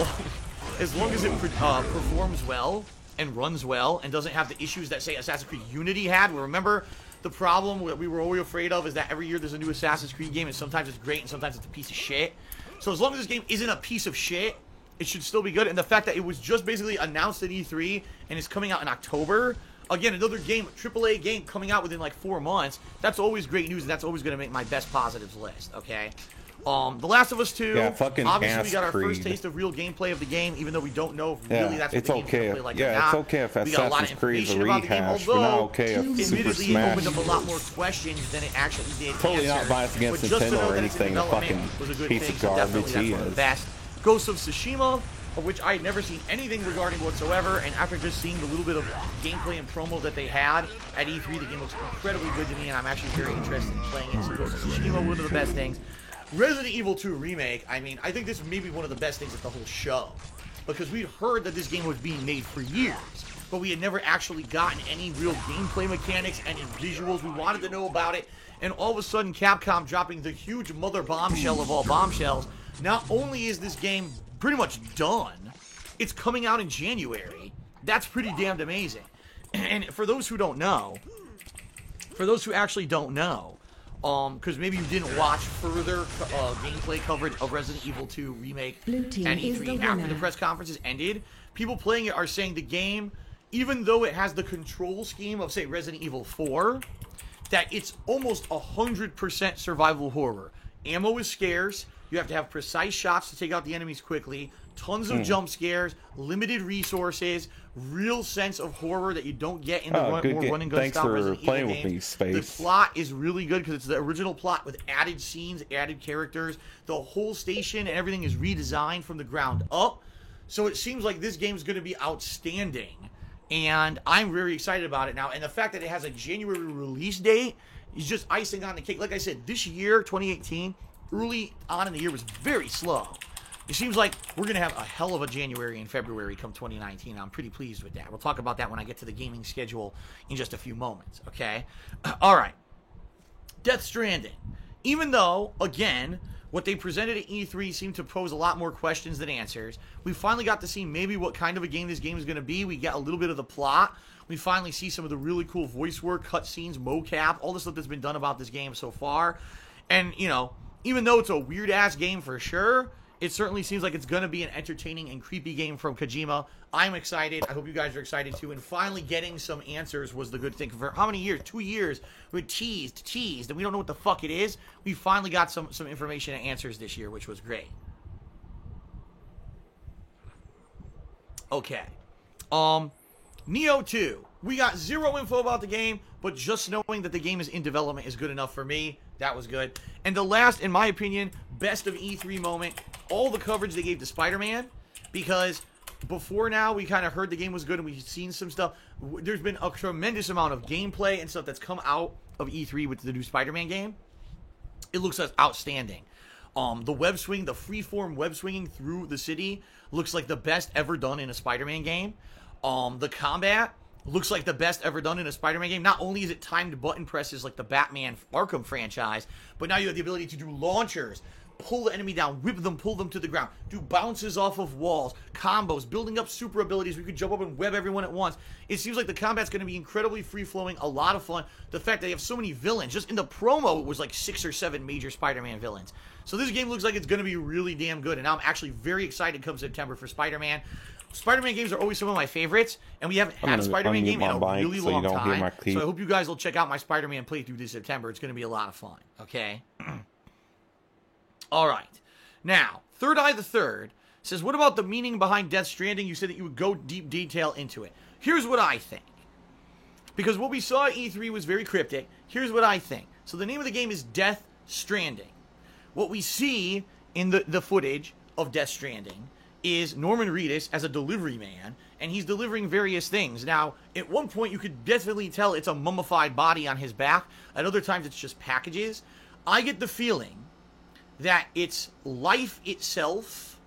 long as it performs well and runs well and doesn't have the issues that, say, Assassin's Creed Unity had. Well, remember, the problem that we were always afraid of is that every year there's a new Assassin's Creed game, and sometimes it's great and sometimes it's a piece of shit. So as long as this game isn't a piece of shit, it should still be good. And the fact that it was just basically announced at E3 and is coming out in October, again, another game, AAA game coming out within like 4 months, that's always great news, and that's always going to make my best positives list, okay? The Last of Us 2, Yeah, fucking obviously we got our first Creed. taste of real gameplay of the game, even though we don't know if Yeah, really that's what it's the game's okay. going to play like or Yeah, not. it's okay if We got a lot of Assassin's Creed's a information about the game, rehash, but not although okay if Super admittedly it Smash. opened up a lot more questions than it actually did Totally not answers. biased against But just to Nintendo know or that it's in anything, the development fucking was a good piece thing, of so garbage definitely that's he one of the is. best. Ghost of Tsushima, of which I had never seen anything regarding whatsoever, and after just seeing the little bit of gameplay and promo that they had at E3, the game looks incredibly good to me, and I'm actually very interested in playing it. So Ghost of Tsushima, one of the best things. Resident Evil 2 Remake, I mean, I think this may be one of the best things of the whole show, because we'd heard that this game was being made for years, but we had never actually gotten any real gameplay mechanics, any visuals. We wanted to know about it, and all of a sudden Capcom dropping the huge mother bombshell of all bombshells. Not only is this game pretty much done, it's coming out in January. That's pretty damned amazing. And for those who don't know, for those who actually don't know, because maybe you didn't watch further gameplay coverage of Resident Evil 2 Remake Blue team and is E3 the after winner. the press conferences ended, people playing it are saying the game, even though it has the control scheme of, say, Resident Evil 4, that it's almost 100% survival horror. Ammo is scarce. You have to have precise shots to take out the enemies quickly. Tons of jump scares, limited resources, real sense of horror that you don't get in the more run and gun Thanks style for Resident playing Evil with games. me, Space. The plot is really good because it's the original plot with added scenes, added characters. The whole station and everything is redesigned from the ground up. So it seems like this game's going to be outstanding. And I'm very excited about it now. And the fact that it has a January release date is just icing on the cake. Like I said, this year, 2018, early on in the year was very slow. It seems like we're going to have a hell of a January and February come 2019. I'm pretty pleased with that. We'll talk about that when I get to the gaming schedule in just a few moments, okay? All right. Death Stranding. Even though, again, what they presented at E3 seemed to pose a lot more questions than answers, we finally got to see maybe what kind of a game this game is going to be. We got a little bit of the plot. We finally see some of the really cool voice work, cutscenes, mocap, all the stuff that's been done about this game so far. And, you know, even though it's a weird-ass game for sure, it certainly seems like it's going to be an entertaining and creepy game from Kojima. I'm excited. I hope you guys are excited too. And finally getting some answers was the good thing. For how many years? 2 years. We teased, and we don't know what the fuck it is. We finally got some information and answers this year, which was great. Okay. Neo 2. We got zero info about the game, but just knowing that the game is in development is good enough for me. That was good. And the last, in my opinion, best of E3 moment, all the coverage they gave to Spider-Man, because before now we kind of heard the game was good and we've seen some stuff. There's been a tremendous amount of gameplay and stuff that's come out of E3 with the new Spider-Man game. It looks outstanding. The web swing, the freeform web swinging through the city looks like the best ever done in a Spider-Man game. The combat looks like the best ever done in a Spider-Man game. Not only is it timed button presses like the Batman Arkham franchise, but now you have the ability to do launchers, pull the enemy down, whip them, pull them to the ground, do bounces off of walls, combos, building up super abilities where you could jump up and web everyone at once. It seems like the combat's going to be incredibly free-flowing, a lot of fun. The fact that they have so many villains, just in the promo it was like 6 or 7 major Spider-Man villains. So this game looks like it's going to be really damn good, and now I'm actually very excited come September for Spider-Man. Spider-Man games are always some of my favorites, and we haven't had a Spider-Man game in a really long time. So I hope you guys will check out my Spider-Man playthrough this September. It's going to be a lot of fun, okay? All right. Now, Third Eye the Third says, what about the meaning behind Death Stranding? You said that you would go deep detail into it. Here's what I think. Because what we saw at E3 was very cryptic. Here's what I think. So the name of the game is Death Stranding. What we see in the footage of Death Stranding is Norman Reedus as a delivery man, and he's delivering various things. Now, at one point, you could definitely tell it's a mummified body on his back. At other times, it's just packages. I get the feeling that it's life itself,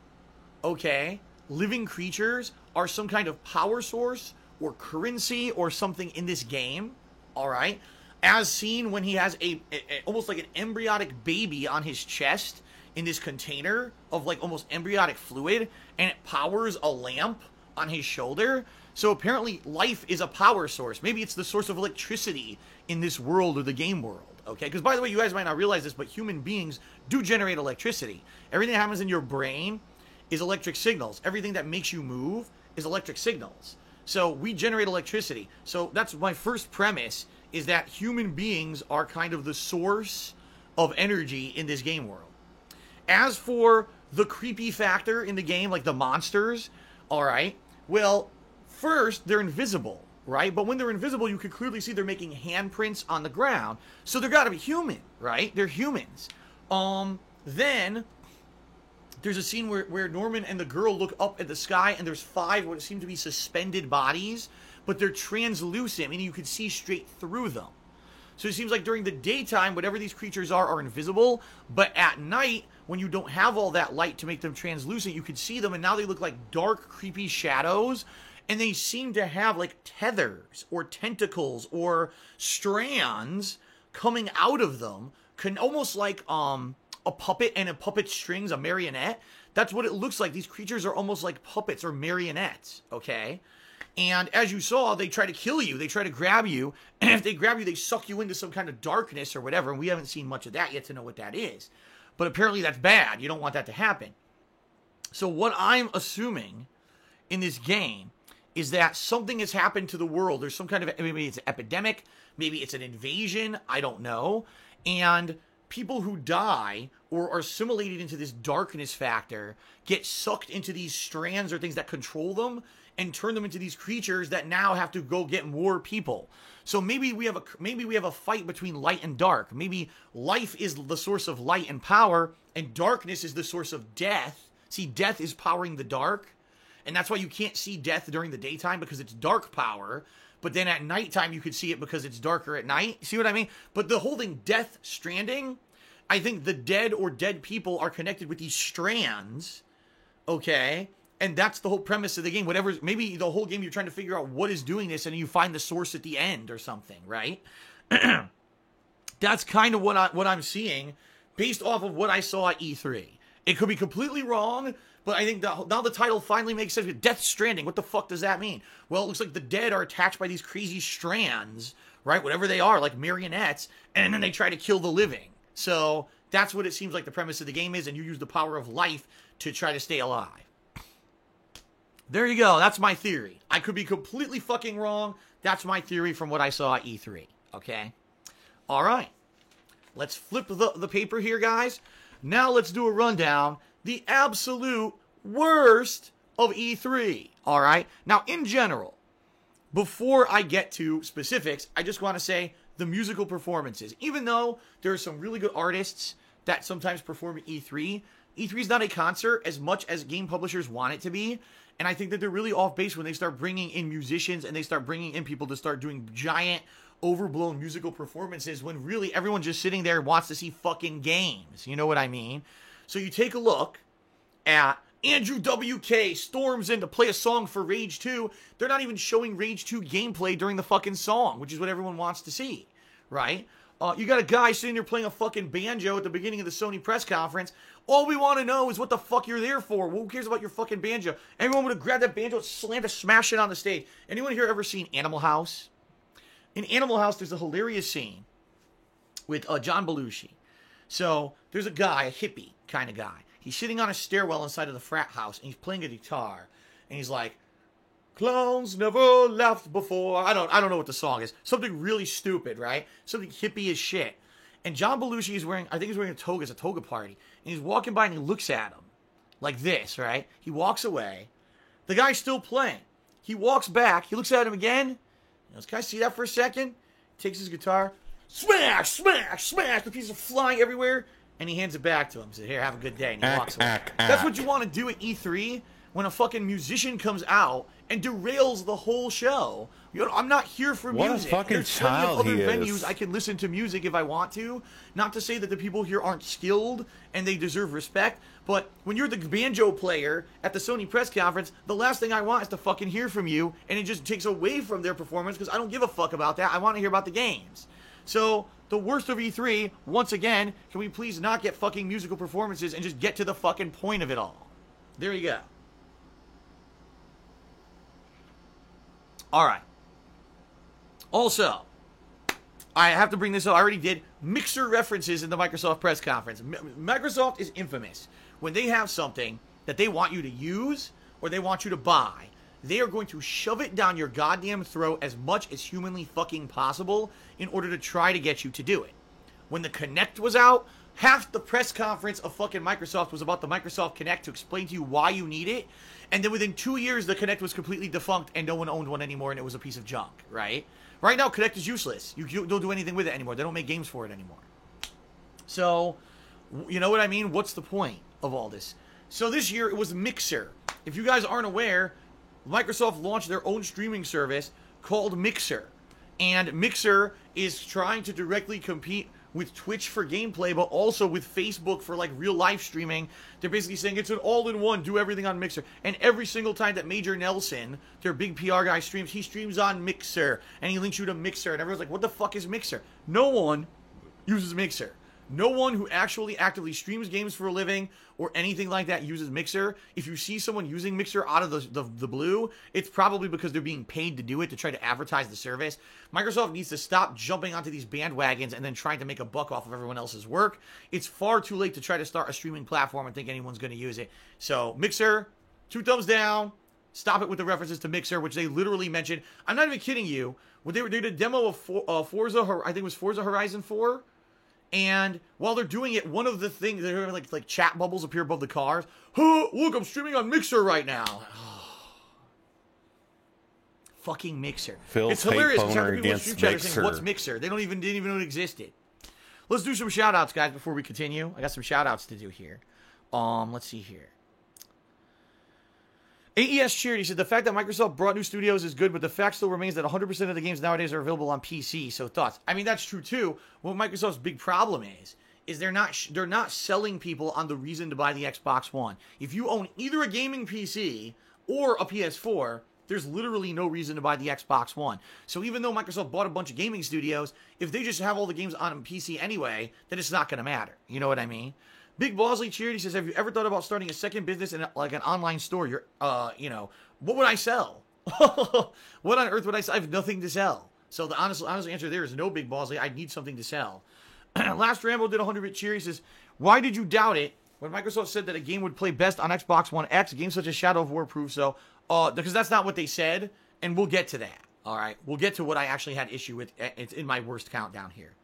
okay? Living creatures are some kind of power source or currency or something in this game, all right? As seen when he has a almost like an embryonic baby on his chest in this container of like almost embryonic fluid, and it powers a lamp on his shoulder. So apparently life is a power source. Maybe it's the source of electricity in this world or the game world, okay? Because by the way, you guys might not realize this, but human beings do generate electricity. Everything that happens in your brain is electric signals. Everything that makes you move is electric signals. So we generate electricity. So that's my first premise, is that human beings are kind of the source of energy in this game world. As for the creepy factor in the game, like the monsters, all right, well, first, they're invisible, right? But when they're invisible, you can clearly see they're making handprints on the ground. So they're got to be human, right? They're humans. Then there's a scene where Norman and the girl look up at the sky, and there's 5 what seem to be suspended bodies, but they're translucent, meaning you can see straight through them. So it seems like during the daytime, whatever these creatures are invisible, but at night, when you don't have all that light to make them translucent, you can see them, and now they look like dark, creepy shadows, and they seem to have like tethers or tentacles or strands coming out of them, almost like a puppet and a puppet strings, a marionette. That's what it looks like. These creatures are almost like puppets or marionettes, okay? And as you saw, they try to kill you. They try to grab you. And if they grab you, they suck you into some kind of darkness or whatever. And we haven't seen much of that yet to know what that is. But apparently that's bad. You don't want that to happen. So what I'm assuming in this game is that something has happened to the world. There's some kind of, maybe it's an epidemic. Maybe it's an invasion. I don't know. And people who die or are assimilated into this darkness factor get sucked into these strands or things that control them and turn them into these creatures that now have to go get more people. So maybe we have a fight between light and dark. Maybe life is the source of light and power, and darkness is the source of death. See, death is powering the dark, and that's why you can't see death during the daytime, because it's dark power. But then at nighttime you could see it because it's darker at night. See what I mean? But the whole thing, Death Stranding, I think the dead or dead people are connected with these strands, okay? And that's the whole premise of the game. Whatever, maybe the whole game you're trying to figure out what is doing this, and you find the source at the end or something, right? That's kind of what I'm seeing based off of what I saw at E3. It could be completely wrong, but I think now the title finally makes sense. Death Stranding, what the fuck does that mean? Well, it looks like the dead are attached by these crazy strands, right? Whatever they are, like marionettes, and then they try to kill the living. So that's what it seems like the premise of the game is, and you use the power of life to try to stay alive. There you go. That's my theory. I could be completely fucking wrong. That's my theory from what I saw at E3. Okay? All right. Let's flip the paper here, guys. Now let's do a rundown. The absolute worst of E3. All right? Now, in general, before I get to specifics, I just want to say the musical performances. Even though there are some really good artists that sometimes perform at E3, E3 is not a concert as much as game publishers want it to be. And I think that they're really off base when they start bringing in musicians and they start bringing in people to start doing giant, overblown musical performances when really everyone's just sitting there and wants to see fucking games. You know what I mean? So you take a look at Andrew WK storms in to play a song for Rage 2. They're not even showing Rage 2 gameplay during the fucking song, which is what everyone wants to see, right? You got a guy sitting there playing a fucking banjo at the beginning of the Sony press conference. All we want to know is what the fuck you're there for. Who cares about your fucking banjo? Everyone would have grabbed that banjo and slammed to smash it on the stage. Anyone here ever seen Animal House? In Animal House, there's a hilarious scene with John Belushi. So there's a guy, a hippie kind of guy. He's sitting on a stairwell inside of the frat house, and he's playing a guitar. And he's like, clowns never laughed before. I don't know what the song is. Something really stupid, right? Something hippie as shit. And John Belushi is wearing, I think he's wearing a toga. It's a toga party. And he's walking by and he looks at him. Like this, right? He walks away. The guy's still playing. He walks back. He looks at him again. He goes, can I see that for a second? Takes his guitar. Smash, smash, smash. The pieces are flying everywhere. And he hands it back to him. He says, here, have a good day. And he walks away. That's what you want to do at E3 when a fucking musician comes out and derails the whole show. You know, I'm not here for What music. a fucking There's plenty of child other he venues is. I can listen to music if I want to. Not to say that the people here aren't skilled and they deserve respect, but when you're the banjo player at the Sony press conference, the last thing I want is to fucking hear from you, and it just takes away from their performance because I don't give a fuck about that. I want to hear about the games. So, the worst of E3, once again, can we please not get fucking musical performances and just get to the fucking point of it all? There you go. Alright. Also, I have to bring this up. I already did. Mixer references in the Microsoft press conference. Microsoft is infamous. When they have something that they want you to use or they want you to buy, they are going to shove it down your goddamn throat as much as humanly fucking possible in order to try to get you to do it. When the Kinect was out, half the press conference of fucking Microsoft was about the Microsoft Kinect to explain to you why you need it. And then within 2 years, the Kinect was completely defunct and no one owned one anymore and it was a piece of junk, right? Right now, Kinect is useless. You don't do anything with it anymore. They don't make games for it anymore. So, you know what I mean? What's the point of all this? So this year, it was Mixer. If you guys aren't aware, Microsoft launched their own streaming service called Mixer. And Mixer is trying to directly compete with Twitch for gameplay, but also with Facebook for like real life streaming. They're basically saying it's an all-in-one, do everything on Mixer. And every single time that Major Nelson, their big PR guy, streams, he streams on Mixer. And he links you to Mixer. And everyone's like, what the fuck is Mixer? No one uses Mixer. No one who actually actively streams games for a living or anything like that uses Mixer. If you see someone using Mixer out of the blue, it's probably because they're being paid to do it, to try to advertise the service. Microsoft needs to stop jumping onto these bandwagons and then trying to make a buck off of everyone else's work. It's far too late to try to start a streaming platform and think anyone's going to use it. So, Mixer, 2 thumbs down. Stop it with the references to Mixer, which they literally mentioned. I'm not even kidding you. When they did a demo of Forza, I think it was Forza Horizon 4. And while they're doing it, one of the things, they're having like chat bubbles appear above the cars. Oh, look, I'm streaming on Mixer right now. Fucking Mixer. Phil's it's hilarious because half the hate people in boner Stream Chat are against saying, what's Mixer. Mixer? They didn't even know it existed. Let's do some shout outs, guys, before we continue. I got some shout outs to do here. Let's see here. AES Charity said the fact that Microsoft brought new studios is good, but the fact still remains that 100% of the games nowadays are available on PC. So thoughts? I mean, that's true too. What Microsoft's big problem is they're not selling people on the reason to buy the Xbox One. If you own either a gaming PC or a PS4, there's literally no reason to buy the Xbox One. So even though Microsoft bought a bunch of gaming studios, if they just have all the games on PC anyway, then it's not going to matter. You know what I mean? Big Bosley Charity says, have you ever thought about starting a second business in like an online store? What would I sell? What on earth would I sell? I have nothing to sell. So the honest answer there is no, Big Bosley. I need something to sell. Last Rambo did 100-bit cheer. He says, why did you doubt it when Microsoft said that a game would play best on Xbox One X? Games such as Shadow of War prove so. Because that's not what they said, and we'll get to that. All right, we'll get to what I actually had issue with. It's in my worst countdown here.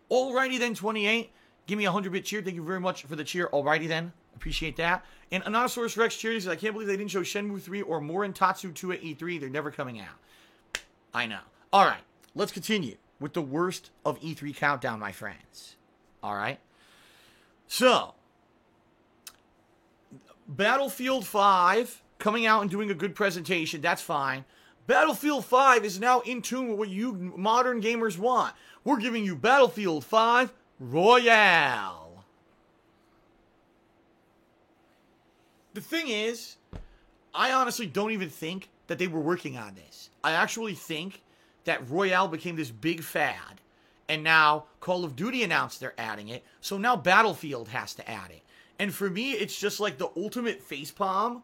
Alrighty then, 28. Give me a 100-bit cheer. Thank you very much for the cheer. Alrighty then. Appreciate that. And Anonymous Rex cheer says, I can't believe they didn't show Shenmue 3 or Morin Tatsu 2 at E3. They're never coming out. I know. Alright, let's continue with the worst of E3 countdown, my friends. Alright. So, Battlefield 5 coming out and doing a good presentation. That's fine. Battlefield 5 is now in tune with what you modern gamers want. We're giving you Battlefield 5 Royale. The thing is, I honestly don't even think that they were working on this. I actually think that Royale became this big fad. And now Call of Duty announced they're adding it. So now Battlefield has to add it. And for me, it's just like the ultimate facepalm.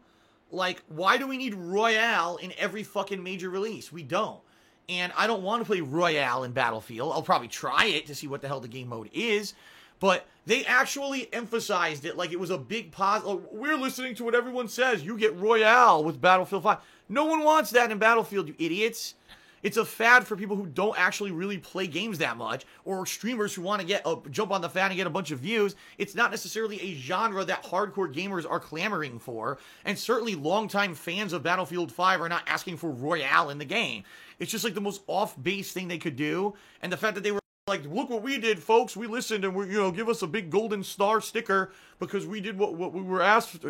Like, why do we need Royale in every fucking major release? We don't. And I don't want to play Royale in Battlefield. I'll probably try it to see what the hell the game mode is. But they actually emphasized it like it was a big positive. We're listening to what everyone says. You get Royale with Battlefield 5. No one wants that in Battlefield, you idiots. It's a fad for people who don't actually really play games that much, or streamers who want to jump on the fad and get a bunch of views. It's not necessarily a genre that hardcore gamers are clamoring for, and certainly longtime fans of Battlefield 5 are not asking for Royale in the game. It's just like the most off-base thing they could do, and the fact that they were like, look what we did, folks. We listened, and give us a big golden star sticker because we did what we were asked.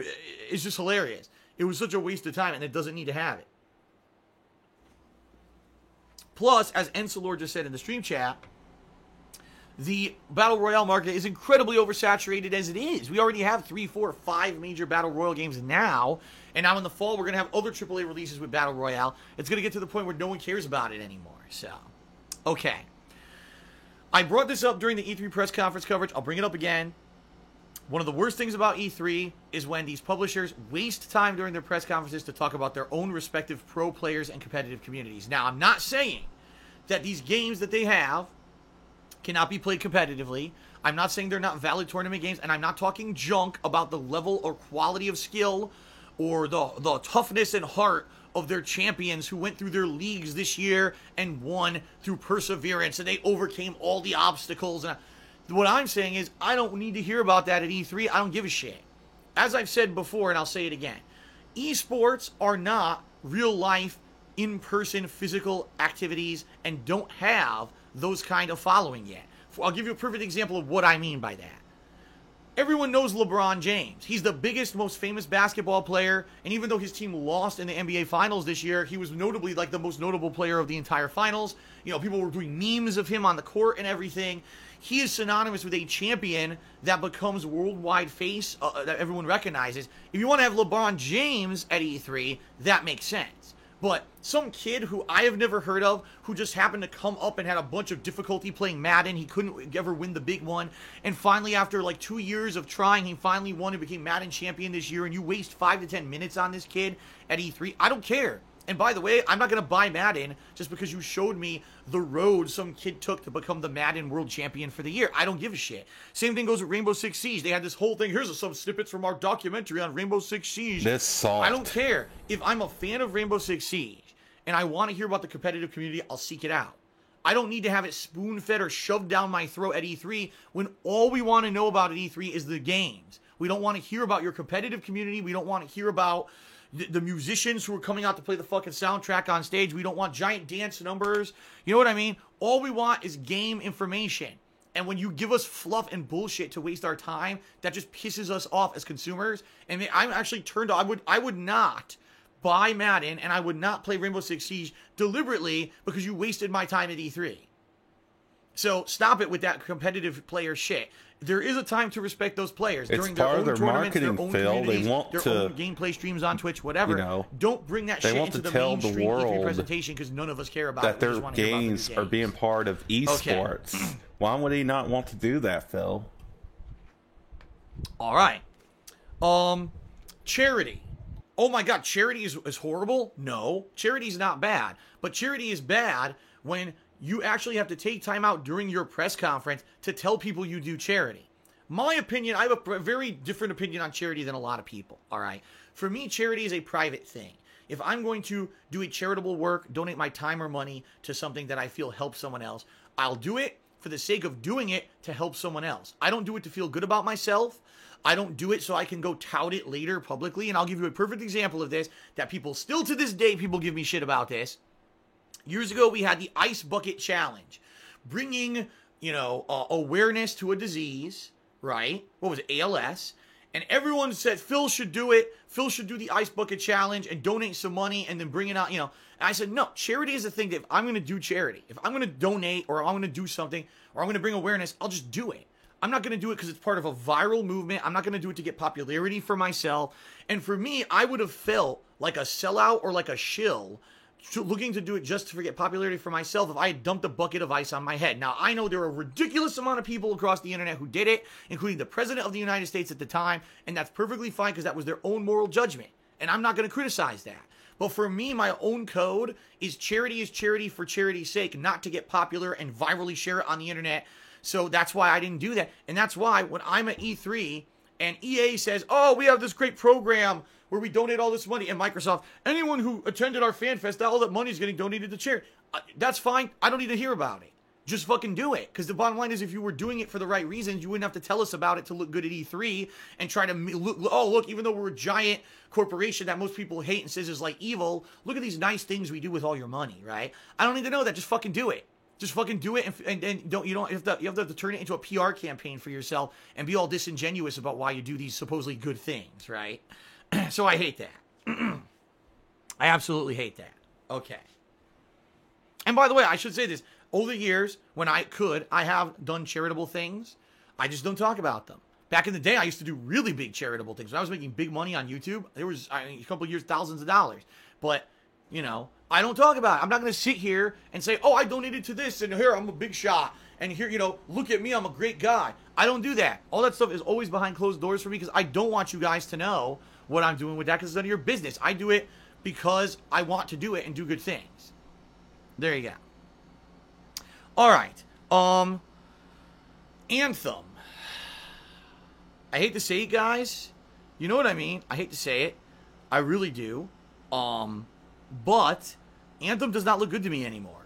It's just hilarious. It was such a waste of time, and it doesn't need to have it. Plus, as Encelor just said in the stream chat, the Battle Royale market is incredibly oversaturated as it is. We already have 3, 4, 5 major Battle Royale games now, and now in the fall we're going to have other AAA releases with Battle Royale. It's going to get to the point where no one cares about it anymore. So, okay. I brought this up during the E3 press conference coverage. I'll bring it up again. One of the worst things about E3 is when these publishers waste time during their press conferences to talk about their own respective pro players and competitive communities. Now, I'm not saying that these games that they have cannot be played competitively. I'm not saying they're not valid tournament games, and I'm not talking junk about the level or quality of skill or the toughness and heart of their champions who went through their leagues this year and won through perseverance, and they overcame all the obstacles. And What I'm saying is I don't need to hear about that at E3. I don't give a shit. As I've said before, and I'll say it again, esports are not real life, in-person physical activities and don't have those kind of following yet. I'll give you a perfect example of what I mean by that. Everyone knows LeBron James. He's the biggest, most famous basketball player, and even though his team lost in the NBA Finals this year, he was notably like the most notable player of the entire Finals. You know, people were doing memes of him on the court and everything. He is synonymous with a champion that becomes worldwide face that everyone recognizes. If you want to have LeBron James at E3, that makes sense. But some kid who I have never heard of, who just happened to come up and had a bunch of difficulty playing Madden, he couldn't ever win the big one, and finally after like 2 years of trying, he finally won and became Madden champion this year, and you waste 5 to 10 minutes on this kid at E3, I don't care. And by the way, I'm not going to buy Madden just because you showed me the road some kid took to become the Madden world champion for the year. I don't give a shit. Same thing goes with Rainbow Six Siege. They had this whole thing. Here's some snippets from our documentary on Rainbow Six Siege. This salt. I don't care. If I'm a fan of Rainbow Six Siege and I want to hear about the competitive community, I'll seek it out. I don't need to have it spoon-fed or shoved down my throat at E3 when all we want to know about at E3 is the games. We don't want to hear about your competitive community. We don't want to hear about the musicians who are coming out to play the fucking soundtrack on stage. We don't want giant dance numbers. You know what I mean? All we want is game information. And when you give us fluff and bullshit to waste our time, that just pisses us off as consumers. And I'm actually turned on. I would not buy Madden and I would not play Rainbow Six Siege deliberately because you wasted my time at E3. So stop it with that competitive player shit. There is a time to respect those players it's during their part own of their tournaments, marketing, their own Phil. communities, They want their to, own gameplay streams on Twitch, whatever. you know, don't bring that they shit want into to the tell the mainstream E3 world presentation because none of us care about that it. We their just want to hear about the games new are games. being part of esports. Okay. Why would he not want to do that, Phil? All right. Charity. Oh my God, charity is horrible? No, charity is not bad. But charity is bad when you actually have to take time out during your press conference to tell people you do charity. My opinion, I have a very different opinion on charity than a lot of people, all right? For me, charity is a private thing. If I'm going to do a charitable work, donate my time or money to something that I feel helps someone else, I'll do it for the sake of doing it to help someone else. I don't do it to feel good about myself. I don't do it so I can go tout it later publicly. And I'll give you a perfect example of this that people still to this day, people give me shit about this. Years ago, we had the Ice Bucket Challenge, bringing, awareness to a disease, right? What was it, ALS? And everyone said Phil should do it. Phil should do the Ice Bucket Challenge and donate some money and then bring it out, And I said, no, charity is the thing that if I'm going to do charity, if I'm going to donate or I'm going to do something or I'm going to bring awareness, I'll just do it. I'm not going to do it because it's part of a viral movement. I'm not going to do it to get popularity for myself. And for me, I would have felt like a sellout or like a shill looking to do it just to get popularity for myself if I had dumped a bucket of ice on my head. Now, I know there are a ridiculous amount of people across the internet who did it, including the president of the United States at the time, and that's perfectly fine because that was their own moral judgment, and I'm not going to criticize that. But for me, my own code is charity for charity's sake, not to get popular and virally share it on the internet. So that's why I didn't do that, and that's why when I'm at E3 and EA says, oh, we have this great program where we donate all this money, and Microsoft, anyone who attended our fan fest, all that money is getting donated to charity. That's fine. I don't need to hear about it. Just fucking do it. Because the bottom line is, if you were doing it for the right reasons, you wouldn't have to tell us about it to look good at E3 and try to look, even though we're a giant corporation that most people hate and says is like evil, look at these nice things we do with all your money, right? I don't need to know that. Just fucking do it. Just fucking do it, and you have to turn it into a PR campaign for yourself and be all disingenuous about why you do these supposedly good things, right? So I hate that. I absolutely hate that. Okay. And by the way, I should say this. Over the years, when I have done charitable things. I just don't talk about them. Back in the day, I used to do really big charitable things. When I was making big money on YouTube, there was a couple of years, thousands of dollars. But, I don't talk about it. I'm not going to sit here and say, oh, I donated to this, and here, I'm a big shot. And here, look at me, I'm a great guy. I don't do that. All that stuff is always behind closed doors for me because I don't want you guys to know what I'm doing with that because it's none of your business. I do it because I want to do it and do good things. There you go. All right. Anthem. I hate to say it, guys. You know what I mean? I hate to say it. I really do. But Anthem does not look good to me anymore.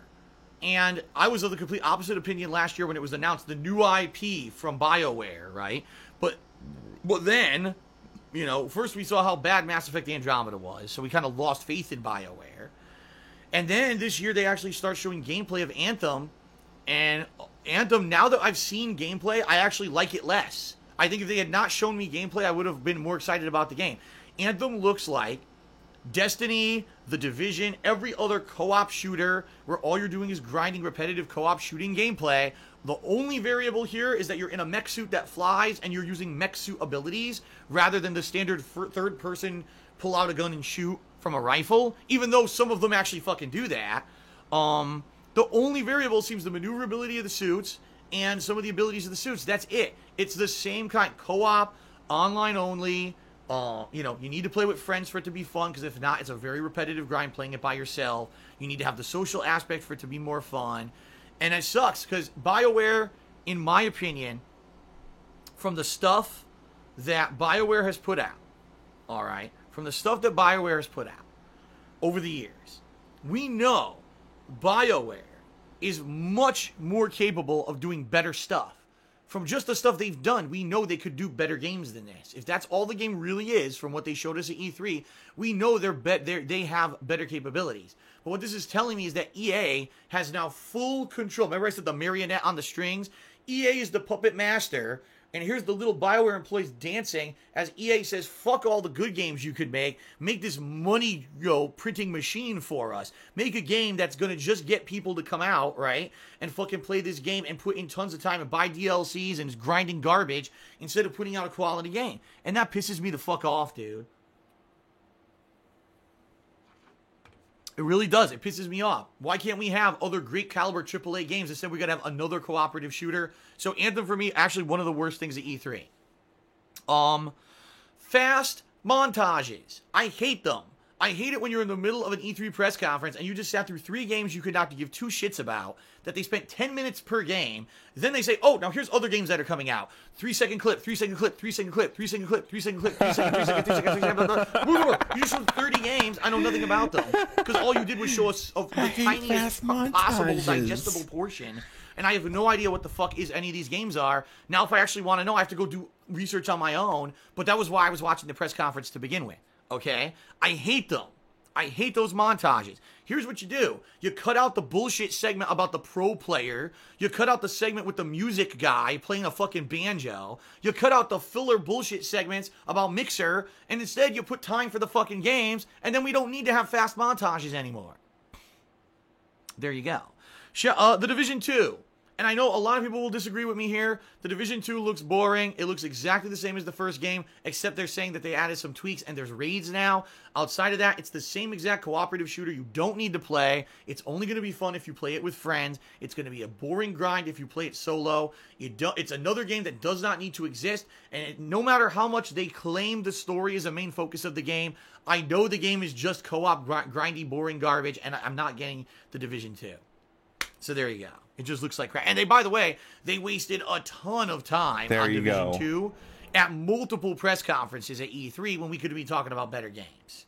And I was of the complete opposite opinion last year when it was announced, the new IP from BioWare, right? But then, you know, first we saw how bad Mass Effect Andromeda was, so we kind of lost faith in BioWare. And then this year they actually start showing gameplay of Anthem, and Anthem, now that I've seen gameplay, I actually like it less. I think if they had not shown me gameplay, I would have been more excited about the game. Anthem looks like Destiny, The Division, every other co-op shooter where all you're doing is grinding repetitive co-op shooting gameplay. The only variable here is that you're in a mech suit that flies and you're using mech suit abilities rather than the standard third person pull out a gun and shoot from a rifle, even though some of them actually fucking do that. The only variable seems the maneuverability of the suits and some of the abilities of the suits. That's it. It's the same kind, co-op, online only. You know, you need to play with friends for it to be fun, because if not, it's a very repetitive grind playing it by yourself. You need to have the social aspect for it to be more fun. And it sucks, because BioWare, in my opinion, from the stuff that BioWare has put out, all right, from the stuff that BioWare has put out over the years, we know BioWare is much more capable of doing better stuff. From just the stuff they've done, we know they could do better games than this. If that's all the game really is, from what they showed us at E3, we know they have better capabilities. But what this is telling me is that EA has now full control. Remember I said the marionette on the strings? EA is the puppet master, and here's the little BioWare employees dancing as EA says, fuck all the good games you could make this money, printing machine for us. Make a game that's going to just get people to come out, right, and fucking play this game and put in tons of time and buy DLCs and grinding garbage instead of putting out a quality game. And that pisses me the fuck off, dude. It really does. It pisses me off. Why can't we have other great caliber AAA games? Instead, we got to have another cooperative shooter. So Anthem, for me, actually one of the worst things at E3. Fast montages. I hate them. I hate it when you're in the middle of an E3 press conference and you just sat through 3 games you could not give 2 shits about, that they spent 10 minutes per game. Then they say, oh, now here's other games that are coming out. 3-second clip, 3-second clip, 3-second clip, 3-second clip, 3-second clip, 3-second, 3-second, 3-second, 3-second. You just showed 30 games. I know nothing about them. Because all you did was show us the tiniest possible digestible portion. And I have no idea what the fuck any of these games are. Now, if I actually want to know, I have to go do research on my own. But that was why I was watching the press conference to begin with. Okay? I hate them. I hate those montages. Here's what you do. You cut out the bullshit segment about the pro player. You cut out the segment with the music guy playing a fucking banjo. You cut out the filler bullshit segments about Mixer. And instead you put time for the fucking games. And then we don't need to have fast montages anymore. There you go. The Division 2. And I know a lot of people will disagree with me here. The Division 2 looks boring. It looks exactly the same as the first game, except they're saying that they added some tweaks and there's raids now. Outside of that, it's the same exact cooperative shooter you don't need to play. It's only going to be fun if you play it with friends. It's going to be a boring grind if you play it solo. It's another game that does not need to exist. And no matter how much they claim the story is a main focus of the game, I know the game is just co-op grindy, boring garbage, and I'm not getting the Division 2. So there you go. It just looks like crap. And by the way, they wasted a ton of time on Division 2 at multiple press conferences at E3 when we could be talking about better games.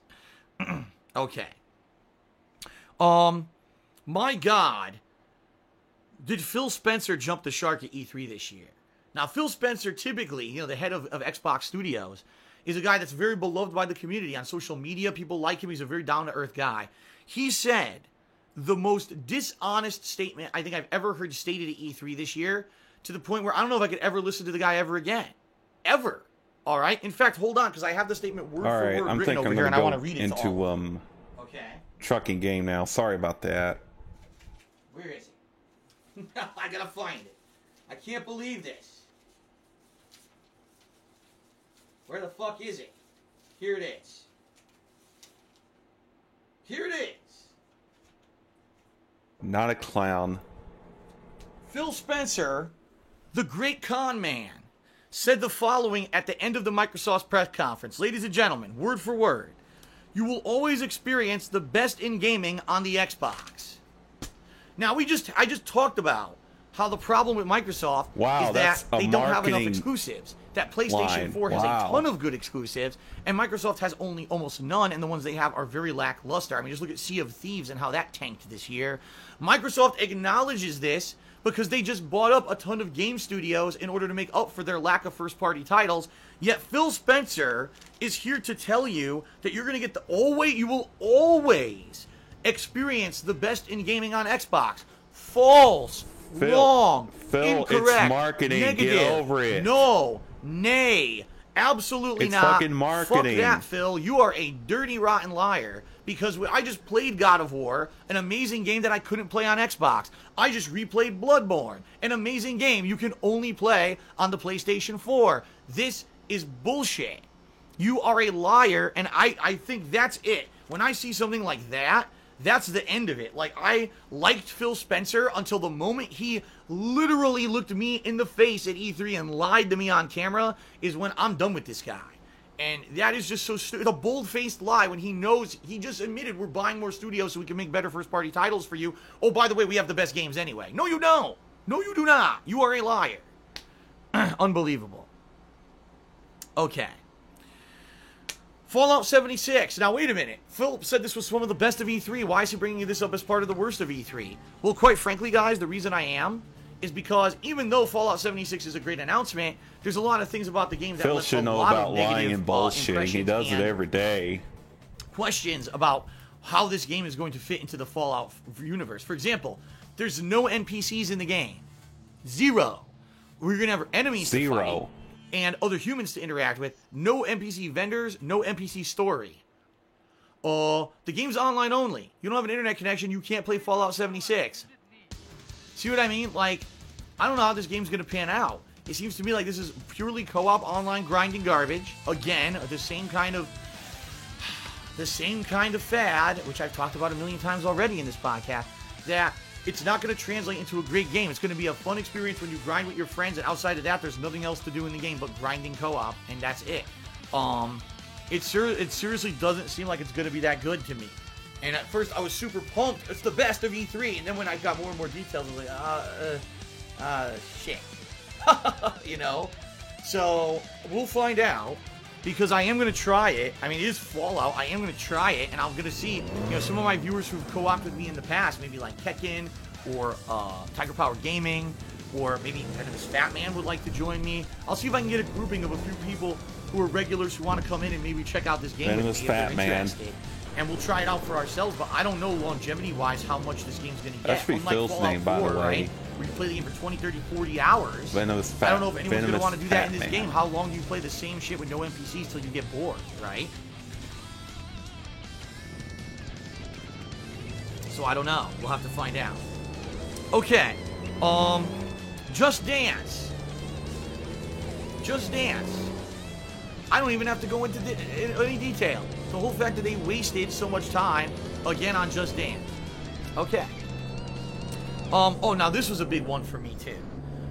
Okay. My God, did Phil Spencer jump the shark at E3 this year? Now, Phil Spencer, typically, the head of Xbox Studios, is a guy that's very beloved by the community on social media. People like him. He's a very down-to-earth guy. He said the most dishonest statement I think I've ever heard stated at E3 this year, to the point where I don't know if I could ever listen to the guy ever again. Ever. All right? In fact, hold on, because I have the statement word for word written over here, and I want to read it into okay. Trucking Game now. Sorry about that. Where is it? I gotta find it. I can't believe this. Where the fuck is it? Here it is. Here it is. Not a clown. Phil Spencer, the great con man, said the following at the end of the Microsoft press conference. Ladies and gentlemen, word for word. You will always experience the best in gaming on the Xbox. Now, I just talked about how the problem with Microsoft Wow, is that's that a they don't have enough marketing exclusives. That PlayStation line. 4 has Wow. a ton of good exclusives, and Microsoft has only almost none, and the ones they have are very lackluster. I mean, just look at Sea of Thieves and how that tanked this year. Microsoft acknowledges this because they just bought up a ton of game studios in order to make up for their lack of first-party titles. Yet Phil Spencer is here to tell you that you're going to get you will always experience the best in gaming on Xbox. False. Phil, Wrong. Phil, it's incorrect. marketing. Get Negative. over it. No. Nay. Absolutely It's not. fucking marketing. Fuck that, Phil. You are a dirty, rotten liar. Because I just played God of War, an amazing game that I couldn't play on Xbox. I just replayed Bloodborne, an amazing game you can only play on the PlayStation 4. This is bullshit. You are a liar, and I think that's it. When I see something like that, that's the end of it. Like, I liked Phil Spencer until the moment he literally looked me in the face at E3 and lied to me on camera is when I'm done with this guy. And that is just so stupid. A bold-faced lie when he knows, he just admitted we're buying more studios so we can make better first-party titles for you. Oh, by the way, we have the best games anyway. No, you don't. No, you do not. You are a liar. Unbelievable. Okay. Fallout 76. Now, wait a minute. Phil said this was one of the best of E3. Why is he bringing this up as part of the worst of E3? Well, quite frankly, guys, the reason I am is because even though Fallout 76 is a great announcement, there's a lot of things about the game that Phil left should a know lot about of lying negative and bullshit. He impressions does it and every day. questions about how this game is going to fit into the Fallout universe. For example, there's no NPCs in the game. Zero. We're going to have enemies to fight and other humans to interact with. No NPC vendors, no NPC story. The game's online only. You don't have an internet connection, you can't play Fallout 76. See what I mean? Like, I don't know how this game's going to pan out. It seems to me like this is purely co-op online grinding garbage. Again, the same kind of fad, which I've talked about a million times already in this podcast, that it's not going to translate into a great game. It's going to be a fun experience when you grind with your friends, and outside of that, there's nothing else to do in the game but grinding co-op, and that's it. It seriously doesn't seem like it's going to be that good to me. And at first, I was super pumped. It's the best of E3. And then when I got more and more details, I was like, shit. You know? So, we'll find out. Because I am going to try it. I mean, it is Fallout. I am going to try it. And I'm going to see, some of my viewers who've co-opted with me in the past, maybe like Kekken or Tiger Power Gaming, or maybe Venomous Fat Man would like to join me. I'll see if I can get a grouping of a few people who are regulars who want to come in and maybe check out this game Venomous with me if Fat they're Man. interested. And we'll try it out for ourselves, but I don't know longevity-wise how much this game's going to get. That should be Unlike Phil's Fallout name, by the 4, way. right, where you play the game for 20, 30, 40 hours. Venomous Fat, I don't know if anyone's going to want to do that in this Man. game. How long do you play the same shit with no NPCs till you get bored, right? So I don't know. We'll have to find out. Okay. Just Dance. Just Dance. I don't even have to go into any detail. The whole fact that they wasted so much time, again, on Just Dance. Okay. Oh, now this was a big one for me, too.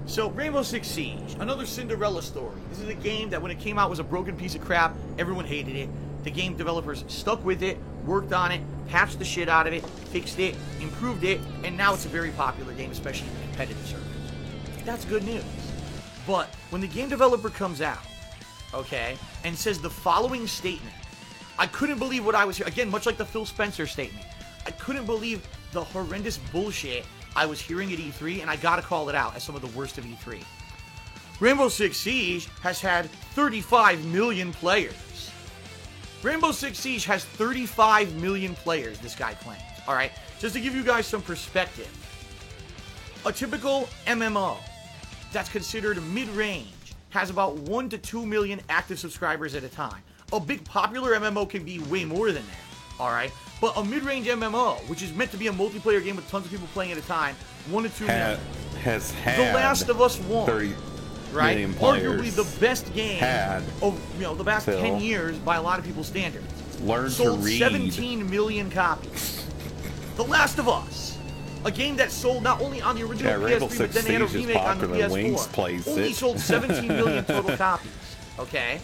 So, Rainbow Six Siege, another Cinderella story. This is a game that when it came out was a broken piece of crap. Everyone hated it. The game developers stuck with it, worked on it, patched the shit out of it, fixed it, improved it, and now it's a very popular game, especially in the competitive circuit. That's good news. But when the game developer comes out, okay, and says the following statement, I couldn't believe what I was hearing. Again, much like the Phil Spencer statement, I couldn't believe the horrendous bullshit I was hearing at E3, and I gotta call it out as some of the worst of E3. Rainbow Six Siege has had 35 million players. Rainbow Six Siege has 35 million players, this guy claims. Alright, just to give you guys some perspective. A typical MMO that's considered mid-range has about 1 to 2 million active subscribers at a time. A big popular MMO can be way more than that, alright? But a mid-range MMO, which is meant to be a multiplayer game with tons of people playing at a time, 1 to 2 million. Has had The Last of Us 1, 30 right? million players. Arguably the best game of the past Phil. 10 years by a lot of people's standards. Learn Sold to read. 17 million copies. The Last of Us, a game that sold not only on the original Rainbow PS3, but Six then they had a Siege is remake on the popular. PS4. Wings plays Only it. sold 17 million total copies. Okay?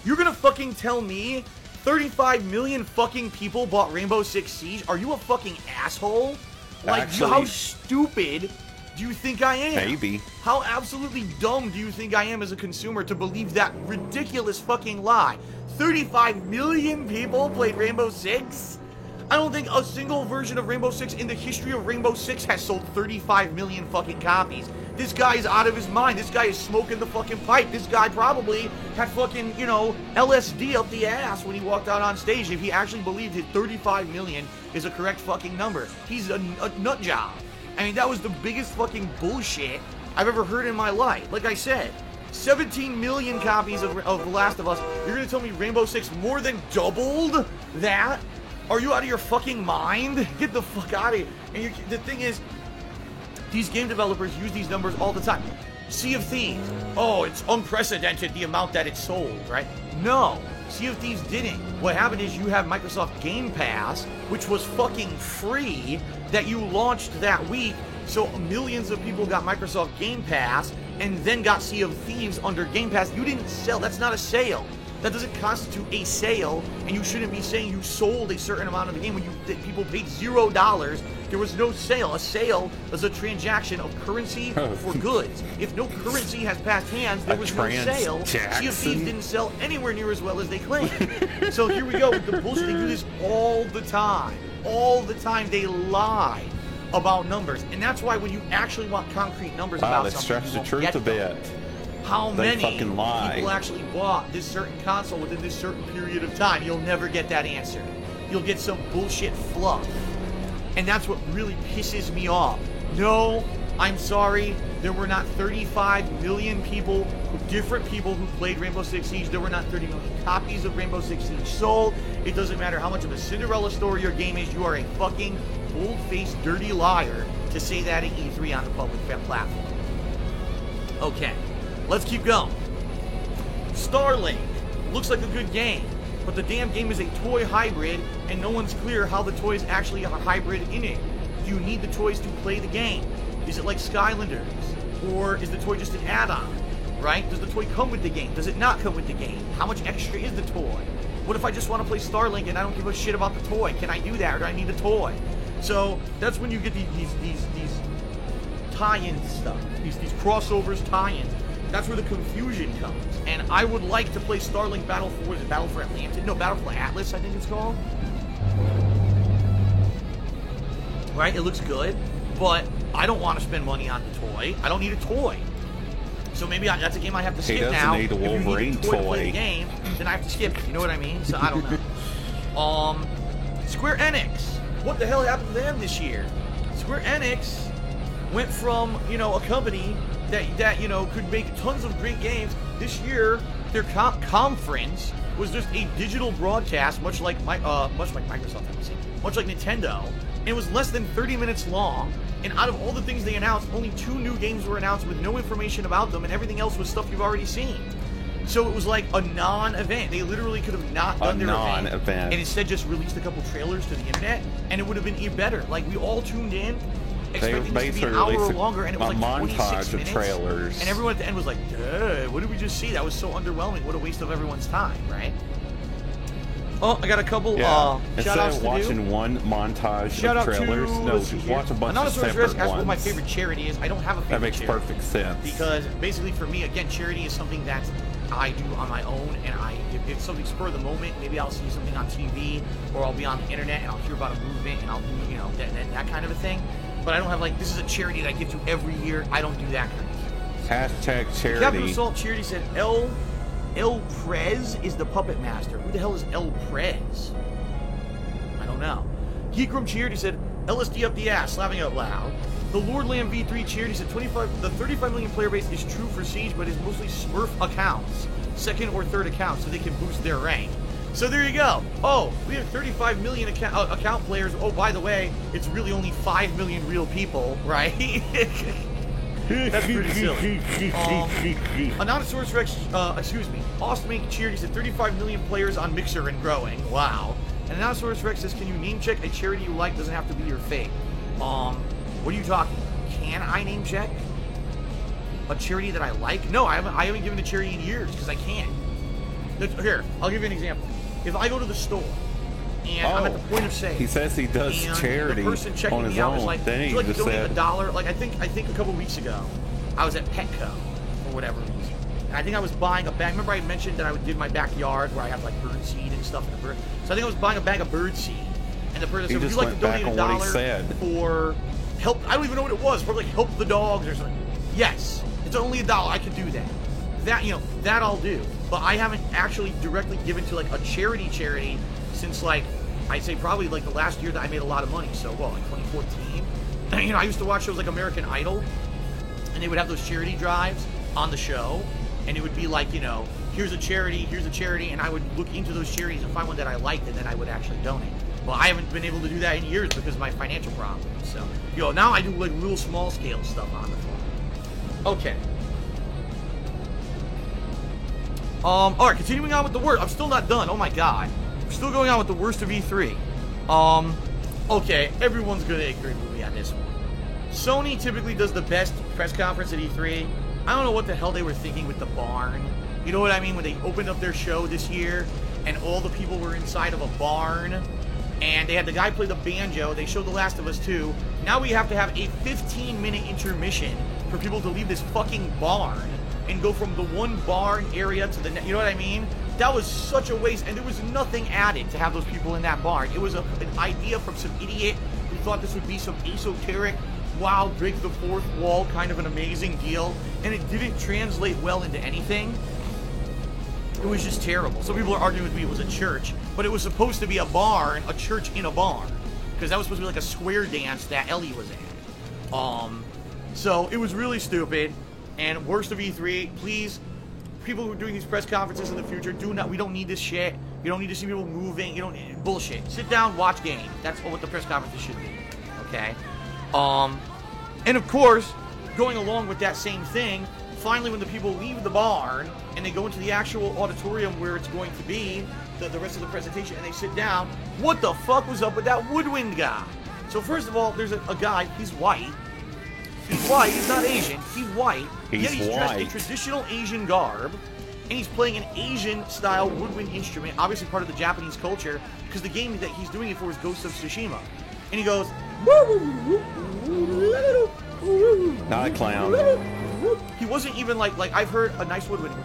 You're gonna fucking tell me 35 million fucking people bought Rainbow Six Siege? Are you a fucking asshole? Like, Actually- how stupid do you think I am? Maybe. How absolutely dumb do you think I am as a consumer to believe that ridiculous fucking lie? 35 million people played Rainbow Six? I don't think a single version of Rainbow Six in the history of Rainbow Six has sold 35 million fucking copies. This guy is out of his mind. This guy is smoking the fucking pipe. This guy probably had fucking, you know, LSD up the ass when he walked out on stage if he actually believed his 35 million is a correct fucking number. He's a nut job. I mean, that was the biggest fucking bullshit I've ever heard in my life. Like I said, 17 million copies of The Last of Us. You're gonna tell me Rainbow Six more than doubled that? Are you out of your fucking mind? Get the fuck out of here. And the thing is, these game developers use these numbers all the time. Sea of Thieves. Oh, it's unprecedented the amount that it sold, right? No, Sea of Thieves didn't. What happened is you have Microsoft Game Pass, which was fucking free, that you launched that week. So millions of people got Microsoft Game Pass and then got Sea of Thieves under Game Pass. You didn't sell. That's not a sale. That doesn't constitute a sale, and you shouldn't be saying you sold a certain amount of the game when people paid $0. There was no sale. A sale is a transaction of currency for goods. If no currency has passed hands, there was no sale. Sea of Thieves didn't sell anywhere near as well as they claimed. So here we go with the bullshit. They do this all the time. All the time. They lie about numbers, and that's why when you actually want concrete numbers about something, stretch the truth a bit. How They many fucking lie. people actually bought this certain console within this certain period of time? You'll never get that answer. You'll get some bullshit fluff. And that's what really pisses me off. No, I'm sorry. There were not 35 million people, different people who played Rainbow Six Siege. There were not 30 million copies of Rainbow Six Siege sold. It doesn't matter how much of a Cinderella story your game is. You are a fucking bold-faced, dirty liar to say that at E3 on the public platform. Okay. Let's keep going. Starlink looks like a good game, but the damn game is a toy hybrid, and no one's clear how the toys actually are hybrid in it. Do you need the toys to play the game? Is it like Skylanders, or is the toy just an add-on? Right? Does the toy come with the game? Does it not come with the game? How much extra is the toy? What if I just want to play Starlink and I don't give a shit about the toy? Can I do that, or do I need the toy? So that's when you get these tie-in stuff, these crossovers, tie-ins. That's where the confusion comes. And I would like to play Starlink Battle for Atlantis? No, Battle for Atlas, I think it's called. Right? It looks good, but I don't want to spend money on the toy. I don't need a toy. So maybe that's a game I have to skip now. He doesn't need a Wolverine toy. To play the toy. game, then I have to skip it. You know what I mean? So I don't know. Square Enix. What the hell happened to them this year? Square Enix went from, you know, a company that you know could make tons of great games. This year, their conference was just a digital broadcast, much like Microsoft, much like Nintendo. And it was less than 30 minutes long. And out of all the things they announced, only 2 new games were announced with no information about them, and everything else was stuff you've already seen. So it was like a non-event. They literally could have not done their event and instead just released a couple trailers to the internet, and it would have been even better. Like, we all tuned in, expecting this to be an hour or longer, and it was like 26 minutes. Trailers. And everyone at the end was like, duh, what did we just see? That was so underwhelming. What a waste of everyone's time, right? Oh, I got a couple shout-outs to do. Instead of watching one montage of trailers, just watch a bunch of separate ones. Ask what my favorite charity is. I don't have a favorite charity. That makes perfect sense. Because basically for me, again, charity is something that I do on my own, and if it's something spur of the moment, maybe I'll see something on TV, or I'll be on the internet and I'll hear about a movement, and I'll do, you know, that kind of a thing. But I don't have, like, this is a charity that I give to every year. I don't do that kind of thing. Hashtag charity. Captain Assault Charity said, El Prez is the puppet master. Who the hell is El Prez? I don't know. Geekroom Charity said, LSD up the ass, laughing out loud. The Lord Lamb V3 Charity said, the 35 million player base is true for Siege, but is mostly Smurf accounts. Second or third accounts, so they can boost their rank. So there you go. Oh, we have 35 million account players. Oh, by the way, it's really only 5 million real people, right? That's pretty silly. Anonymous Rex, Ostmake Charity said 35 million players on Mixer and growing. Wow. And Anonymous Rex says, can you name check a charity you like? Doesn't have to be your fave. What are you talking about? Can I name check a charity that I like? No, I haven't given a charity in years because I can't. Here, I'll give you an example. If I go to the store and I'm at the point of sale. He says he does and charity the person checking on his me out was own. like, Then "Would he you like to just donate said, $1?" Like I think a couple weeks ago, I was at Petco for whatever reason. And I think I was buying a bag. Remember I mentioned that I did my backyard where I have like bird seed and stuff in the bird. So I think I was buying a bag of bird seed. And the person He said, "Would just you like to went donate back on what he $1 said. for help?" I don't even know what it was. For like help the dogs or something. Yes, it's only $1. I could do that. That I'll do. But I haven't actually directly given to like a charity since like I'd say probably like the last year that I made a lot of money. So what, like 2014? I used to watch shows like American Idol, and they would have those charity drives on the show, and it would be like, here's a charity, and I would look into those charities and find one that I liked, and then I would actually donate. Well, I haven't been able to do that in years because of my financial problems. So, now I do like real small scale stuff on the phone. Okay. All right, continuing on with the worst. I'm still not done. Oh my god, we're still going on with the worst of E3. Okay, everyone's gonna agree with me on this one. Sony typically does the best press conference at E3. I don't know what the hell they were thinking with the barn. You know what I mean? When they opened up their show this year, and all the people were inside of a barn, and they had the guy play the banjo. They showed The Last of Us 2. Now we have to have a 15-minute intermission for people to leave this fucking barn and go from the one barn area to the next. You know what I mean? That was such a waste, and there was nothing added to have those people in that barn. It was an idea from some idiot who thought this would be some esoteric, wow, break the fourth wall kind of an amazing deal, and it didn't translate well into anything. It was just terrible. Some people are arguing with me it was a church, but it was supposed to be a barn, a church in a barn, because that was supposed to be like a square dance that Ellie was at. So it was really stupid. And worst of E3, please, people who are doing these press conferences in the future, we don't need this shit. You don't need to see people moving. You don't need bullshit. Sit down, watch games. That's what the press conferences should be. Okay? And of course, going along with that same thing, finally when the people leave the barn and they go into the actual auditorium where it's going to be, the rest of the presentation, and they sit down, what the fuck was up with that woodwind guy? So first of all, there's a guy, he's white. He's white, he's not Asian, he's white. He's dressed white. in traditional Asian garb, and he's playing an Asian-style woodwind instrument, obviously part of the Japanese culture, because the game that he's doing it for is Ghost of Tsushima. And he goes... Not a clown. He wasn't even like I've heard a nice woodwind.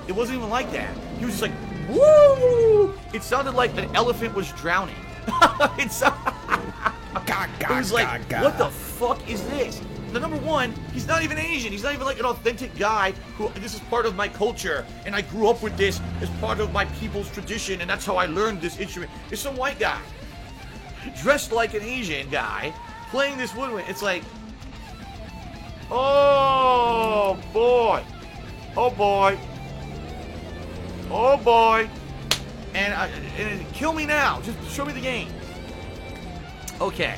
It wasn't even like that. He was just like, woo! It sounded like an elephant was drowning. It was like, what the fuck is this? Now, number one, he's not even Asian. He's not even like an authentic guy who, this is part of my culture, and I grew up with this as part of my people's tradition, and that's how I learned this instrument. It's some white guy, dressed like an Asian guy, playing this woodwind. It's like, oh boy, oh boy, oh boy, and kill me now. Just show me the game. Okay.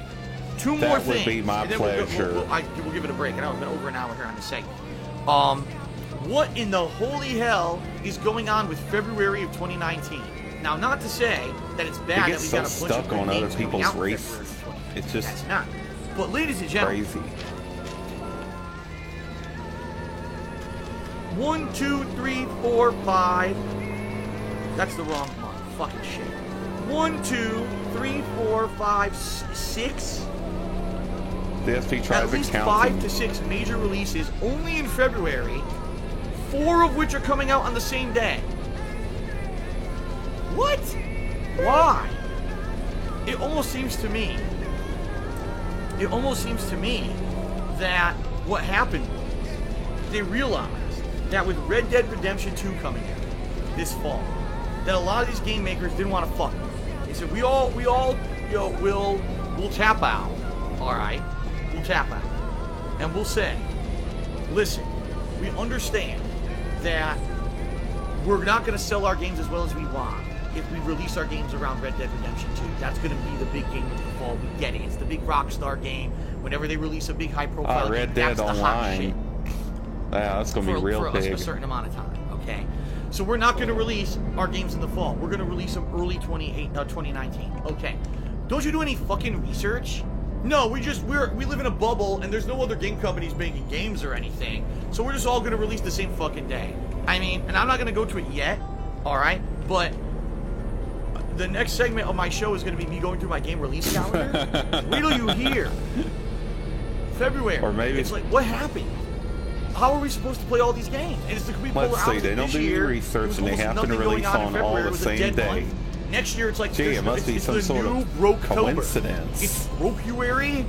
Two more things. That would be my pleasure. We'll give it a break. I know it's been over an hour here on this segment. What in the holy hell is going on with February of 2019? Now, not to say that it's bad that we got a bunch stuck of on other games coming people's out in race. February of 2019. It's just That's not. But ladies and gentlemen, crazy. 1, 2, 3, 4, 5. That's the wrong month. Fucking shit. 1, 2, 3, 4, 5, 6. The SP At tries to least count 5 them. to 6 major releases only in February, 4 of which are coming out on the same day. What? Why? It almost seems to me that what happened was they realized that with Red Dead Redemption 2 coming out this fall, that a lot of these game makers didn't want to fuck with it. They said, we'll tap out, all right? We'll tap out, and we'll say, listen, we understand that we're not going to sell our games as well as we want if we release our games around Red Dead Redemption 2. That's going to be the big game of the fall. We get it. It's the big Rockstar game. Whenever they release a big high-profile game, Red Dead that's the hot Online. shit. Yeah, that's going to be real for big. a certain amount of time, okay? So we're not going to release our games in the fall. We're going to release them early 2019. Okay. Don't you do any fucking research? No, we live in a bubble, and there's no other game companies making games or anything. So we're just all going to release the same fucking day. I mean, and I'm not going to go to it yet, All right, but the next segment of my show is going to be me going through my game release calendar. Wait till you hear. February. Or maybe it's like, what happened? How are we supposed to play all these games? And it's the complete polar let's see, opposite. they don't This do any year, research and they there was happen to almost nothing release going on in all February. the It was a same dead day. month. Next year, it's like Gee, it must be it's some the sort new of Broke-tober. coincidence. It's Broke-uary?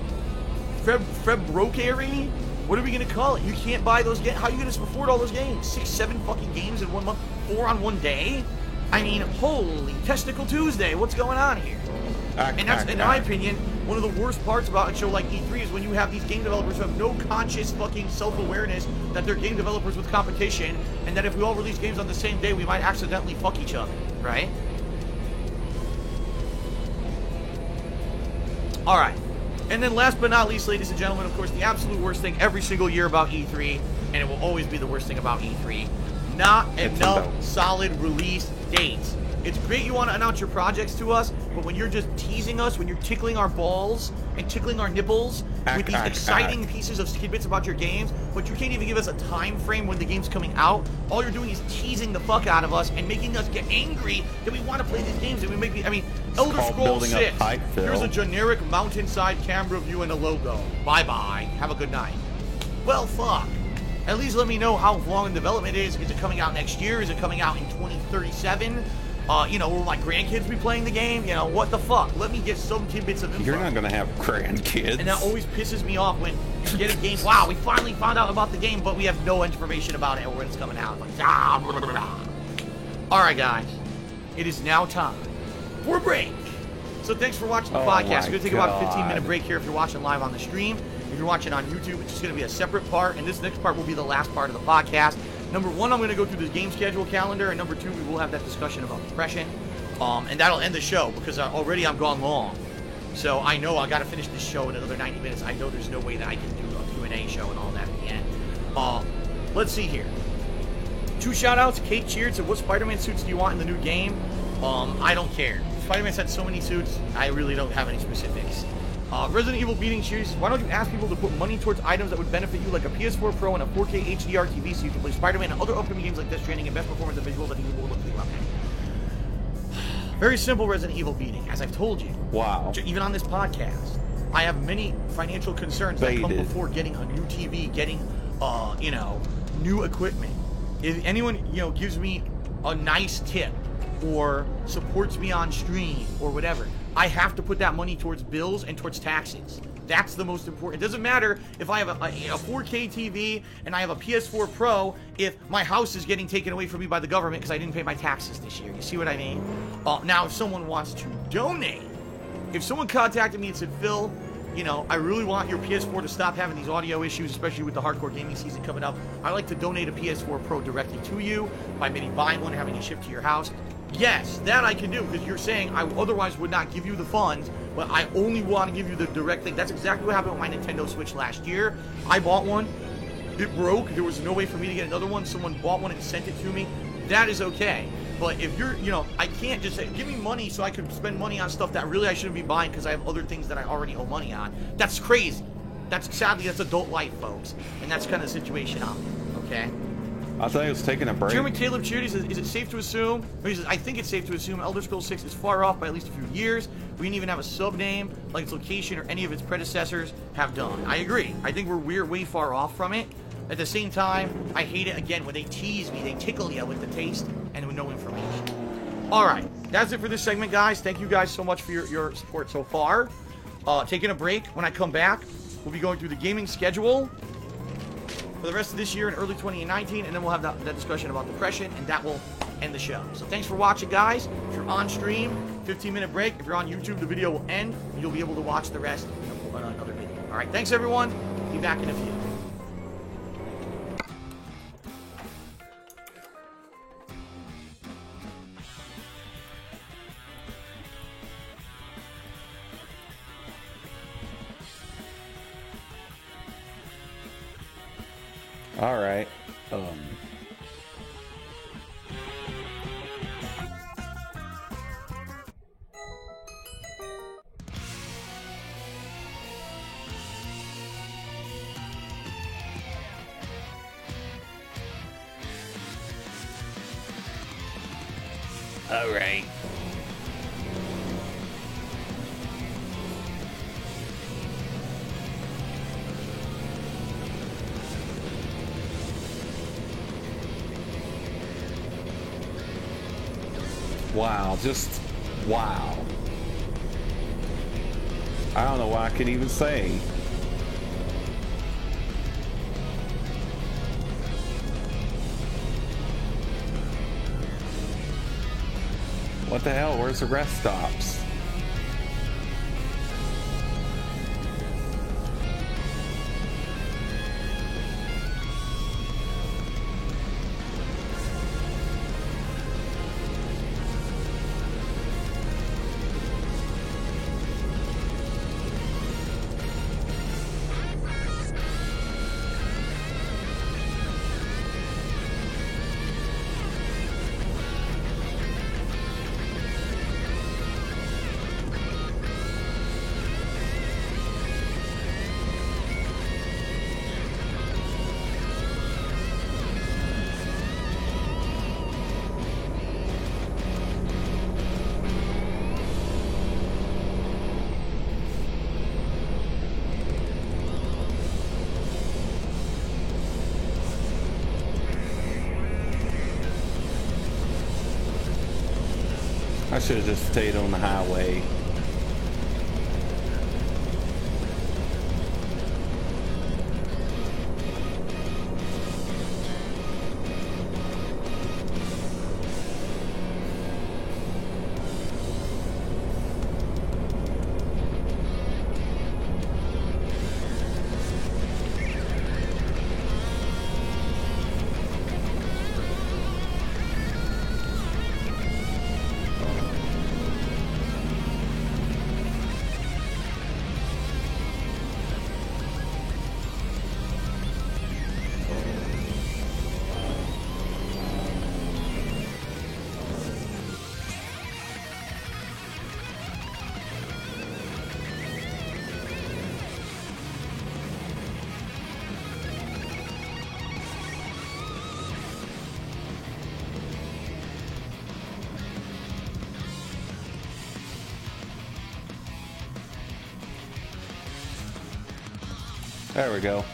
Feb-broke-ary? What are we gonna call it? You can't buy those games. How are you gonna afford all those games? 6, 7 fucking games in 1 month, 4 on 1 day? I mean, holy testicle Tuesday! What's going on here? And that's, in my opinion, one of the worst parts about a show like E3 is when you have these game developers who have no conscious fucking self-awareness that they're game developers with competition, and that if we all release games on the same day, we might accidentally fuck each other, right? Alright. And then last but not least, ladies and gentlemen, of course, the absolute worst thing every single year about E3, and it will always be the worst thing about E3, not enough solid release dates. It's great you want to announce your projects to us, but when you're just teasing us, when you're tickling our balls and tickling our nipples with these exciting pieces of tidbits about your games, but you can't even give us a time frame when the game's coming out, all you're doing is teasing the fuck out of us and making us get angry that we want to play these games. And we make, I mean, Elder Scrolls 6, here's a generic mountainside camera view and a logo. Bye-bye. Have a good night. Well, fuck. At least let me know how long in development it is. Is it coming out next year? Is it coming out in 2037? You know, will my grandkids be playing the game? You know, what the fuck? Let me get some tidbits of info. You're not going to have grandkids. And that always pisses me off when you get a game. Wow, we finally found out about the game, but we have no information about it or when it's coming out. Like, blah, blah, blah. All right, guys. It is now time for a break. So thanks for watching the podcast. We're going to take about a 15-minute break here if you're watching live on the stream. If you're watching on YouTube, it's just going to be a separate part, and this next part will be the last part of the podcast. Number 1, I'm going to go through the game schedule calendar, and number 2, we will have that discussion about depression, and that'll end the show, because already I'm gone long. So I know I got to finish this show in another 90 minutes. I know there's no way that I can do a Q&A show and all that at the end. Let's see here. 2 shout-outs. Kate cheered, said, what Spider-Man suits do you want in the new game? I don't care. Spider-Man's had so many suits, I really don't have any specifics. Resident Evil Beating Series, why don't you ask people to put money towards items that would benefit you, like a PS4 Pro and a 4K HDR TV, so you can play Spider-Man and other upcoming games like Death Stranding and best performance and visuals that you will look for. Very simple Resident Evil Beating, as I've told you. Wow. Even on this podcast, I have many financial concerns that come before getting a new TV, getting, you know, new equipment. If anyone, you know, gives me a nice tip or supports me on stream or whatever, I have to put that money towards bills and towards taxes. That's the most important. It doesn't matter if I have a 4K TV and I have a PS4 Pro if my house is getting taken away from me by the government because I didn't pay my taxes this year. You see what I mean? Now, if someone wants to donate, if someone contacted me and said, Phil, you know, I really want your PS4 to stop having these audio issues, especially with the hardcore gaming season coming up, I'd like to donate a PS4 Pro directly to you by maybe buying one and having it shipped to your house. Yes, that I can do, because you're saying I otherwise would not give you the funds, but I only want to give you the direct thing. That's exactly what happened with my Nintendo Switch last year. I bought one. It broke. There was no way for me to get another one. Someone bought one and sent it to me. That is okay. But if you're, you know, I can't just say, give me money so I can spend money on stuff that really I shouldn't be buying because I have other things that I already owe money on. That's crazy. Sadly, that's adult life, folks. And that's kind of the situation I'm in, okay? I thought he was taking a break. Jeremy Taylor Charity says, is it safe to assume? He says, I think it's safe to assume Elder Scrolls 6 is far off by at least a few years. We didn't even have a sub-name, like its location or any of its predecessors have done. I agree. I think we're way far off from it. At the same time, I hate it, again, when they tease me, they tickle you with the taste and with no information. Alright, that's it for this segment, guys. Thank you guys so much for your support so far. Taking a break. When I come back, we'll be going through the gaming schedule for the rest of this year and early 2019, and then we'll have that discussion about depression, and that will end the show. So thanks for watching, guys. If you're on stream, 15-minute break. If you're on YouTube, the video will end, and you'll be able to watch the rest in another video. All right, thanks, everyone. Be back in a few. All right. All right. Wow, just wow. I don't know what I can even say. What the hell? Where's the rest stops? I should have just stayed on the highway. There we go.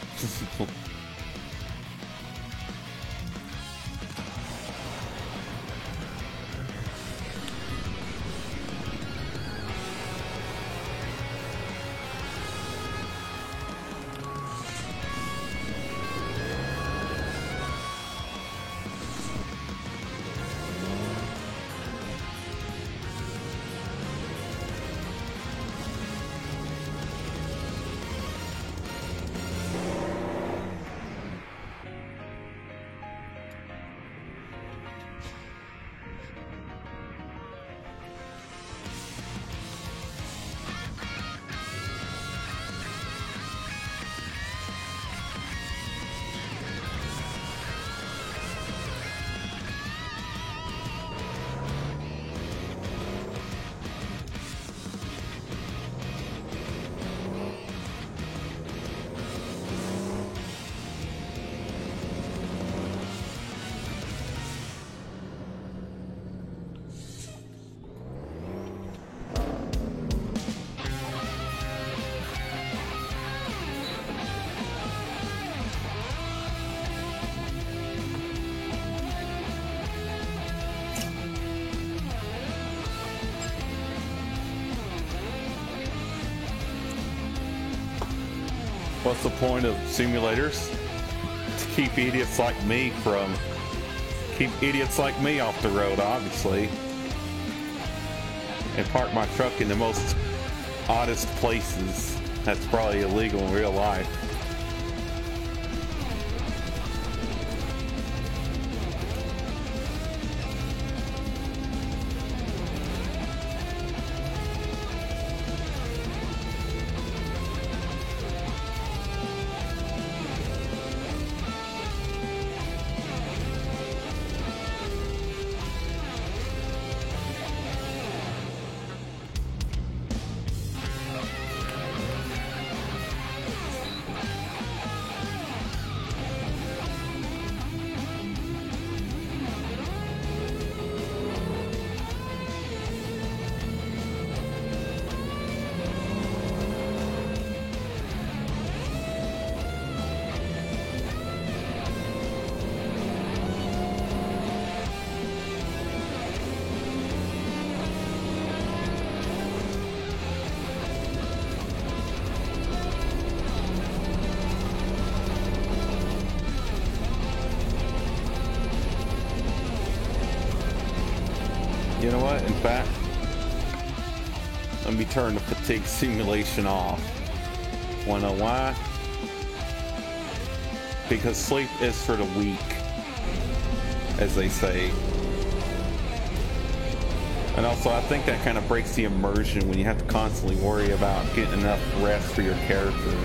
What's the point of simulators? To keep idiots like me off the road, obviously. And park my truck in the most oddest places. That's probably illegal in real life. In fact, let me turn the fatigue simulation off. Wanna know why? Because sleep is for the weak, as they say. And also, I think that kind of breaks the immersion when you have to constantly worry about getting enough rest for your character.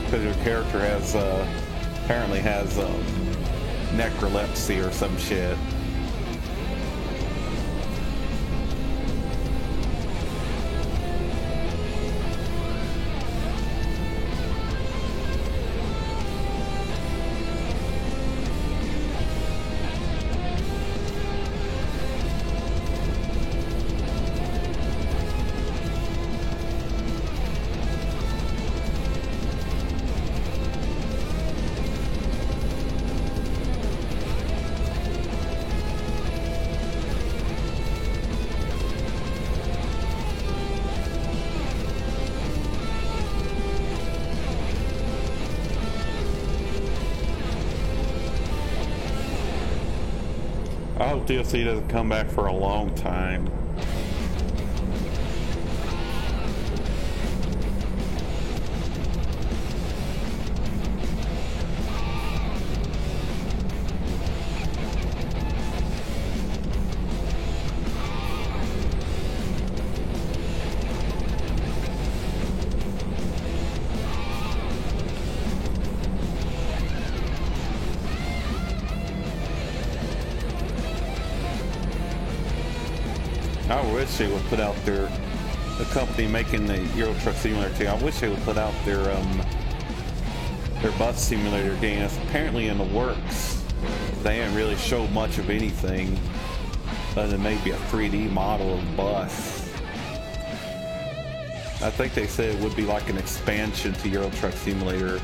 Because your character has, apparently has, necrolepsy or some shit. I hope DLC doesn't come back for a long time. I wish they would put out the company making the Euro Truck Simulator 2. I wish they would put out their bus simulator game. It's apparently in the works. They didn't really show much of anything other than maybe a 3D model of the bus. I think they said it would be like an expansion to Euro Truck Simulator.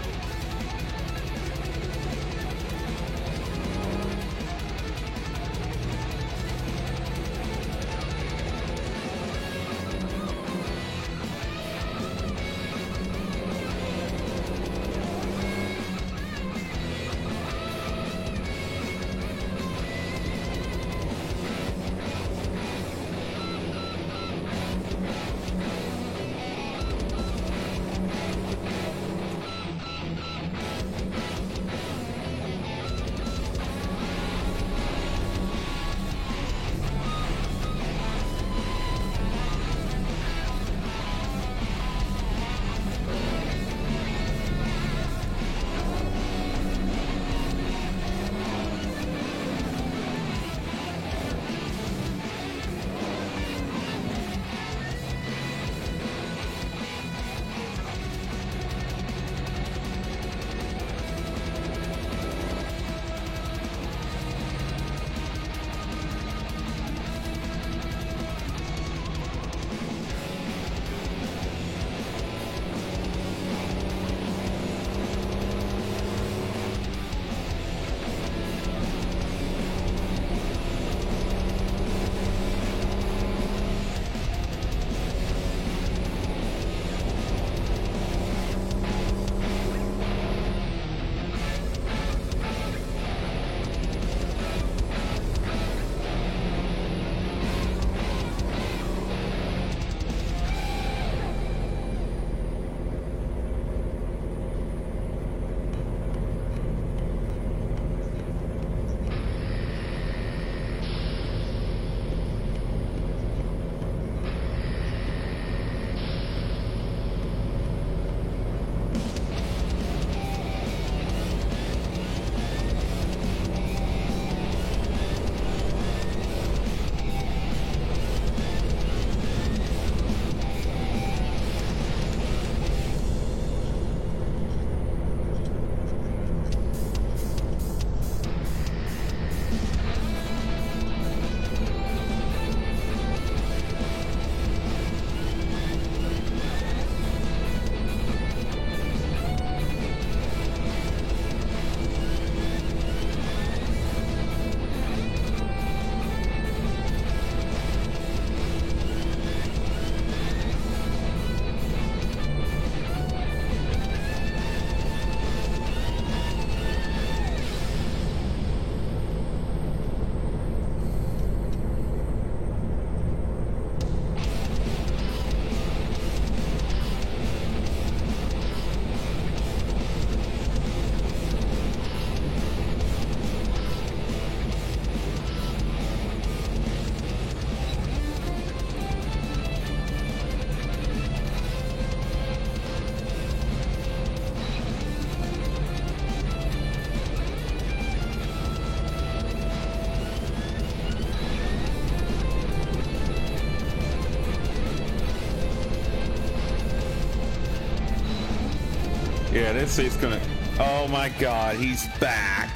Yeah, this is gonna. Oh my God, he's back.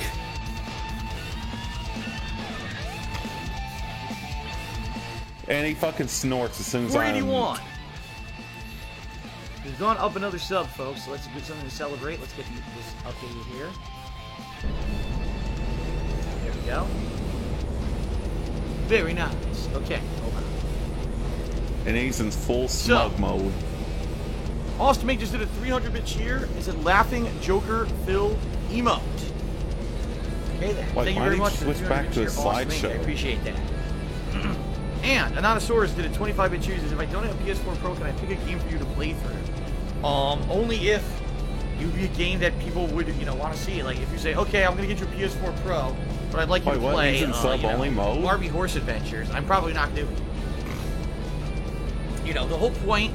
And he fucking snorts as soon as I'm. 481. He's gone up another sub, folks. So let's do something to celebrate. Let's get this updated here. There we go. Very nice. Okay, hold on. And he's in full smug mode. Austin just did a 300-bit cheer. Is it laughing Joker Phil emote? Hey there. Wait, Thank you why very did much you for the switch back 300-bit to a cheer. Austin, slideshow? I appreciate that. And Anonysaurus did a 25-bit cheer. He says, if I don't have a PS4 Pro, can I pick a game for you to play through? Only if you be a game that people would, want to see. Like if you say, okay, I'm gonna get your PS4 Pro, but I'd like you to Wait, what? play He's in sub-only mode? Barbie Horse Adventures. I'm probably not doing it. The whole point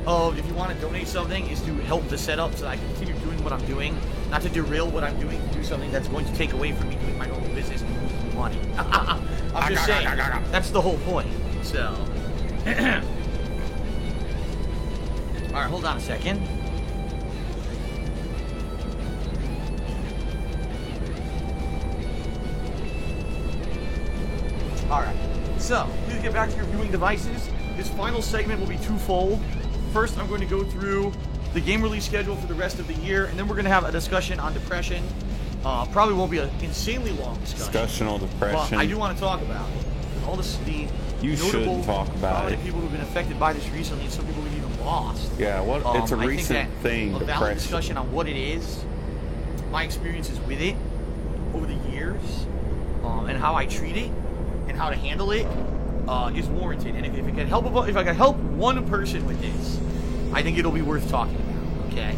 of if you want to donate something is to help the setup so that I can continue doing what I'm doing, not to derail what I'm doing to do something that's going to take away from me doing my normal business and losing money. I'm just saying, that's the whole point. So, all right, hold on a second. All right, so please get back to your viewing devices. This final segment will be twofold. First, I'm going to go through the game release schedule for the rest of the year, and then we're going to have a discussion on depression. Probably won't be an insanely long discussion. On depression. But I do want to talk about it. All the You notable should talk about it. people who've been affected by this recently, and some people who've even lost. Yeah, it's a I recent think that thing. A valid Depression. discussion on what it is, my experiences with it over the years, and how I treat it, and how to handle it, is warranted. And if I can help, one person with this, I think it'll be worth talking about. Okay.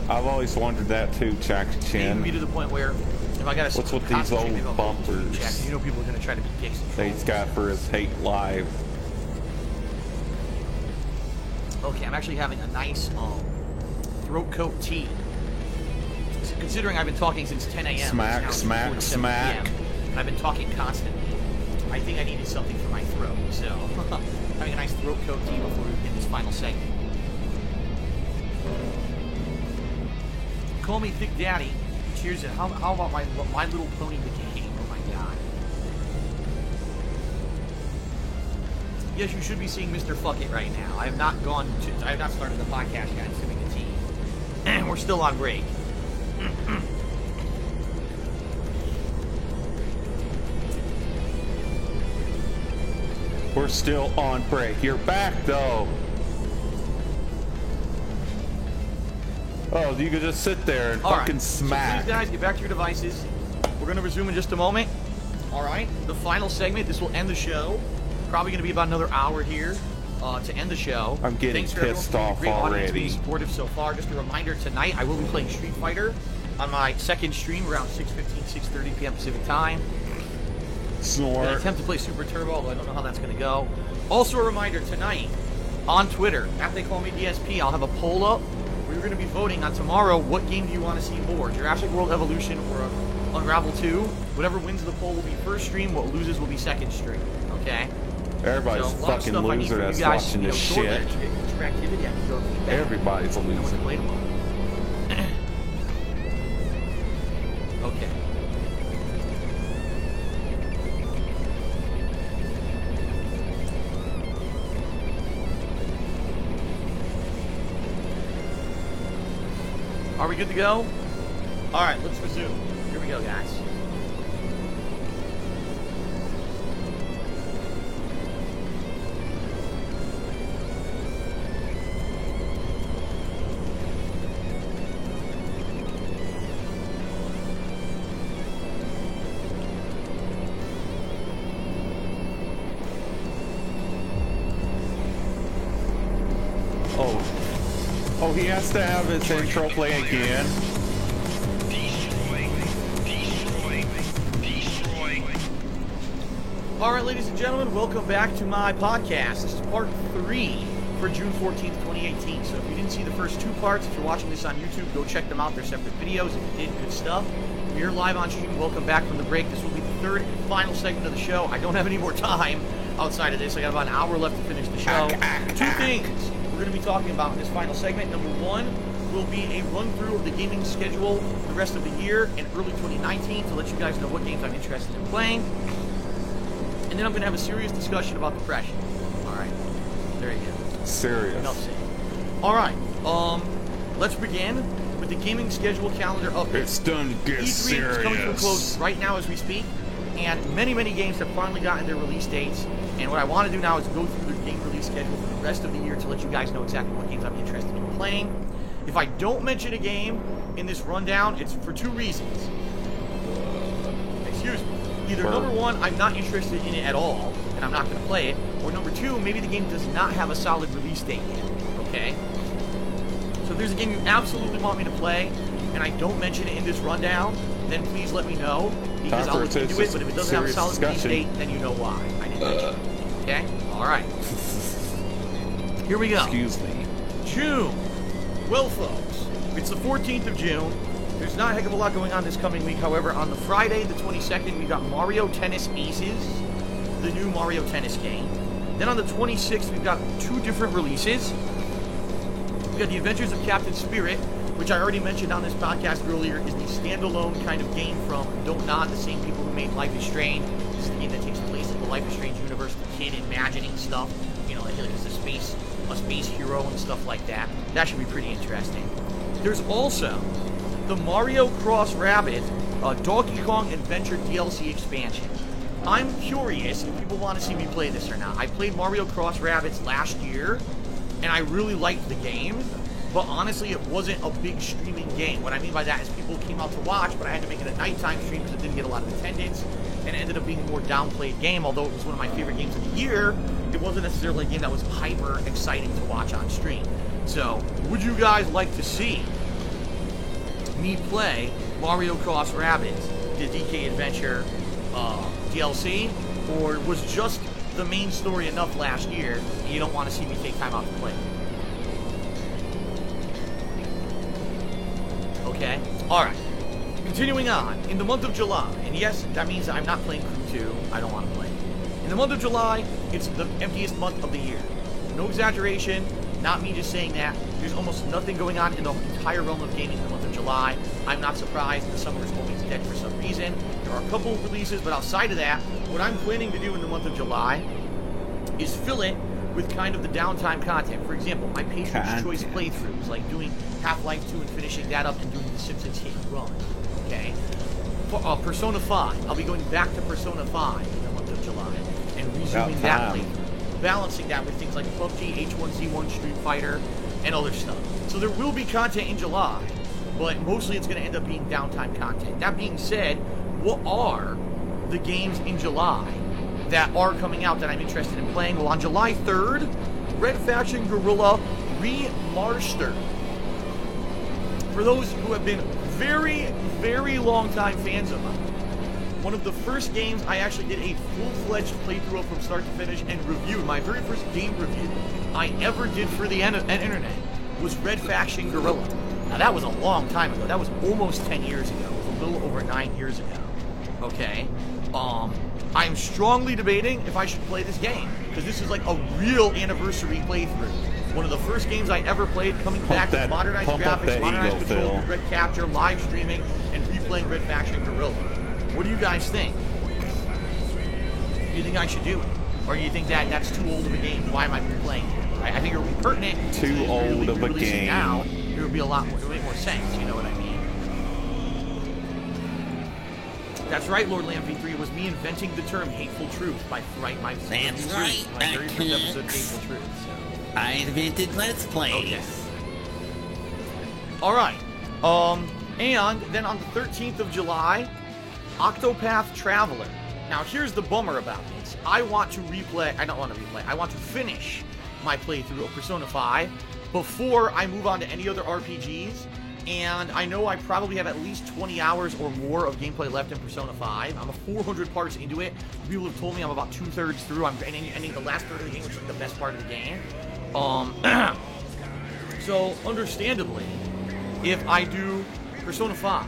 I've always wondered that too, Jack Even Chin. be to the point where if I got to What's with these old bumpers? people are going to try to be dicks. That he's got for his Hate Live. Okay, I'm actually having a nice throat coat tea. Considering I've been talking since 10 a.m. Smack, it's smack, now 4:07 smack. PM, and I've been talking constantly. I think I needed something for my throat, so having a nice throat coat tea before we begin this final segment. Call me Thick Daddy. Cheers. How about my Little Pony the game? Oh my god. Yes, you should be seeing Mr. Fuck It right now. I have not started the podcast yet. I'm sipping the tea. We're still on break. We're still on break. You're back though. Oh, you could just sit there and fucking smack. So please, guys, get back to your devices. We're going to resume in just a moment. All right, the final segment. This will end the show. Probably going to be about another hour here to end the show. I'm getting pissed off great audience already. being supportive so far. Just a reminder, tonight I will be playing Street Fighter on my second stream around 6:15, 6:30 p.m. Pacific time. I'm Snort. going to attempt to play Super Turbo, although I don't know how that's going to go. Also a reminder, tonight on Twitter, at They Call Me DSP, I'll have a poll up. We're going to be voting on tomorrow, what game do you want to see more? Jurassic World Evolution or Unravel 2? Whatever wins the poll will be first stream, what loses will be second stream. Okay? Everybody's So, a lot of fucking stuff I need loser from you that's guys, watching this short shit. interactivity, I can go feedback. Everybody's a I know what to loser. play tomorrow. Okay. Are we good to go? All right, let's resume. Here we go, guys. Oh, he has to have his intro play again. All right, ladies and gentlemen, welcome back to my podcast. This is part 3 for June 14th, 2018. So if you didn't see the first 2 parts, if you're watching this on YouTube, go check them out. They're separate videos. If you did, good stuff. If you're live on stream, welcome back from the break. This will be the third and final segment of the show. I don't have any more time outside of this. I got about an hour left to finish the show. 2 things. We're going to be talking about in this final segment. Number one will be a run-through of the gaming schedule the rest of the year and early 2019 to let you guys know what games I'm interested in playing. And then I'm going to have a serious discussion about depression. All right. There you go. Serious. Enough said. All right. Let's begin with the gaming schedule calendar update. It's done to get E3 serious. is coming to a close right now as we speak, and many games have finally gotten their release dates. And what I want to do now is go through the game release schedule for the rest of the year to let you guys know exactly what games I'm interested in playing. If I don't mention a game in this rundown, it's for two reasons. Excuse me. Either number one, I'm not interested in it at all, and I'm not going to play it, or number two, maybe the game does not have a solid release date yet, okay? So if there's a game you absolutely want me to play, and I don't mention it in this rundown, then please let me know, because I'll look into it, but if it doesn't have a solid release date, then you know why I didn't mention it, okay? Alright. Here we go. Excuse me. June. Well, folks, it's the 14th of June. There's not a heck of a lot going on this coming week. However, on the Friday, the 22nd, we got Mario Tennis Aces, the new Mario Tennis game. Then on the 26th, we've got two different releases. We've got The Adventures of Captain Spirit, which I already mentioned on this podcast earlier, is the standalone kind of game from Don't Nod, the same people who made Life is Strange. This is a game that takes place in the Life is Strange universe, the kid imagining stuff, you know, like it's a space hero and stuff like that. That should be pretty interesting. There's also the Mario Cross Rabbids Donkey Kong Adventure DLC expansion. I'm curious if people want to see me play this or not. I played Mario Cross Rabbids last year, and I really liked the game, but honestly, it wasn't a big streaming game. What I mean by that is people came out to watch, but I had to make it a nighttime stream because it didn't get a lot of attendance, and it ended up being a more downplayed game. Although it was one of my favorite games of the year, it wasn't necessarily a game that was hyper exciting to watch on stream. So, would you guys like to see me play Mario Cross Rabbids, the DK Adventure DLC, or was just the main story enough last year and you don't want to see me take time out to play it? Okay? Alright. Continuing on, in the month of July, and yes, that means I'm not playing Crew 2, I don't want to play it. In the month of July, it's the emptiest month of the year. No exaggeration, not me just saying that. There's almost nothing going on in the entire realm of gaming in the month of July. I'm not surprised. The summer is always dead for some reason. There are a couple of releases, but outside of that, what I'm planning to do in the month of July is fill it with kind of the downtime content. For example, my Patriots Choice playthroughs, like doing Half-Life 2 and finishing that up and doing the Simpsons Hit and Run. Okay? For, Persona 5. I'll be going back to Persona 5 in the month of July and resuming that playthrough. Balancing that with things like PUBG, H1Z1, Street Fighter, and other stuff. So there will be content in July, but mostly it's going to end up being downtime content. That being said, what are the games in July that are coming out that I'm interested in playing? Well, on July 3rd, Red Faction Guerrilla Remastered. For those who have been very long time fans of mine, one of the first games I actually did a full-fledged playthrough of from start to finish and reviewed, my very first game review I ever did for the internet, was Red Faction Guerrilla. Now that was a long time ago. That was almost 10 years ago. It was a little over 9 years ago. Okay? I'm strongly debating if I should play this game, because this is like a real anniversary playthrough. One of the first games I ever played, coming back with modernized graphics, modernized controls, red capture, live streaming, and replaying Red Faction Guerrilla. What do you guys think? Do you think I should do it? Or do you think that that's too old of a game? Why am I playing it? I think it would be pertinent. Too old of a game. Now, it would be a lot more, it would make more sense. You know what I mean? That's right, Lord Lamb V3. It was me inventing the term hateful truth by my That's right, my very first episode of Hateful Truth. So. I invented Let's Plays. Okay. All right. And then on the 13th of July, Octopath Traveler. Now, here's the bummer about this. I want to replay. I don't want to replay. I want to finish my playthrough of Persona 5 before I move on to any other RPGs. And I know I probably have at least 20 hours or more of gameplay left in Persona 5. I'm a 400 parts into it. People have told me I'm about 2/3 through. I'm ending the last third of the game, which is the best part of the game. So, understandably, if I do Persona 5,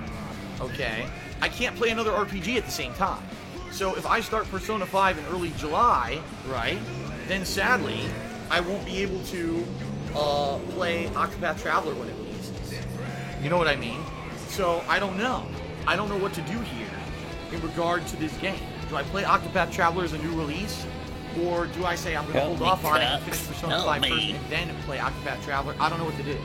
okay, I can't play another RPG at the same time. So if I start Persona 5 in early July, right, then sadly, I won't be able to play Octopath Traveler when it releases. You know what I mean? So I don't know. I don't know what to do here in regard to this game. Do I play Octopath Traveler as a new release? Or do I say I'm going to hold off on it and finish Persona 5 first and then play Octopath Traveler? I don't know what to do.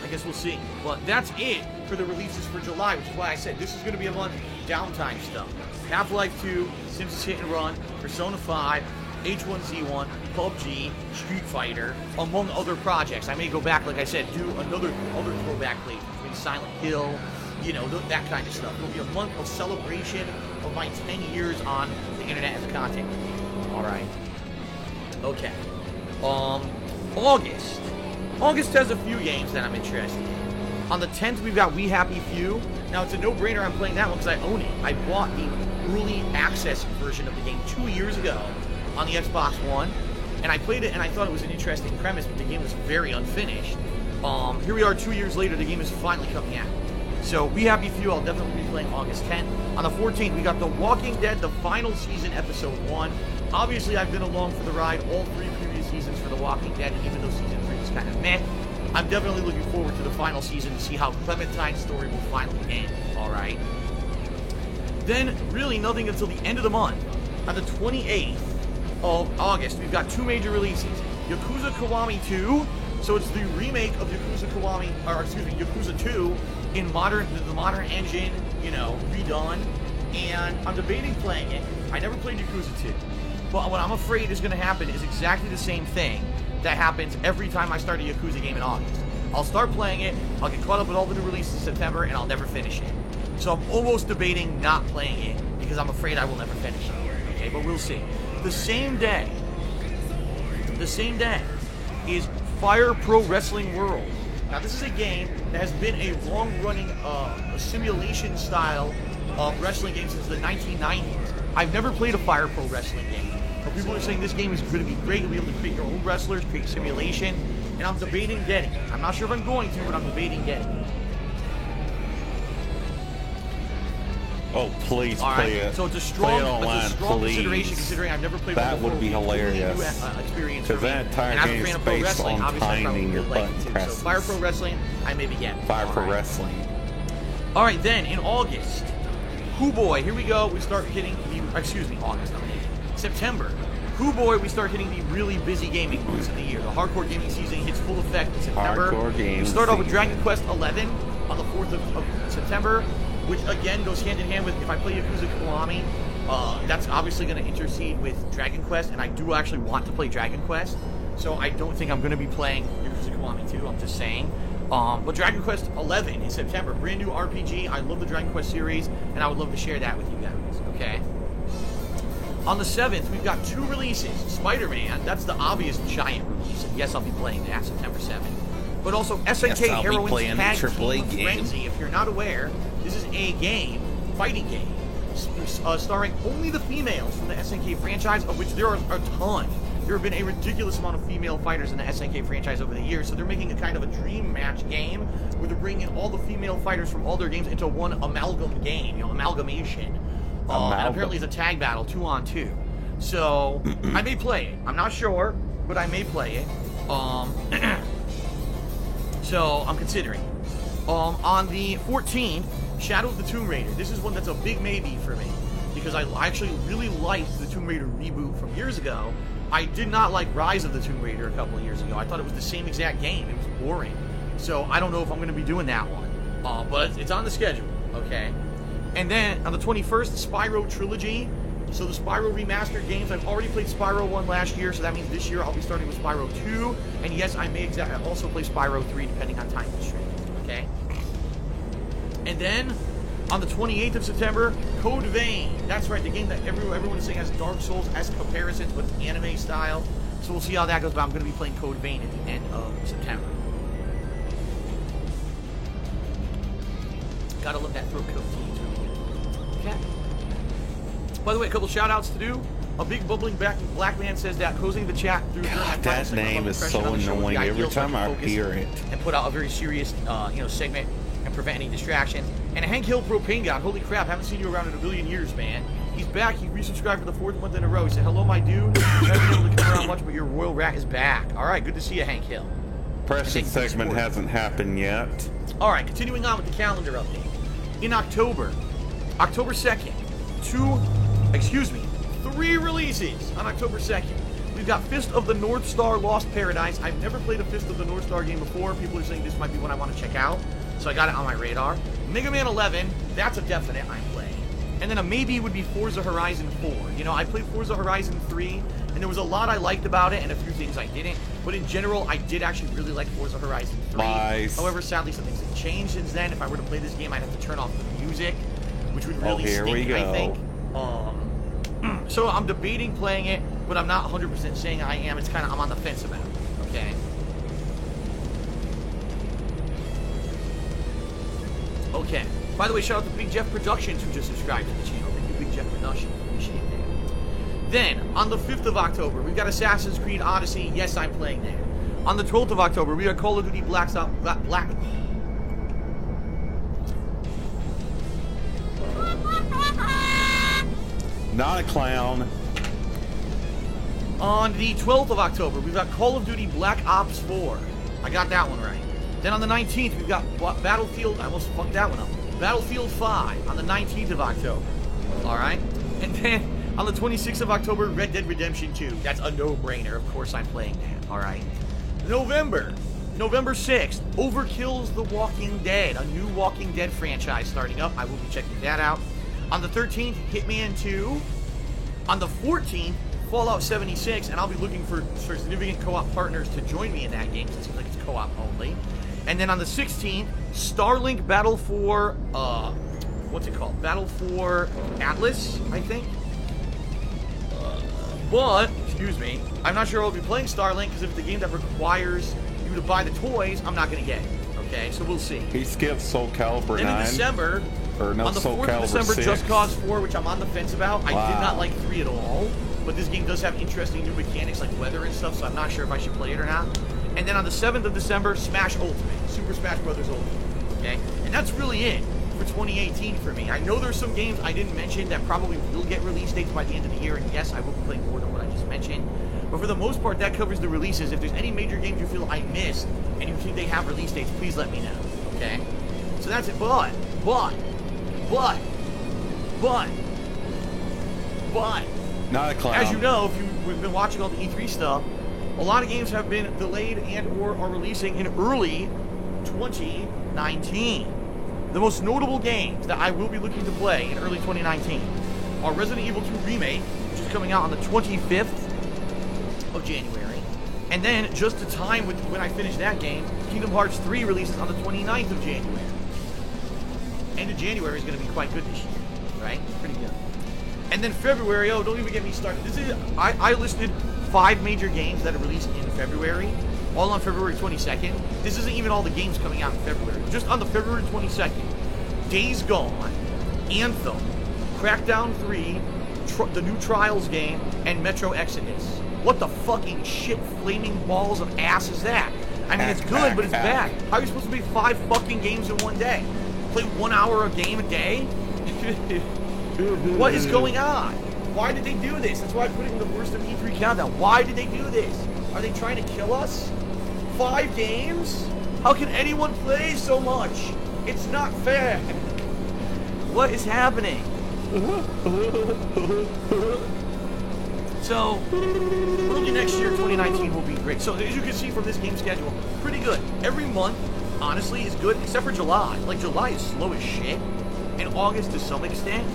I guess we'll see. But that's it for the releases for July, which is why I said this is going to be a month of downtime stuff. Half-Life 2, Sims Hit and Run, Persona 5, H1Z1, PUBG, Street Fighter, among other projects. I may go back, like I said, do other throwback plays between Silent Hill, you know, that kind of stuff. It'll be a month of celebration of my 10 years on the internet as a content creator. All right. Okay. August. August has a few games that I'm interested in. On the 10th, we've got We Happy Few. Now, it's a no-brainer I'm playing that one because I own it. I bought the early access version of the game 2 years ago on the Xbox One, and I played it, and I thought it was an interesting premise, but the game was very unfinished. Here we are 2 years later, the game is finally coming out. So, We Happy Few, I'll definitely be playing August 10th. On the 14th, we got The Walking Dead, the final season, episode 1. Obviously, I've been along for the ride all 3 previous seasons for The Walking Dead, and even though season 3 was kind of meh, I'm definitely looking forward to the final season to see how Clementine's story will finally end, alright? Then, really nothing until the end of the month. On the 28th of August, we've got 2 major releases. Yakuza Kiwami 2, so it's the remake of Yakuza 2 in the modern engine, you know, redone. And I'm debating playing it. I never played Yakuza 2. But what I'm afraid is going to happen is exactly the same thing that happens every time I start a Yakuza game in August. I'll start playing it, I'll get caught up with all the new releases in September, and I'll never finish it. So I'm almost debating not playing it, because I'm afraid I will never finish it. Okay, but we'll see. The same day is Fire Pro Wrestling World. Now this is a game that has been a long-running simulation style wrestling game since the 1990s. I've never played a Fire Pro Wrestling game. But people are saying this game is going to be great. You'll be able to create your own wrestlers, create simulation, and I'm debating getting it. I'm not sure if I'm going to, but I'm debating getting it. Oh, please play it. So it's a strong, online, consideration considering I've never played that one before. would be hilarious. Experience because that entire game is based on timing your button presses. So Fire Pro Wrestling, I may be getting. Fire Pro Wrestling. All right, then in August, Boy, here we go. We start hitting the August. September. Boy, we start hitting the really busy gaming months of the year. The hardcore gaming season hits full effect in September. We start off with Dragon Quest XI on the 4th of September, which again goes hand in hand with if I play Yakuza Kiwami. That's obviously going to intercede with Dragon Quest, and I do actually want to play Dragon Quest, so I don't think I'm going to be playing Yakuza Kiwami 2, I'm just saying. But Dragon Quest XI in September, brand new RPG. I love the Dragon Quest series, and I would love to share that with you guys, okay? On the 7th, we've got 2 releases. Spider-Man, that's the obvious giant release. And yes, I'll be playing that September 7th. But also SNK Heroines Tag Team Frenzy. If you're not aware, this is a game, fighting game, starring only the females from the SNK franchise, of which there are a ton. There have been a ridiculous amount of female fighters in the SNK franchise over the years, so they're making a kind of a dream match game where they're bringing in all the female fighters from all their games into one amalgam game, amalgamation. And apparently it's a tag battle, 2-on-2. So, I may play it. I'm not sure, but I may play it. So, I'm considering. On the 14th, Shadow of the Tomb Raider. This is one that's a big maybe for me, because I actually really liked the Tomb Raider reboot from years ago. I did not like Rise of the Tomb Raider a couple of years ago. I thought it was the same exact game. It was boring. So, I don't know if I'm going to be doing that one. But it's on the schedule, okay? And then, on the 21st, the Spyro Trilogy. So the Spyro Remastered games, I've already played Spyro 1 last year, so that means this year I'll be starting with Spyro 2. And yes, I may also play Spyro 3, depending on time constraints, okay? And then, on the 28th of September, Code Vein. That's right, the game that everyone is saying has Dark Souls-esque comparisons, but anime style. So we'll see how that goes, but I'm going to be playing Code Vein at the end of September. Gotta love that throat coat. Okay. By the way, a couple shout-outs to do. A big bubbling black man says that closing the chat through that name is so annoying every time I hear it. And put out a very serious, segment and prevent any distractions. And Hank Hill Propane God, holy crap, haven't seen you around in a billion years, man. He's back. He resubscribed for the 4th month in a row. He said, hello, my dude. Haven't been able to come around much, but your Royal Rat is back. All right, good to see you, Hank Hill. Precious segment hasn't happened yet. All right, continuing on with the calendar update. In October 2nd, 3 releases on October 2nd. We've got Fist of the North Star Lost Paradise. I've never played a Fist of the North Star game before. People are saying this might be one I want to check out, so I got it on my radar. Mega Man 11, that's a definite I'm playing. And then a maybe would be Forza Horizon 4. You know, I played Forza Horizon 3, and there was a lot I liked about it, and a few things I didn't. But in general, I did actually really like Forza Horizon 3. Nice. However, sadly, some things have changed since then. If I were to play this game, I'd have to turn off the music, which would really here we stink, go. I think. So I'm debating playing it, but I'm not 100% saying I am. It's kind of, I'm on the fence about it, okay? Okay. By the way, shout out to Big Jeff Productions who just subscribed to the channel. Thank you, Big Jeff Productions. Appreciate that. Then, on the 5th of October, we've got Assassin's Creed Odyssey. Yes, I'm playing there. On the 12th of October, we got Call of Duty Black. Not a clown. On the 12th of October, we've got Call of Duty Black Ops 4. I got that one right. Then on the 19th, we've got Battlefield. I almost fucked that one up. Battlefield 5 on the 19th of October. All right. And then on the 26th of October, Red Dead Redemption 2. That's a no-brainer. Of course, I'm playing that. All right. November 6th, Overkill's The Walking Dead, a new Walking Dead franchise starting up. I will be checking that out. On the 13th, Hitman 2. On the 14th, Fallout 76, and I'll be looking for significant co-op partners to join me in that game, because it seems like it's co-op only. And then on the 16th, Starlink Battle for, what's it called? Battle for Atlas, I think? But, excuse me, I'm not sure I'll be playing Starlink, because if it's a game that requires you to buy the toys, I'm not going to get it. Okay, so we'll see. He skipped Soul Calibur 9. Then in December, or no, on the Soul 4th Calibur of December, 6. Just Cause 4, which I'm on the fence about. I did not like 3 at all, but this game does have interesting new mechanics like weather and stuff, so I'm not sure if I should play it or not. And then on the 7th of December, Smash Ultimate, Super Smash Bros. Ultimate, okay? And that's really it for 2018 for me. I know there's some games I didn't mention that probably will get release dates by the end of the year, and yes, I will be playing more than what I just mentioned. But for the most part, that covers the releases. If there's any major games you feel I missed and you think they have release dates, please let me know, okay? So that's it, but, Not a clown. as you know, if you've been watching all the E3 stuff, a lot of games have been delayed and or are releasing in early 2019. The most notable games that I will be looking to play in early 2019 are Resident Evil 2 Remake, which is coming out on the 25th of January. And then, just to time with when I finish that game, Kingdom Hearts 3 releases on the 29th of January. End of January is going to be quite good this year, right? Pretty good. And then February, oh, don't even get me started. This is I listed 5 major games that are released in February, all on February 22nd. This isn't even all the games coming out in February. Just on the February 22nd, Days Gone, Anthem, Crackdown 3, the new Trials game, and Metro Exodus. What the fucking shit flaming balls of ass is that? I mean, it's good, but it's bad. How are you supposed to be 5 fucking games in one day? Play 1 hour a game a day? What is going on? Why did they do this? That's why I put it in the worst of E3 countdown. Why did they do this? Are they trying to kill us? 5 games? How can anyone play so much? It's not fair. What is happening? So, early next year, 2019 will be great. So, as you can see from this game schedule, pretty good. Every month, honestly, is good, except for July. Like, July is slow as shit. And August, to some extent.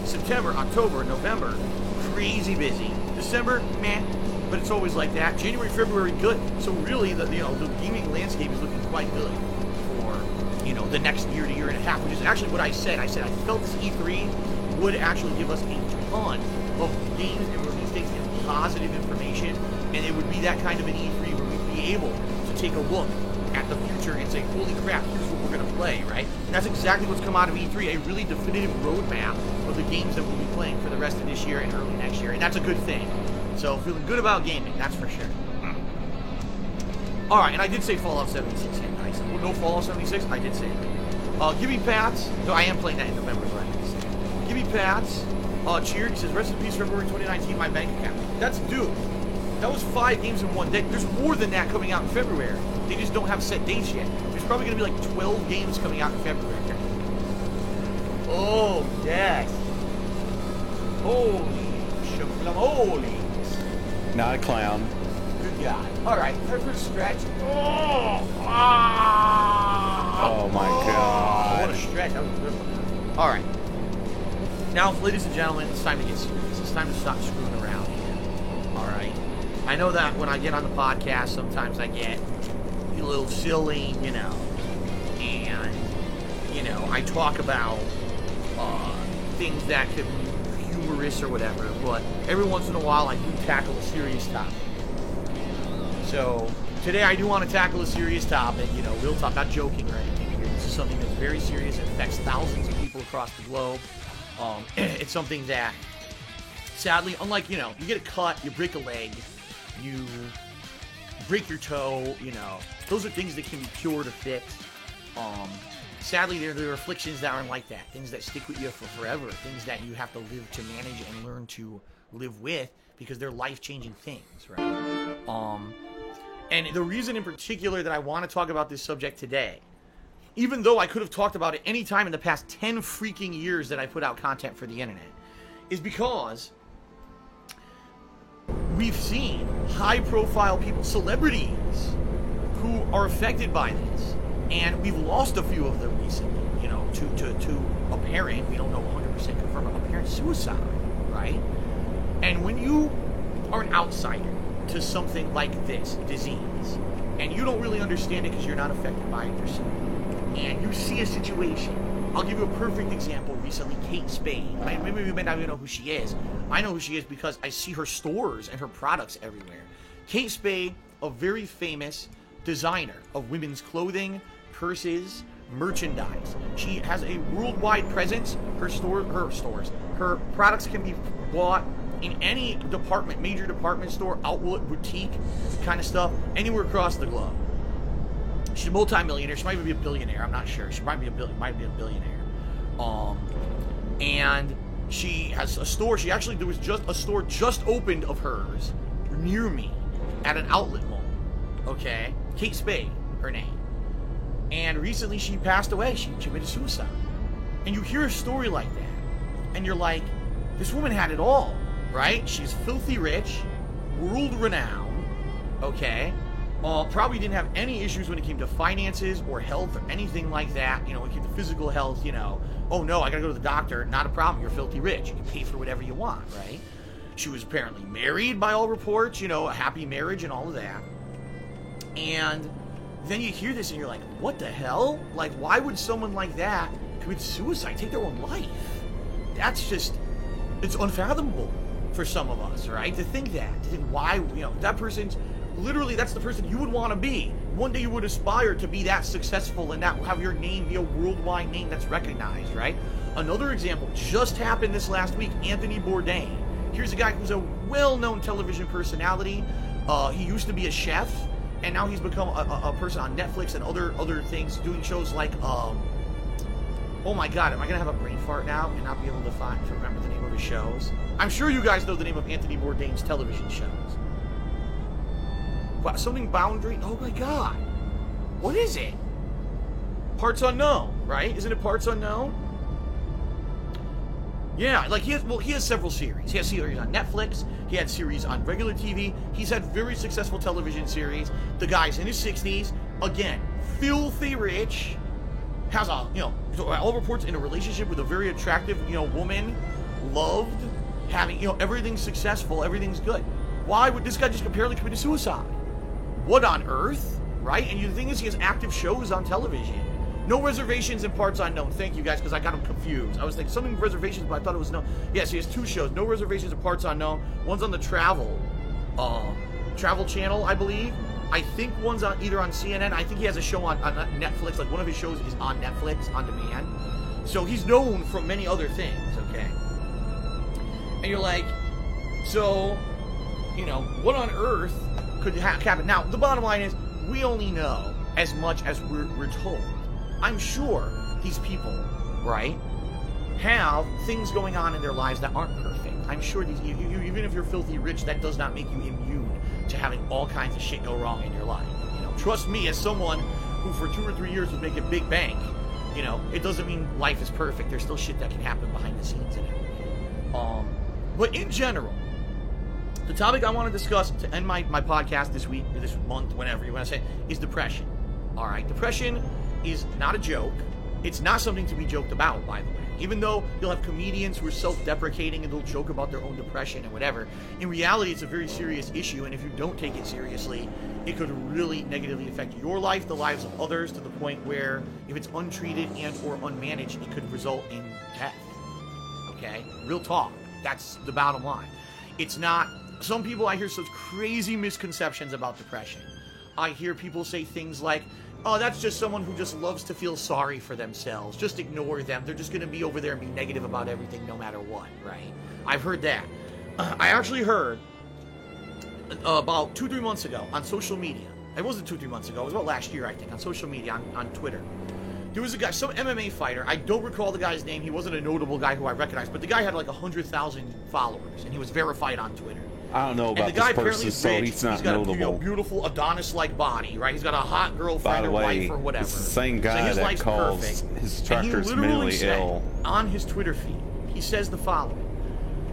September, October, November, crazy busy. December, meh, but it's always like that. January, February, good. So really, the gaming landscape is looking quite good for, the next year to year and a half, which is actually what I said. I said I felt this E3 would actually give us a ton of games and release dates and positive information, and it would be that kind of an E3 where we'd be able to take a look at the future and say, holy crap, here's what we're going to play, right? And that's exactly what's come out of E3, a really definitive roadmap of the games that we'll be playing for the rest of this year and early next year, and that's a good thing. So, feeling good about gaming, that's for sure. Alright, and I did say Fallout 76, nice. No Fallout 76? I did say that. Gimme Pats, so I am playing that in November, right? Gimme Pats, Cheered, he says, rest in peace, February 2019, my bank account. That's due. That was 5 games in one day. There's more than that coming out in February. They just don't have set dates yet. There's probably going to be like 12 games coming out in February. Oh, yes. Holy shaklamoles. Not a clown. Good God. All right, time for a stretch. Oh my God. What a stretch. That was a good one. All right. Now, ladies and gentlemen, it's time to get serious. It's time to stop screwing around here. All right. I know that when I get on the podcast, sometimes I get a little silly, you know, and, you know, I talk about things that could be humorous or whatever, but every once in a while I do tackle a serious topic. So, today I do want to tackle a serious topic, you know, real talk, not joking or anything here. This is something that's very serious. It affects thousands of people across the globe. It's something that, sadly, unlike, you know, you get a cut, you break a leg, you break your toe, you know, those are things that can be cured or fixed. Sadly, there are afflictions that aren't like that. Things that stick with you for forever. Things that you have to live to manage and learn to live with because they're life-changing things, right? And the reason in particular that I want to talk about this subject today, even though I could have talked about it any time in the past 10 freaking years that I put out content for the internet, is because we've seen high-profile people, celebrities, who are affected by this. And we've lost a few of them recently, you know, to apparent, we don't know 100% confirmed, apparent suicide, right? And when you are an outsider to something like this disease, and you don't really understand it because you're not affected by it yourself, and you see a situation, I'll give you a perfect example recently, Kate Spade. Maybe you may not even know who she is. I know who she is because I see her stores and her products everywhere. Kate Spade, a very famous designer of women's clothing, purses, merchandise. She has a worldwide presence. Her products can be bought in any department, major department store, outlet, boutique kind of stuff, anywhere across the globe. She's a multi-millionaire. She might even be a billionaire. I'm not sure. She might be a billionaire. And she has a store. There was just a store just opened of hers near me at an outlet mall. Okay, Kate Spade, her name. And recently she passed away. She committed suicide. And you hear a story like that, and you're like, this woman had it all, right? She's filthy rich, world renowned, okay? Probably didn't have any issues when it came to finances or health or anything like that. You know, when it came to physical health, you know, oh no, I gotta go to the doctor. Not a problem. You're filthy rich. You can pay for whatever you want, right? She was apparently married by all reports, you know, a happy marriage and all of that. And then you hear this and you're like, what the hell? Like, why would someone like that commit suicide, take their own life? That's just, it's unfathomable for some of us, right? To think why, you know, that person's, literally, that's the person you would want to be. One day you would aspire to be that successful and that have your name be a worldwide name that's recognized, right? Another example just happened this last week, Anthony Bourdain. Here's a guy who's a well-known television personality. He used to be a chef, and now he's become a person on Netflix and other things, doing shows like, oh my God, am I going to have a brain fart now and not be able to remember the name of his shows? I'm sure you guys know the name of Anthony Bourdain's television shows. What, something Boundary? Oh my God. What is it? Parts Unknown, right? Isn't it Parts Unknown? Yeah, like he has several series. He has series on Netflix. He had series on regular TV. He's had very successful television series. The guy's in his 60s. Again, filthy rich. Has a, you know, all reports in a relationship with a very attractive, you know, woman. Loved. Having, you know, everything's successful. Everything's good. Why would this guy just apparently commit suicide? What on earth? Right? And the thing is, he has active shows on television. No Reservations and Parts Unknown. Thank you guys, because I got them confused. I was thinking something reservations, but I thought it was no. Yes, he has 2 shows. No Reservations and Parts Unknown. One's on the Travel Channel, I believe. I think one's on either on CNN. I think he has a show on Netflix. Like, one of his shows is on Netflix on demand. So he's known from many other things. Okay. And you're like, so, you know, what on earth could happen? Now, the bottom line is, we only know as much as we're told. I'm sure these people, right, have things going on in their lives that aren't perfect. I'm sure these, even if you're filthy rich, that does not make you immune to having all kinds of shit go wrong in your life. You know, trust me, as someone who for 2 or 3 years was making big bank, you know, it doesn't mean life is perfect. There's still shit that can happen behind the scenes in it. But in general, the topic I want to discuss to end my podcast this week, or this month, whenever you want to say, is depression. All right, depression is not a joke. It's not something to be joked about, by the way. Even though you'll have comedians who are self-deprecating and they'll joke about their own depression and whatever, in reality, it's a very serious issue, and if you don't take it seriously, it could really negatively affect your life, the lives of others, to the point where if it's untreated and or unmanaged, it could result in death. Okay? Real talk. That's the bottom line. It's not... Some people, I hear such crazy misconceptions about depression. I hear people say things like, oh, that's just someone who just loves to feel sorry for themselves. Just ignore them. They're just going to be over there and be negative about everything no matter what, right? I've heard that. I actually heard about 2-3 months ago on social media. It wasn't 2-3 months ago. It was about last year, I think, on social media, on Twitter. There was a guy, some MMA fighter. I don't recall the guy's name. He wasn't a notable guy who I recognized, but the guy had like 100,000 followers, and he was verified on Twitter. I don't know about this person, so he's not notable. He's got a beautiful Adonis-like body, right? He's got a hot girlfriend or wife or whatever. It's the same guy so that calls his truckers mentally ill. On his Twitter feed, he says the following: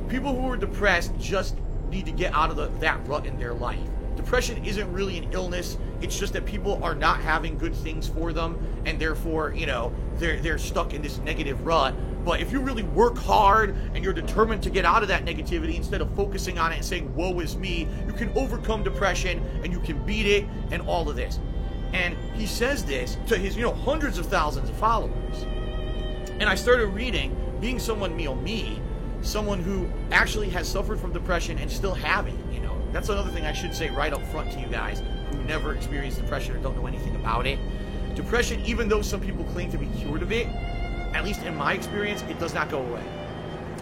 people who are depressed just need to get out of that rut in their life. Depression isn't really an illness. It's just that people are not having good things for them, and therefore, you know, they're stuck in this negative rut. But if you really work hard and you're determined to get out of that negativity, instead of focusing on it and saying, woe is me, you can overcome depression and you can beat it and all of this. And he says this to his, you know, hundreds of thousands of followers. And I started reading, being someone, someone who actually has suffered from depression and still have it, you know. That's another thing I should say right up front to you guys who never experienced depression or don't know anything about it. Depression, even though some people claim to be cured of it, at least in my experience, it does not go away.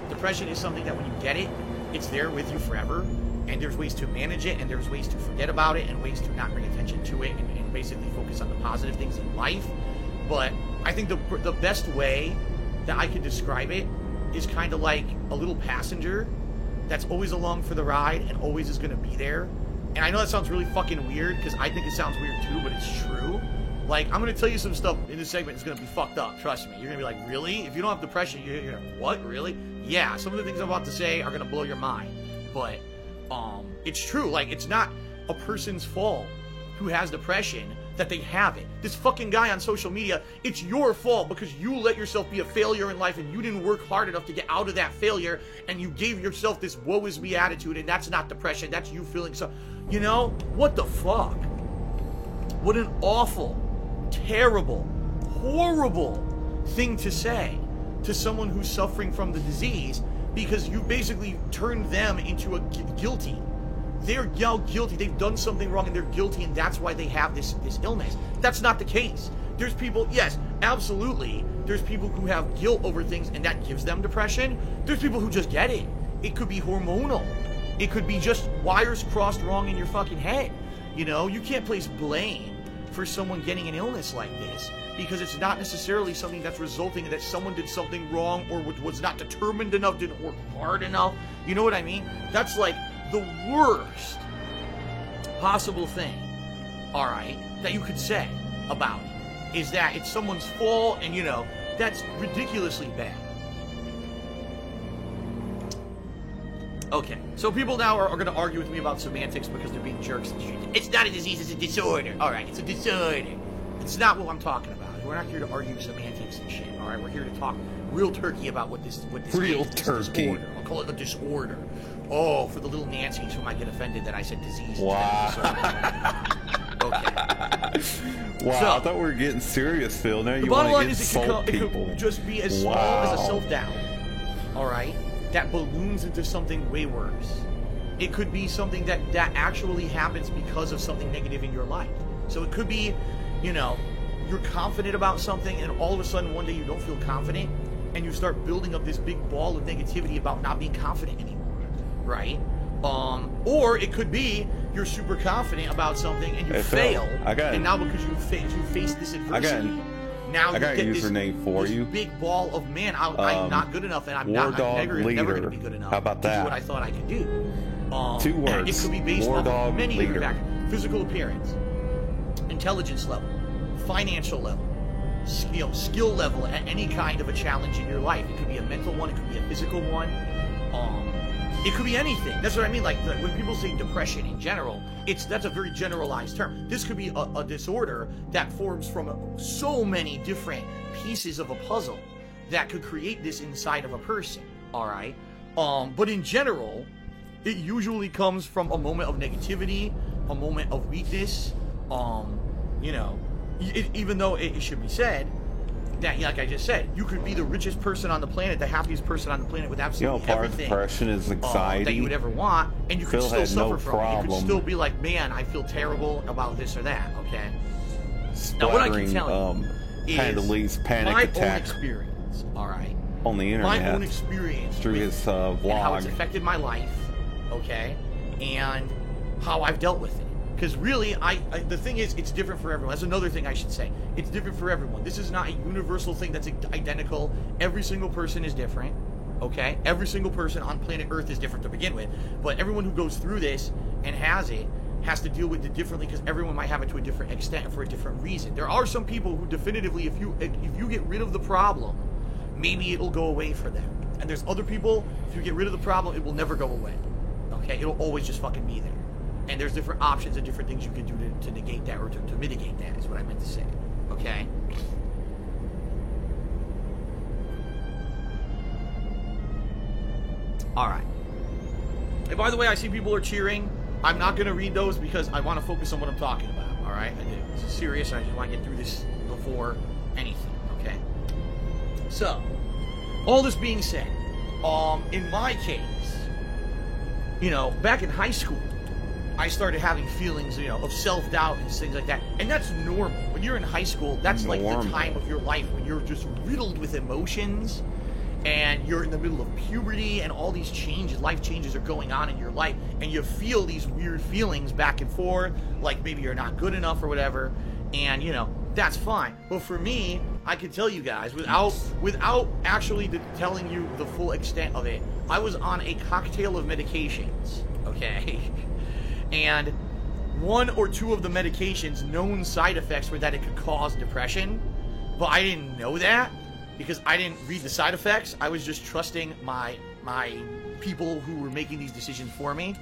Depression is something that when you get it, it's there with you forever, and there's ways to manage it, and there's ways to forget about it, and ways to not bring attention to it, and basically focus on the positive things in life. But I think the best way that I could describe it is kind of like a little passenger that's always along for the ride and always is going to be there. And I know that sounds really fucking weird, because I think it sounds weird too, but it's true. Like, I'm going to tell you some stuff in this segment that's going to be fucked up, trust me. You're going to be like, really? If you don't have depression, you're going to, what, really? Yeah, some of the things I'm about to say are going to blow your mind. But, it's true. Like, it's not a person's fault who has depression that they have it. This fucking guy on social media, it's your fault because you let yourself be a failure in life and you didn't work hard enough to get out of that failure, and you gave yourself this woe is me attitude, and that's not depression, that's you feeling so... You know? What the fuck? What an awful, terrible, horrible thing to say to someone who's suffering from the disease, because you basically turned them into a guilty. They're guilty. They've done something wrong and they're guilty, and that's why they have this illness. That's not the case. There's people, yes, absolutely. There's people who have guilt over things and that gives them depression. There's people who just get it. It could be hormonal. It could be just wires crossed wrong in your fucking head. You know, you can't place blame for someone getting an illness like this, because it's not necessarily something that's resulting in that someone did something wrong or was not determined enough, didn't work hard enough. You know what I mean? That's like the worst possible thing, all right, that you could say about it, is that it's someone's fault, and, you know, that's ridiculously bad. Okay, so people now are going to argue with me about semantics because they're being jerks. It's not a disease, it's a disorder. All right, it's a disorder. It's not what I'm talking about. We're not here to argue semantics and shit, all right? We're here to talk real turkey about what this real is. Turkey. Disorder. I'll call it a disorder. Oh, for the little Nancys who might get offended that I said disease. Wow. Okay. Wow, So, I thought we were getting serious, Phil. Now you the want bottom to line is it people. could just be as small as a self-doubt, all right, that balloons into something way worse. It could be something that actually happens because of something negative in your life. So it could be, you know, you're confident about something, and all of a sudden one day you don't feel confident, and you start building up this big ball of negativity about not being confident anymore, right? Or it could be you're super confident about something and you fail, and now because you face this adversity, Now I got a you get username for this you. big ball of, man, I'm not good enough, and I'm War not Dog never Leader. going to be good enough. How about to that? do what I thought I could do. 2 words. It could be based War off Dog of many Leader. different factors. Physical appearance, intelligence level, financial level, skill level at any kind of a challenge in your life. It could be a mental one, it could be a physical one. It could be anything. That's what I mean. Like when people say depression in general, that's a very generalized term. This could be a disorder that forms from so many different pieces of a puzzle that could create this inside of a person. All right. But in general, it usually comes from a moment of negativity, a moment of weakness. Even though it should be said that, like I just said, you could be the richest person on the planet, the happiest person on the planet with absolutely part of everything depression is anxiety that you would ever want, and you could Phil still had suffer no from it. You could problem still be like, man, I feel terrible about this or that. Okay. Now, what I can tell you had is at least panic my attack own experience. All right. on the internet. My own experience through with his and how it's vlog. affected my life. Okay, and how I've dealt with it. Because really, the thing is, it's different for everyone. That's another thing I should say. It's different for everyone. This is not a universal thing that's identical. Every single person is different, okay? Every single person on planet Earth is different to begin with. But everyone who goes through this and has it has to deal with it differently because everyone might have it to a different extent and for a different reason. There are some people who definitively, if you get rid of the problem, maybe it'll go away for them. And there's other people, if you get rid of the problem, it will never go away, okay? It'll always just fucking be there. And there's different options and different things you can do to negate that or to mitigate that is what I meant to say. Okay? Alright. And by the way, I see people are cheering. I'm not going to read those because I want to focus on what I'm talking about. Alright? I do. This is serious. I just want to get through this before anything. Okay? So, all this being said, in my case, back in high school, I started having feelings, of self-doubt and things like that. And that's normal. When you're in high school, that's like the time of your life when you're just riddled with emotions and you're in the middle of puberty and all these changes, life changes are going on in your life and you feel these weird feelings back and forth, like maybe you're not good enough or whatever. And, that's fine. But for me, I can tell you guys, without actually telling you the full extent of it, I was on a cocktail of medications, okay? And 1 or 2 of the medications, known side effects were that it could cause depression. But I didn't know that because I didn't read the side effects. I was just trusting my people who were making these decisions for me.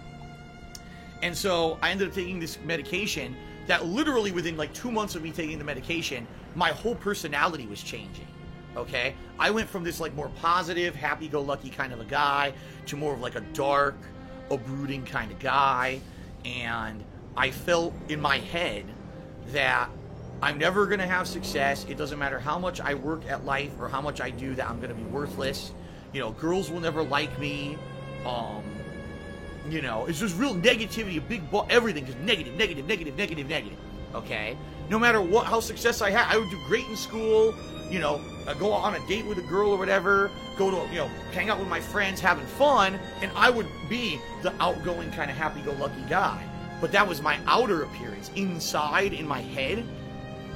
And so I ended up taking this medication that literally within like 2 months of me taking the medication, my whole personality was changing. Okay? I went from this like more positive, happy-go-lucky kind of a guy to more of like a dark, a brooding kind of guy. And I felt in my head that I'm never going to have success. It doesn't matter how much I work at life or how much I do, that I'm going to be worthless. Girls will never like me. It's just real negativity, a big ball, everything, just negative. Okay? No matter how success I had, I would do great in school, go on a date with a girl or whatever, go to, hang out with my friends, having fun, and I would be the outgoing kind of happy-go-lucky guy. But that was my outer appearance. Inside, in my head,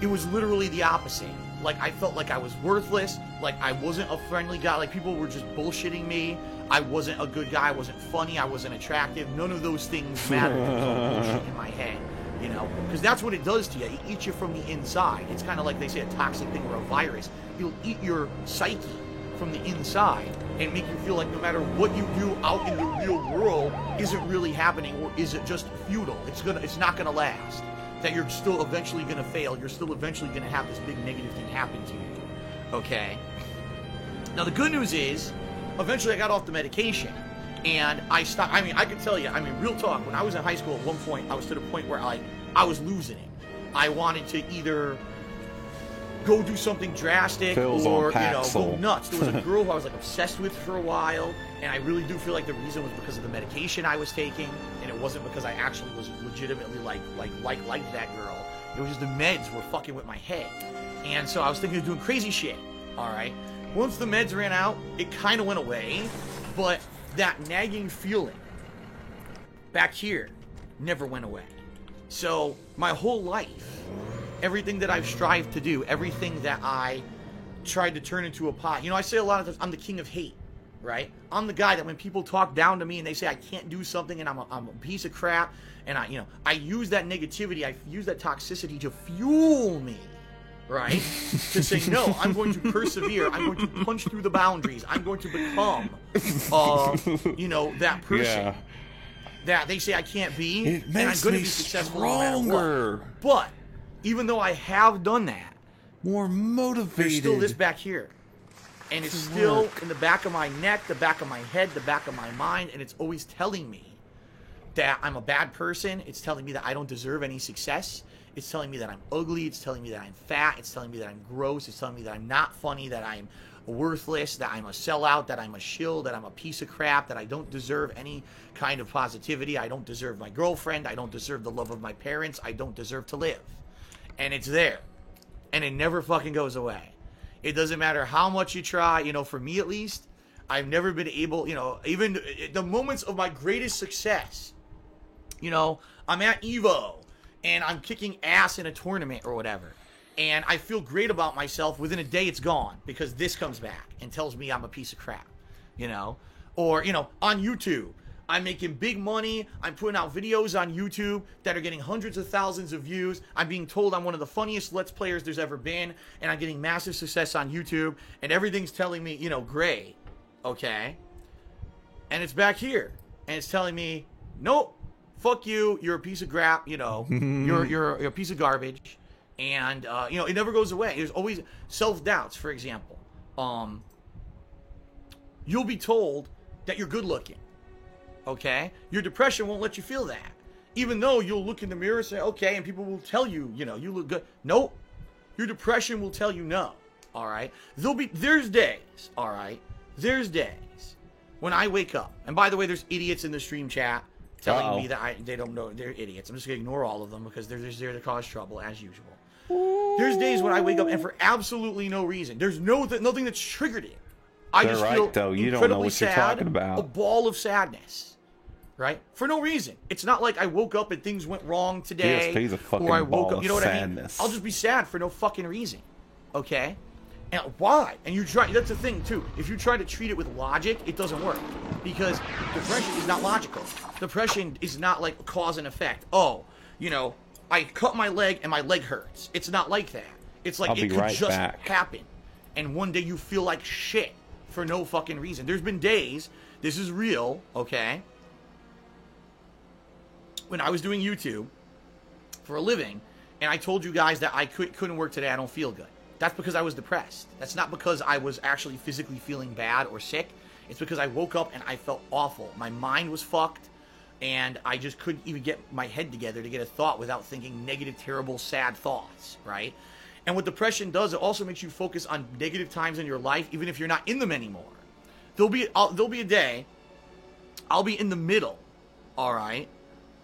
it was literally the opposite. Like, I felt like I was worthless, like I wasn't a friendly guy, like people were just bullshitting me, I wasn't a good guy, I wasn't funny, I wasn't attractive, none of those things mattered. It was all bullshit in my head. Because that's what it does to you. It eats you from the inside. It's kind of like they say a toxic thing or a virus. It'll eat your psyche from the inside and make you feel like no matter what you do out in the real world isn't really happening, or is it just futile? It's not gonna last. That you're still eventually gonna fail. You're still eventually gonna have this big negative thing happen to you. Okay? Now the good news is, eventually I got off the medication. And I stopped. I can tell you, real talk, when I was in high school at one point, I was to the point where I was losing it. I wanted to either go do something drastic Phil's or, on go nuts. There was a girl who I was obsessed with for a while, and I really do feel like the reason was because of the medication I was taking, and it wasn't because I actually was legitimately like that girl. It was just the meds were fucking with my head. And so I was thinking of doing crazy shit. Alright? Once the meds ran out, it kind of went away, but that nagging feeling back here never went away. So my whole life, everything that I've strived to do, everything that I tried to turn into a pot. You know, I say a lot of times, I'm the king of hate, right? I'm the guy that when people talk down to me and they say I can't do something and I'm a piece of crap, and I use that negativity, I use that toxicity to fuel me, right? To say, no, I'm going to persevere. I'm going to punch through the boundaries. I'm going to become, that person that they say I can't be, It and I'm makes going to me be successful no matter stronger. what. But even though I have done that, More motivated. there's still this back here. And it's still in the back of my neck, the back of my head, the back of my mind, and it's always telling me that I'm a bad person. It's telling me that I don't deserve any success. It's telling me that I'm ugly. It's telling me that I'm fat. It's telling me that I'm gross. It's telling me that I'm not funny, that I'm worthless, that I'm a sellout, that I'm a shill, that I'm a piece of crap, that I don't deserve any kind of positivity. I don't deserve my girlfriend. I don't deserve the love of my parents. I don't deserve to live. And it's there. And it never fucking goes away. It doesn't matter how much you try. For me at least, I've never been able, even the moments of my greatest success, I'm at Evo and I'm kicking ass in a tournament or whatever. And I feel great about myself. Within a day, it's gone because this comes back and tells me I'm a piece of crap, Or, on YouTube, I'm making big money. I'm putting out videos on YouTube that are getting hundreds of thousands of views. I'm being told I'm one of the funniest Let's Players there's ever been. And I'm getting massive success on YouTube. And everything's telling me, great. Okay? And it's back here. And it's telling me, nope. Fuck you. You're a piece of crap. You're a piece of garbage. And, it never goes away. There's always self-doubts, for example. You'll be told that you're good looking. Okay? Your depression won't let you feel that. Even though you'll look in the mirror and say, okay, and people will tell you, you look good. Nope. Your depression will tell you no. All right? There's days, all right? There's days when I wake up. And by the way, there's idiots in the stream chat telling me that they don't know. They're idiots. I'm just going to ignore all of them because they're just there to cause trouble as usual. There's days when I wake up and for absolutely no reason. There's nothing that's triggered it. I They're just right, feel though. You don't know incredibly what you're sad, talking about. a ball of sadness. Right? For no reason. It's not like I woke up and things went wrong today. DSP's a fucking or I woke ball up. You know of what I sadness. mean? I'll just be sad for no fucking reason. Okay? And why? And that's the thing too. If you try to treat it with logic, it doesn't work. Because depression is not logical. Depression is not like cause and effect. Oh, I cut my leg and my leg hurts. It's not like that. It's like it could just happen. And one day you feel like shit for no fucking reason. There's been days, this is real, okay? When I was doing YouTube for a living, and I told you guys that I couldn't work today, I don't feel good. That's because I was depressed. That's not because I was actually physically feeling bad or sick. It's because I woke up and I felt awful. My mind was fucked, and I just couldn't even get my head together to get a thought without thinking negative, terrible, sad thoughts, right? And what depression does, it also makes you focus on negative times in your life, even if you're not in them anymore. There'll be a day, I'll be in the middle, all right?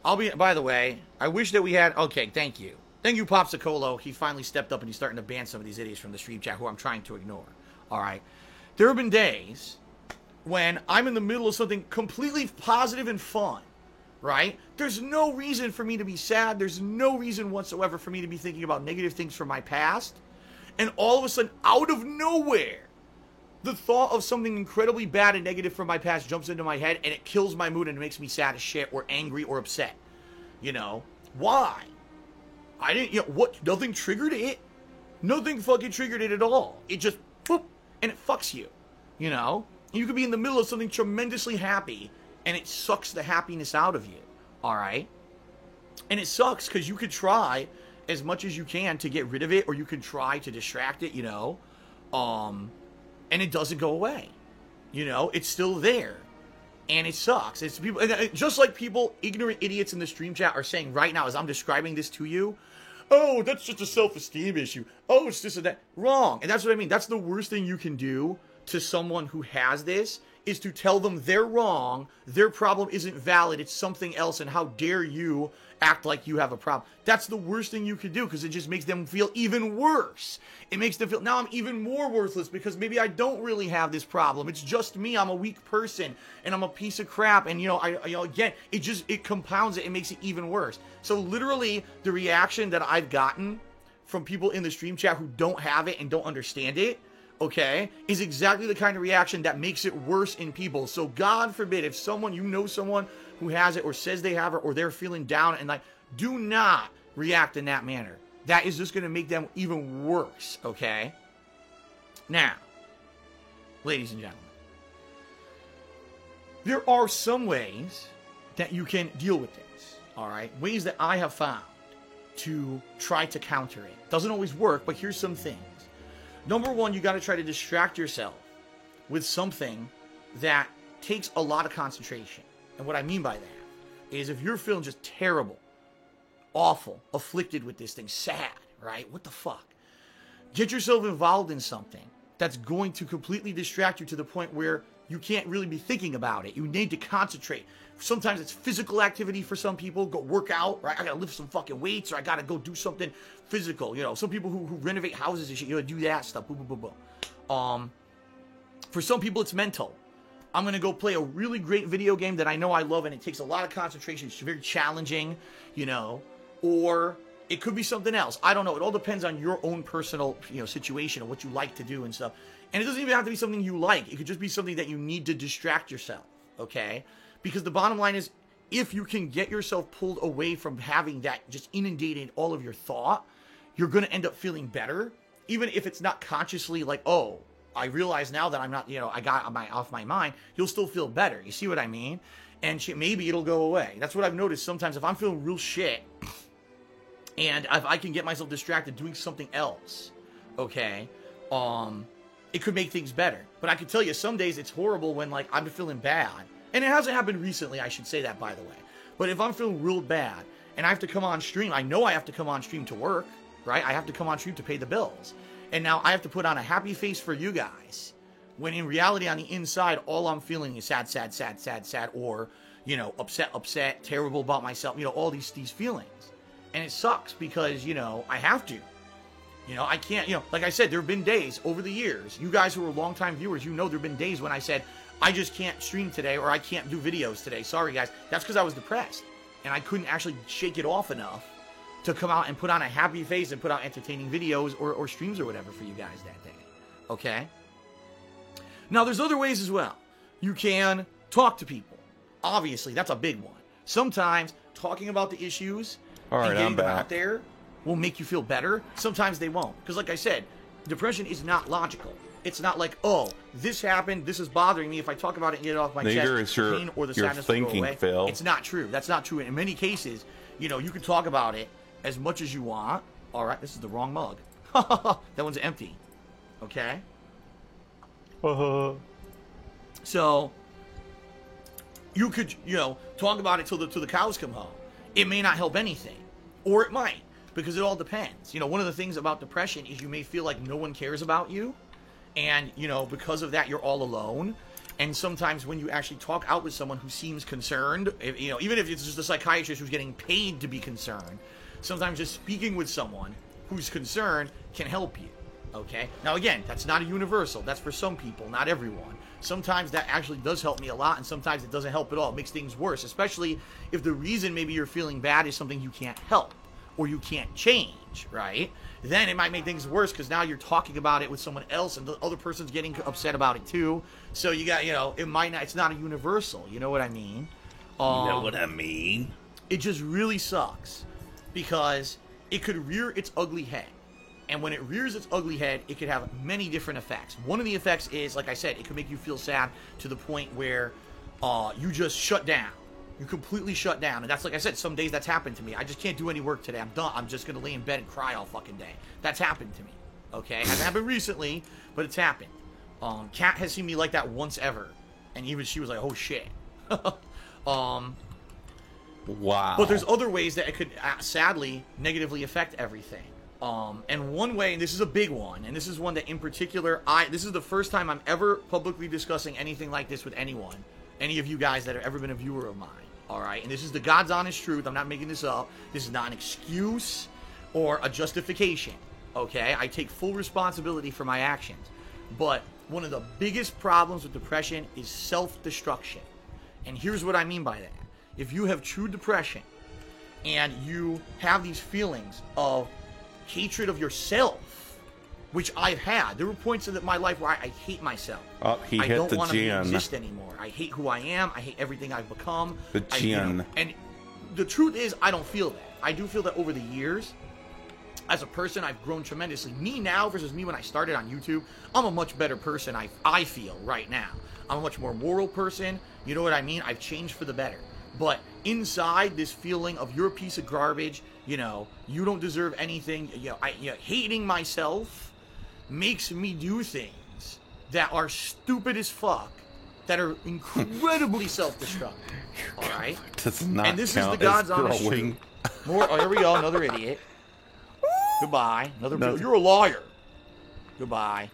By the way, I wish that we had, okay, thank you. Thank you, Popsicolo. He finally stepped up and he's starting to ban some of these idiots from the stream chat who I'm trying to ignore, all right? There have been days when I'm in the middle of something completely positive and fun, right? There's no reason for me to be sad. There's no reason whatsoever for me to be thinking about negative things from my past. And all of a sudden, out of nowhere, the thought of something incredibly bad and negative from my past jumps into my head and it kills my mood and makes me sad as shit or angry or upset. Why? I didn't, nothing triggered it. Nothing fucking triggered it at all. It just, whoop, and it fucks you. You could be in the middle of something tremendously happy and it sucks the happiness out of you. All right? And it sucks because you could try as much as you can to get rid of it, or you can try to distract it, and it doesn't go away. It's still there. And it sucks. It's people, just like people, ignorant idiots in the stream chat are saying right now as I'm describing this to you, oh, that's just a self-esteem issue. Oh, it's this and that. Wrong. And that's what I mean. That's the worst thing you can do to someone who has this, is to tell them they're wrong, their problem isn't valid, it's something else, and how dare you act like you have a problem. That's the worst thing you could do, because it just makes them feel even worse. It makes them feel, now I'm even more worthless because maybe I don't really have this problem. It's just me. I'm a weak person and I'm a piece of crap. And again, it compounds it. It makes it even worse. So literally the reaction that I've gotten from people in the stream chat who don't have it and don't understand it, okay, is exactly the kind of reaction that makes it worse in people. So God forbid, if someone, you know someone who has it or says they have it or they're feeling down and like, do not react in that manner. That is just going to make them even worse, okay? Now, ladies and gentlemen, there are some ways that you can deal with this, all right? Ways that I have found to try to counter it. Doesn't always work, but here's some things. Number one, you got to try to distract yourself with something that takes a lot of concentration. And what I mean by that is if you're feeling just terrible, awful, afflicted with this thing, sad, right? What the fuck? Get yourself involved in something that's going to completely distract you to the point where you can't really be thinking about it. You need to concentrate. Sometimes it's physical activity for some people. Go work out, right? I gotta lift some fucking weights, or I gotta go do something physical. You know, some people who renovate houses and shit, you know, do that stuff. Boom, boom, boom, boom. For some people, it's mental. I'm gonna go play a really great video game that I know I love, and it takes a lot of concentration. It's very challenging, you know. Or it could be something else. I don't know. It all depends on your own personal, you know, situation and what you like to do and stuff. And it doesn't even have to be something you like. It could just be something that you need to distract yourself, okay? Because the bottom line is, if you can get yourself pulled away from having that just inundated all of your thought, you're going to end up feeling better. Even if it's not consciously like, oh, I realize now that I'm not, you know, I got off my mind, you'll still feel better. You see what I mean? And shit, maybe it'll go away. That's what I've noticed sometimes. If I'm feeling real shit, and if I can get myself distracted doing something else, okay, it could make things better. But I can tell you, some days it's horrible when, like, I'm feeling bad. And it hasn't happened recently, I should say that, by the way. But if I'm feeling real bad, and I have to come on stream, I know I have to come on stream to work, right? I have to come on stream to pay the bills. And now I have to put on a happy face for you guys, when in reality, on the inside, all I'm feeling is sad, sad, sad, sad, sad, or, you know, upset, terrible about myself, you know, all these feelings. And it sucks because, you know, I have to. You know, I can't, you know, like I said, there have been days over the years, you guys who are longtime viewers, you know there have been days when I said, I just can't stream today, or I can't do videos today. Sorry, guys. That's because I was depressed. And I couldn't actually shake it off enough to come out and put on a happy face and put out entertaining videos or streams or whatever for you guys that day. Okay? Now, there's other ways as well. You can talk to people. Obviously, that's a big one. Sometimes talking about the issues and getting them out there will make you feel better. Sometimes they won't. Because like I said, depression is not logical. It's not like, oh, this happened, this is bothering me. If I talk about it and get it off my chest, the pain or the sadness will go away. Phil. It's not true. That's not true. In many cases, you know, you can talk about it as much as you want. All right, this is the wrong mug. That one's empty. Okay? So, you could, you know, talk about it till the cows come home. It may not help anything. Or it might. Because it all depends. You know, one of the things about depression is you may feel like no one cares about you. And, you know, because of that, you're all alone. And sometimes when you actually talk out with someone who seems concerned, you know, even if it's just a psychiatrist who's getting paid to be concerned, sometimes just speaking with someone who's concerned can help you. Okay? Now, again, that's not a universal. That's for some people, not everyone. Sometimes that actually does help me a lot, and sometimes it doesn't help at all. It makes things worse, especially if the reason maybe you're feeling bad is something you can't help or you can't change, right? Then it might make things worse because now you're talking about it with someone else and the other person's getting upset about it too. So you got, you know, it might not, it's not a universal. You know what I mean? You know what I mean? It just really sucks because it could rear its ugly head. And when it rears its ugly head, it could have many different effects. One of the effects is, like I said, it could make you feel sad to the point where you just shut down. You completely shut down. And that's, like I said, some days that's happened to me. I just can't do any work today. I'm done. I'm just going to lay in bed and cry all fucking day. That's happened to me. Okay? It hasn't happened recently, but it's happened. Kat has seen me like that once ever. And even she was like, oh shit. Wow. But there's other ways that it could sadly negatively affect everything. And one way, and this is a big one, and this is one that in particular, this is the first time I'm ever publicly discussing anything like this with anyone. Any of you guys that have ever been a viewer of mine. Alright? And this is the God's honest truth. I'm not making this up. This is not an excuse or a justification. Okay? I take full responsibility for my actions. But one of the biggest problems with depression is self-destruction. And here's what I mean by that. If you have true depression and you have these feelings of hatred of yourself, which I've had. There were points in my life where I hate myself. Oh, he I hit don't the want to gin. exist anymore. I hate who I am. I hate everything I've become. The gin. And the truth is, I don't feel that. I do feel that over the years, as a person, I've grown tremendously. Me now versus me when I started on YouTube, I'm a much better person, I feel, right now. I'm a much more moral person. You know what I mean? I've changed for the better. But inside, this feeling of you're a piece of garbage, you don't deserve anything, hating myself makes me do things that are stupid as fuck, that are incredibly self-destructive. All right? Does not And this is the count God's as honest growing. truth. Oh, here we go, another idiot. Goodbye. You're a liar. Goodbye.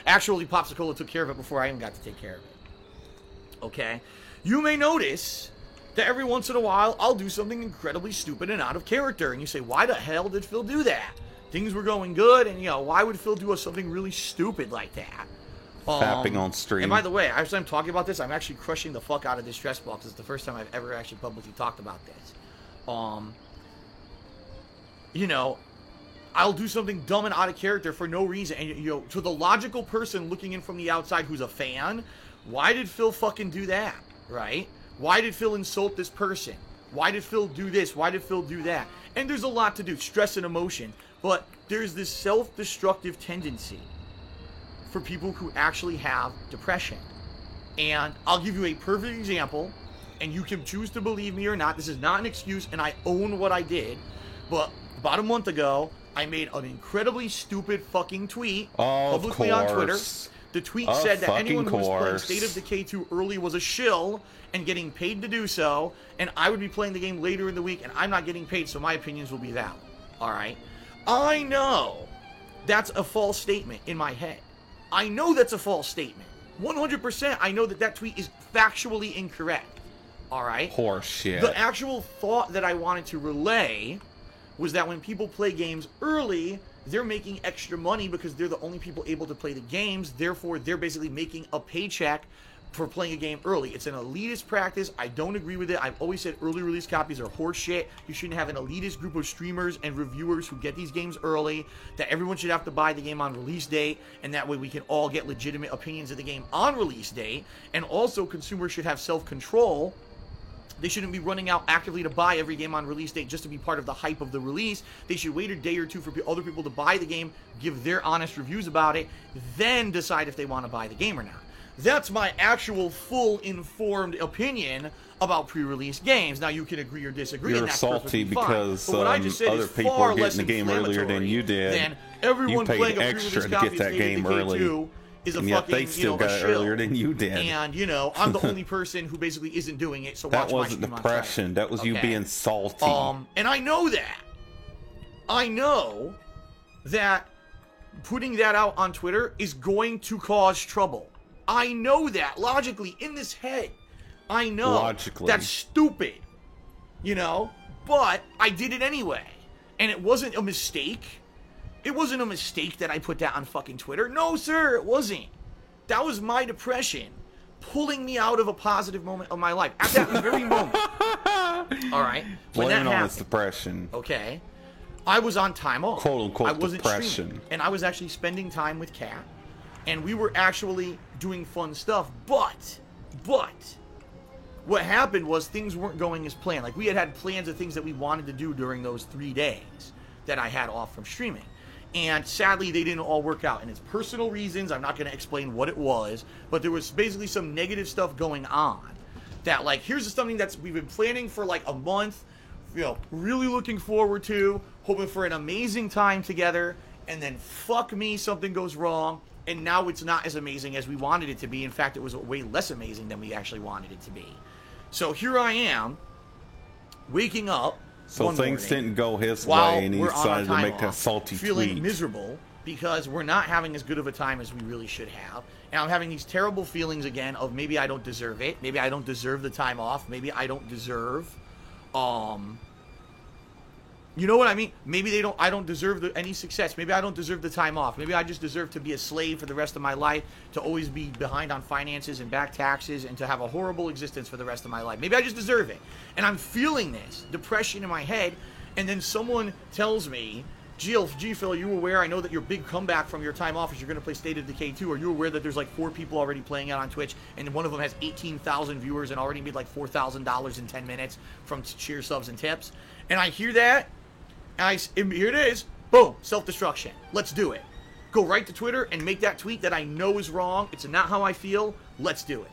Actually, Popsicola took care of it before I even got to take care of it. Okay? You may notice that every once in a while, I'll do something incredibly stupid and out of character. And you say, why the hell did Phil do that? Things were going good, and, why would Phil do something really stupid like that? Fapping on stream. And by the way, as I'm talking about this, I'm actually crushing the fuck out of this stress ball, because it's the first time I've ever actually publicly talked about this. I'll do something dumb and out of character for no reason. And, to the logical person looking in from the outside who's a fan, why did Phil fucking do that, right? Why did Phil insult this person? Why did Phil do this? Why did Phil do that? And there's a lot to do, stress and emotion. But there's this self-destructive tendency for people who actually have depression. And I'll give you a perfect example, and you can choose to believe me or not. This is not an excuse, and I own what I did. But about a month ago, I made an incredibly stupid fucking tweet publicly on Twitter. The tweet said that anyone who was playing State of Decay 2 early was a shill and getting paid to do so, and I would be playing the game later in the week, and I'm not getting paid, so my opinions will be valid. All right? I know that's a false statement in my head. I know that's a false statement. 100% I know that tweet is factually incorrect. All right? Horse shit. The actual thought that I wanted to relay was that when people play games early, they're making extra money because they're the only people able to play the games. Therefore, they're basically making a paycheck for playing a game early. It's an elitist practice. I don't agree with it. I've always said early release copies are horse shit. You shouldn't have an elitist group of streamers and reviewers who get these games early, that everyone should have to buy the game on release date, and that way we can all get legitimate opinions of the game on release date. And also, consumers should have self-control. They shouldn't be running out actively to buy every game on release date just to be part of the hype of the release. They should wait a day or two for other people to buy the game, give their honest reviews about it, then decide if they want to buy the game or not. That's my actual full informed opinion about pre-release games. Now, you can agree or disagree. You're and that's salty because but what I just said other is people far are less getting the game earlier than you did. Than everyone You paid playing a extra pre-release to copy get that of State of game Decay early. 2 is a And yet fucking, they still a got it shill. earlier than you did. And, I'm the only person who basically isn't doing it, so That watch my wasn't stream on depression. Friday. That was you Okay? being salty. And I know that. I know that putting that out on Twitter is going to cause trouble. I know that logically in this head. I know Logically. that's stupid, but I did it anyway. And it wasn't a mistake. It wasn't a mistake that I put that on fucking Twitter. No, sir, it wasn't. That was my depression pulling me out of a positive moment of my life. At that very moment. All right? When Blame that it on happened, its depression. okay, I was on time off. Quote, unquote, I wasn't depression. streaming. And I was actually spending time with Kat. And we were actually doing fun stuff. But, what happened was things weren't going as planned. Like, we had plans of things that we wanted to do during those 3 days that I had off from streaming. And sadly, they didn't all work out. And it's personal reasons. I'm not going to explain what it was. But there was basically some negative stuff going on. That, like, here's something we've been planning for like a month. Really looking forward to. Hoping for an amazing time together. And then, fuck me, something goes wrong. And now it's not as amazing as we wanted it to be. In fact, it was way less amazing than we actually wanted it to be. So here I am, waking up. So one things morning, didn't go his while way, and he we're on our decided to time make that off, salty feeling tweet. miserable because we're not having as good of a time as we really should have. And I'm having these terrible feelings again of maybe I don't deserve it. Maybe I don't deserve the time off. Maybe I don't deserve, you know what I mean? Maybe I don't deserve any success. Maybe I don't deserve the time off. Maybe I just deserve to be a slave for the rest of my life, to always be behind on finances and back taxes, and to have a horrible existence for the rest of my life. Maybe I just deserve it. And I'm feeling this depression in my head, And then someone tells me, G Phil, are you aware? I know that your big comeback from your time off is you're going to play State of Decay 2. Are you aware that there's like 4 people already playing it on Twitch, and one of them has 18,000 viewers and already made like $4,000 in 10 minutes from cheer subs and tips? And I hear that, and here it is. Boom, self-destruction. Let's do it. Go right to Twitter and make that tweet that I know is wrong. It's not how I feel. Let's do it.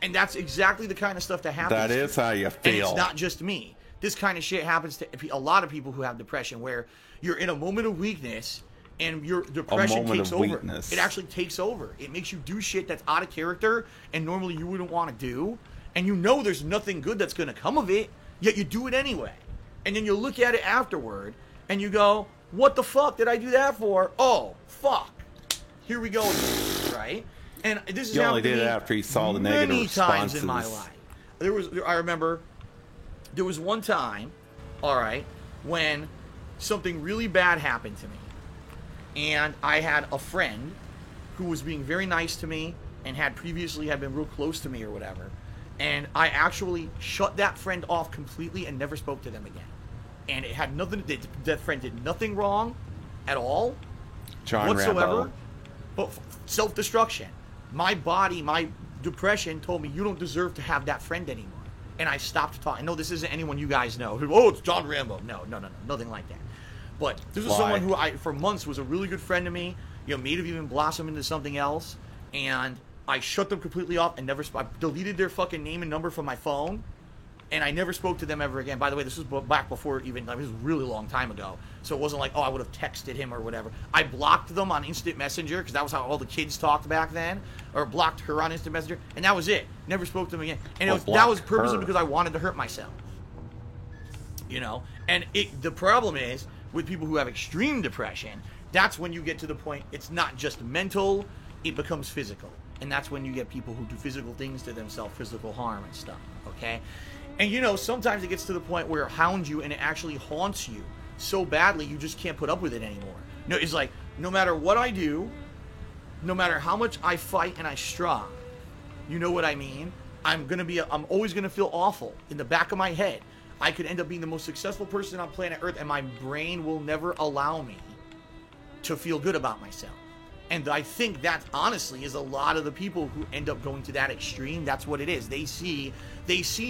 And that's exactly the kind of stuff that happens. That is how you feel. And it's not just me. This kind of shit happens to a lot of people who have depression, where you're in a moment of weakness and your depression takes over. It actually takes over. It makes you do shit that's out of character and normally you wouldn't want to do. And you know there's nothing good that's going to come of it, yet you do it anyway. And then you look at it afterward and you go, what the fuck did I do that for? Oh, fuck. Here we go again, right? And this is you only did it after you saw the negative responses. Many times in my life. I remember there was one time, all right, when something really bad happened to me. And I had a friend who was being very nice to me and had previously been real close to me or whatever. And I actually shut that friend off completely and never spoke to them again. And it had nothing, that friend did nothing wrong at all, John whatsoever, Rambo. but self-destruction. My body, my depression told me you don't deserve to have that friend anymore. And I stopped talking. No, this isn't anyone you guys know. Oh, it's John Rambo. No, nothing like that. But this was someone who for months was a really good friend to me. You know, may have even blossomed into something else. And I shut them completely off and I deleted their fucking name and number from my phone. And I never spoke to them ever again. By the way, this was back before even, this was a really long time ago. So it wasn't like, I would have texted him or whatever. I blocked them on Instant Messenger, because that was how all the kids talked back then. Or blocked her on Instant Messenger. And that was it. Never spoke to them again. And that was purposely because I wanted to hurt myself. You know? And the problem is, with people who have extreme depression, that's when you get to the point, it's not just mental, it becomes physical. And that's when you get people who do physical things to themselves, physical harm and stuff. Okay? And you know, sometimes it gets to the point where it hounds you and it actually haunts you so badly you just can't put up with it anymore. No, it's like, no matter what I do, no matter how much I fight and I strive, you know what I mean? I'm always gonna feel awful in the back of my head. I could end up being the most successful person on planet Earth, and my brain will never allow me to feel good about myself. And I think that, honestly, is a lot of the people who end up going to that extreme. That's what it is. They see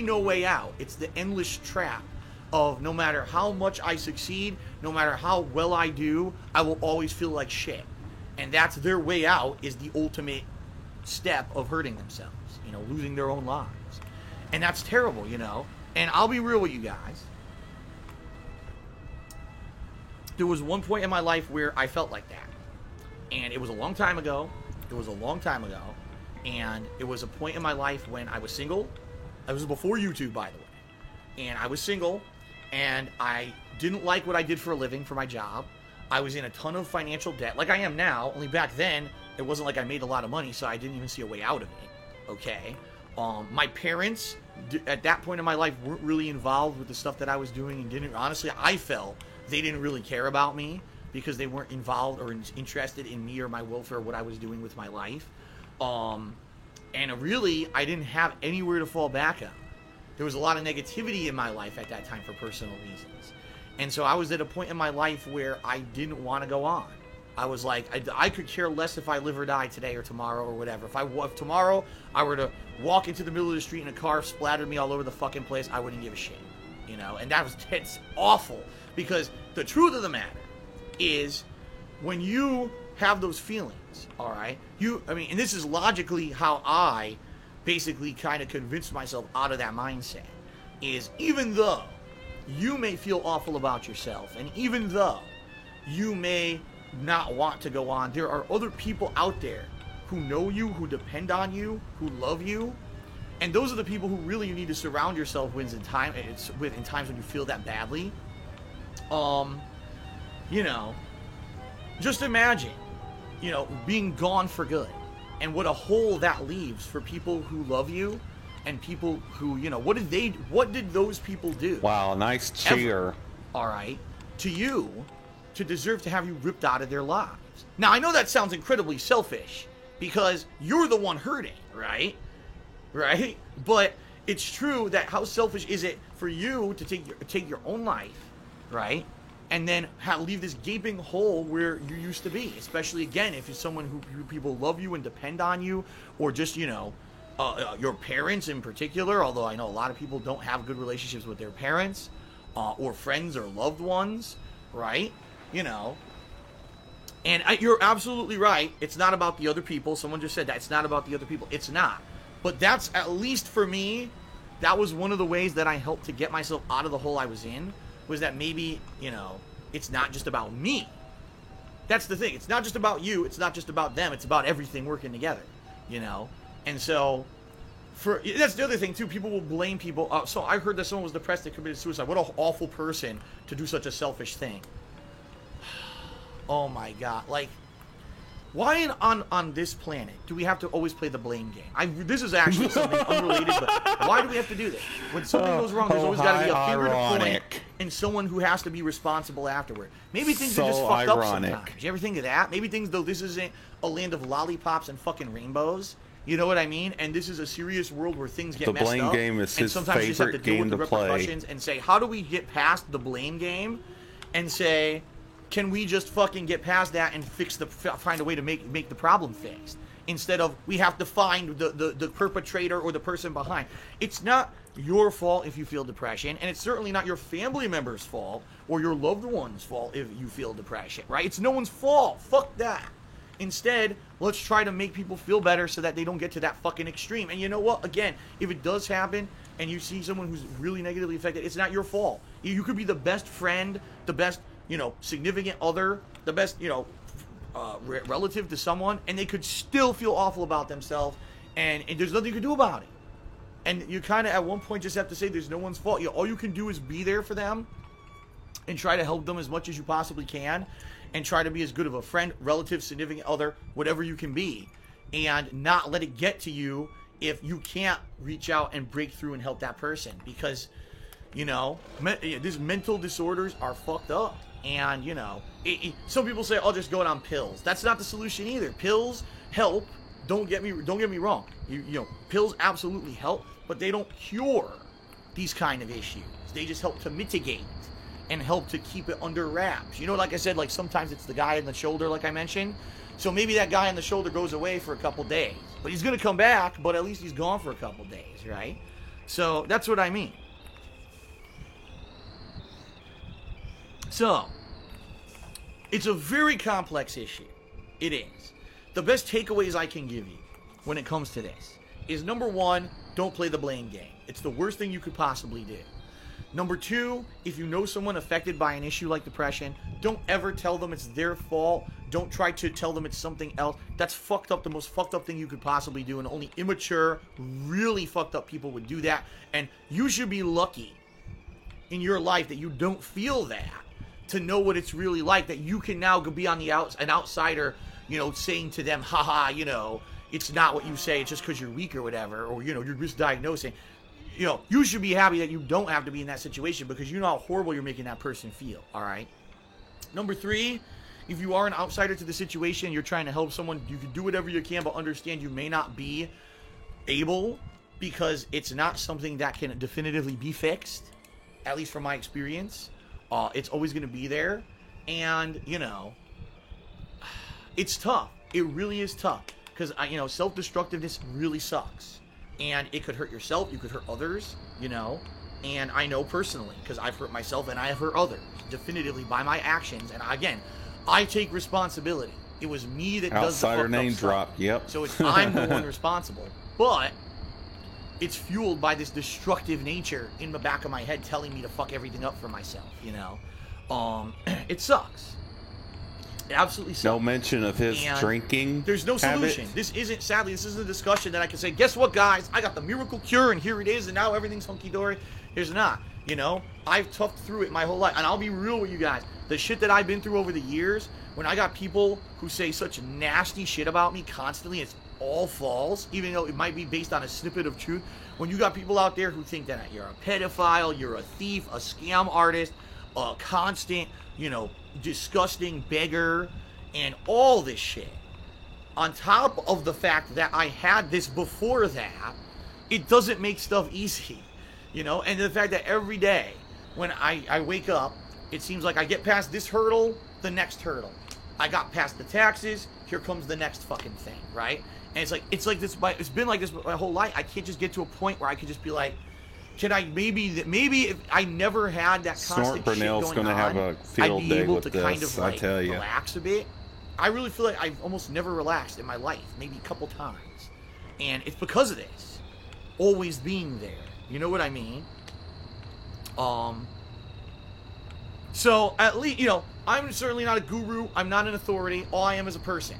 no way out. It's the endless trap of no matter how much I succeed, no matter how well I do, I will always feel like shit. And that's their way out, is the ultimate step of hurting themselves, you know, losing their own lives. And that's terrible, you know. And I'll be real with you guys. There was one point in my life where I felt like that. And it was a long time ago. And it was a point in my life when I was single. It was before YouTube, by the way. And I was single, and I didn't like what I did for a living for my job. I was in a ton of financial debt, like I am now, only back then, it wasn't like I made a lot of money, so I didn't even see a way out of it, okay? My parents, at that point in my life, weren't really involved with the stuff that I was doing, and honestly, I felt they didn't really care about me, because they weren't involved or interested in me or my welfare or what I was doing with my life. And really, I didn't have anywhere to fall back on. There was a lot of negativity in my life at that time for personal reasons. And so I was at a point in my life where I didn't want to go on. I was like, I could care less if I live or die today or tomorrow or whatever. If tomorrow I were to walk into the middle of the street and a car splattered me all over the fucking place, I wouldn't give a shit. You know, and it's awful, because the truth of the matter is, when you have those feelings, all right, and this is logically how I basically kind of convinced myself out of that mindset, is even though you may feel awful about yourself, and even though you may not want to go on, there are other people out there who know you, who depend on you, who love you, and those are the people who really you need to surround yourself with in times when you feel that badly. You know, just imagine, you know, being gone for good, and what a hole that leaves for people who love you, and people who, you know, what did those people do? Wow, nice cheer. All right, to you, to deserve to have you ripped out of their lives. Now, I know that sounds incredibly selfish, because you're the one hurting, right? Right? But it's true that how selfish is it for you to take your own life, right? And then leave this gaping hole where you used to be, especially, again, if you're someone who people love you and depend on you, or just, your parents in particular, although I know a lot of people don't have good relationships with their parents, or friends or loved ones, right? And you're absolutely right. It's not about the other people. Someone just said that. It's not about the other people. It's not. But that's, at least for me, that was one of the ways that I helped to get myself out of the hole I was in, was that maybe, it's not just about me. That's the thing. It's not just about you. It's not just about them. It's about everything working together, And so, that's the other thing, too. People will blame people. So I heard that someone was depressed and committed suicide. What an awful person to do such a selfish thing. Oh, my God. Like, why on this planet do we have to always play the blame game? This is actually something unrelated, but why do we have to do this? When something goes wrong, there's always got to be a finger to point and someone who has to be responsible afterward. Maybe things are just fucked up sometimes. You ever think of that? Maybe things, though, this isn't a land of lollipops and fucking rainbows. You know what I mean? And this is a serious world where things get messed up. The blame game is his favorite game to play. And say, how do we get past the blame game and say, can we just fucking get past that and find a way to make the problem fixed? Instead of, we have to find the perpetrator or the person behind. It's not your fault if you feel depression, and it's certainly not your family member's fault or your loved one's fault if you feel depression, right? It's no one's fault. Fuck that. Instead, let's try to make people feel better so that they don't get to that fucking extreme. And you know what? Again, if it does happen and you see someone who's really negatively affected, it's not your fault. You could be the best friend, the best significant other, the best, relative to someone, and they could still feel awful about themselves, and there's nothing you can do about it. And you kind of, at one point, just have to say there's no one's fault. All you can do is be there for them and try to help them as much as you possibly can, and try to be as good of a friend, relative, significant other, whatever you can be, and not let it get to you if you can't reach out and break through and help that person, because, these mental disorders are fucked up. And, some people say, "Oh, just go on pills." That's not the solution either. Pills help. Don't get me wrong. Pills absolutely help, but they don't cure these kind of issues. They just help to mitigate and help to keep it under wraps. Like I said, like sometimes it's the guy in the shoulder, like I mentioned. So maybe that guy in the shoulder goes away for a couple days, but he's gonna come back. But at least he's gone for a couple days, right? So that's what I mean. So, it's a very complex issue. It is. The best takeaways I can give you when it comes to this is, number one, don't play the blame game. It's the worst thing you could possibly do. Number two, if you know someone affected by an issue like depression, don't ever tell them it's their fault. Don't try to tell them it's something else. That's fucked up, the most fucked up thing you could possibly do, and only immature, really fucked up people would do that. And you should be lucky in your life that you don't feel that, to know what it's really like, that you can now be on the an outsider, saying to them, haha, it's not what you say, it's just because you're weak or whatever, or, you're misdiagnosing. You should be happy that you don't have to be in that situation, because you know how horrible you're making that person feel, all right? Number three, if you are an outsider to the situation, you're trying to help someone, you can do whatever you can, but understand you may not be able, because it's not something that can definitively be fixed, at least from my experience. It's always going to be there, and, it's tough. It really is tough, because, self-destructiveness really sucks, and it could hurt yourself, you could hurt others, and I know personally, because I've hurt myself and I have hurt others, definitively, by my actions, and again, I take responsibility. It was me that does the fucked up name stuff. Drop, yep. So I'm the one responsible, but it's fueled by this destructive nature in the back of my head telling me to fuck everything up for myself, It sucks. It absolutely sucks. No mention of his drinking. There's no solution. Habit. This isn't a discussion that I can say, guess what, guys? I got the miracle cure, and here it is, and now everything's hunky-dory. There's not. I've toughed through it my whole life, and I'll be real with you guys. The shit that I've been through over the years, when I got people who say such nasty shit about me constantly, it's all false, even though it might be based on a snippet of truth. When you got people out there who think that you're a pedophile, you're a thief, a scam artist, a constant, disgusting beggar, and all this shit, on top of the fact that I had this before that, it doesn't make stuff easy, and the fact that every day when I wake up It seems like I get past this hurdle, the next hurdle. I got past the taxes, here comes the next fucking thing, right? And it's like this. It's been like this my whole life. I can't just get to a point where I could just be like, can I maybe if I never had that constant shit Brunel's going gonna on, have a field I'd be day able with to this, kind of I like tell you. relax a bit. I really feel like I've almost never relaxed in my life, maybe a couple times, and it's because of this always being there. You know what I mean? So at least, you know, I'm certainly not a guru. I'm not an authority. All I am is a person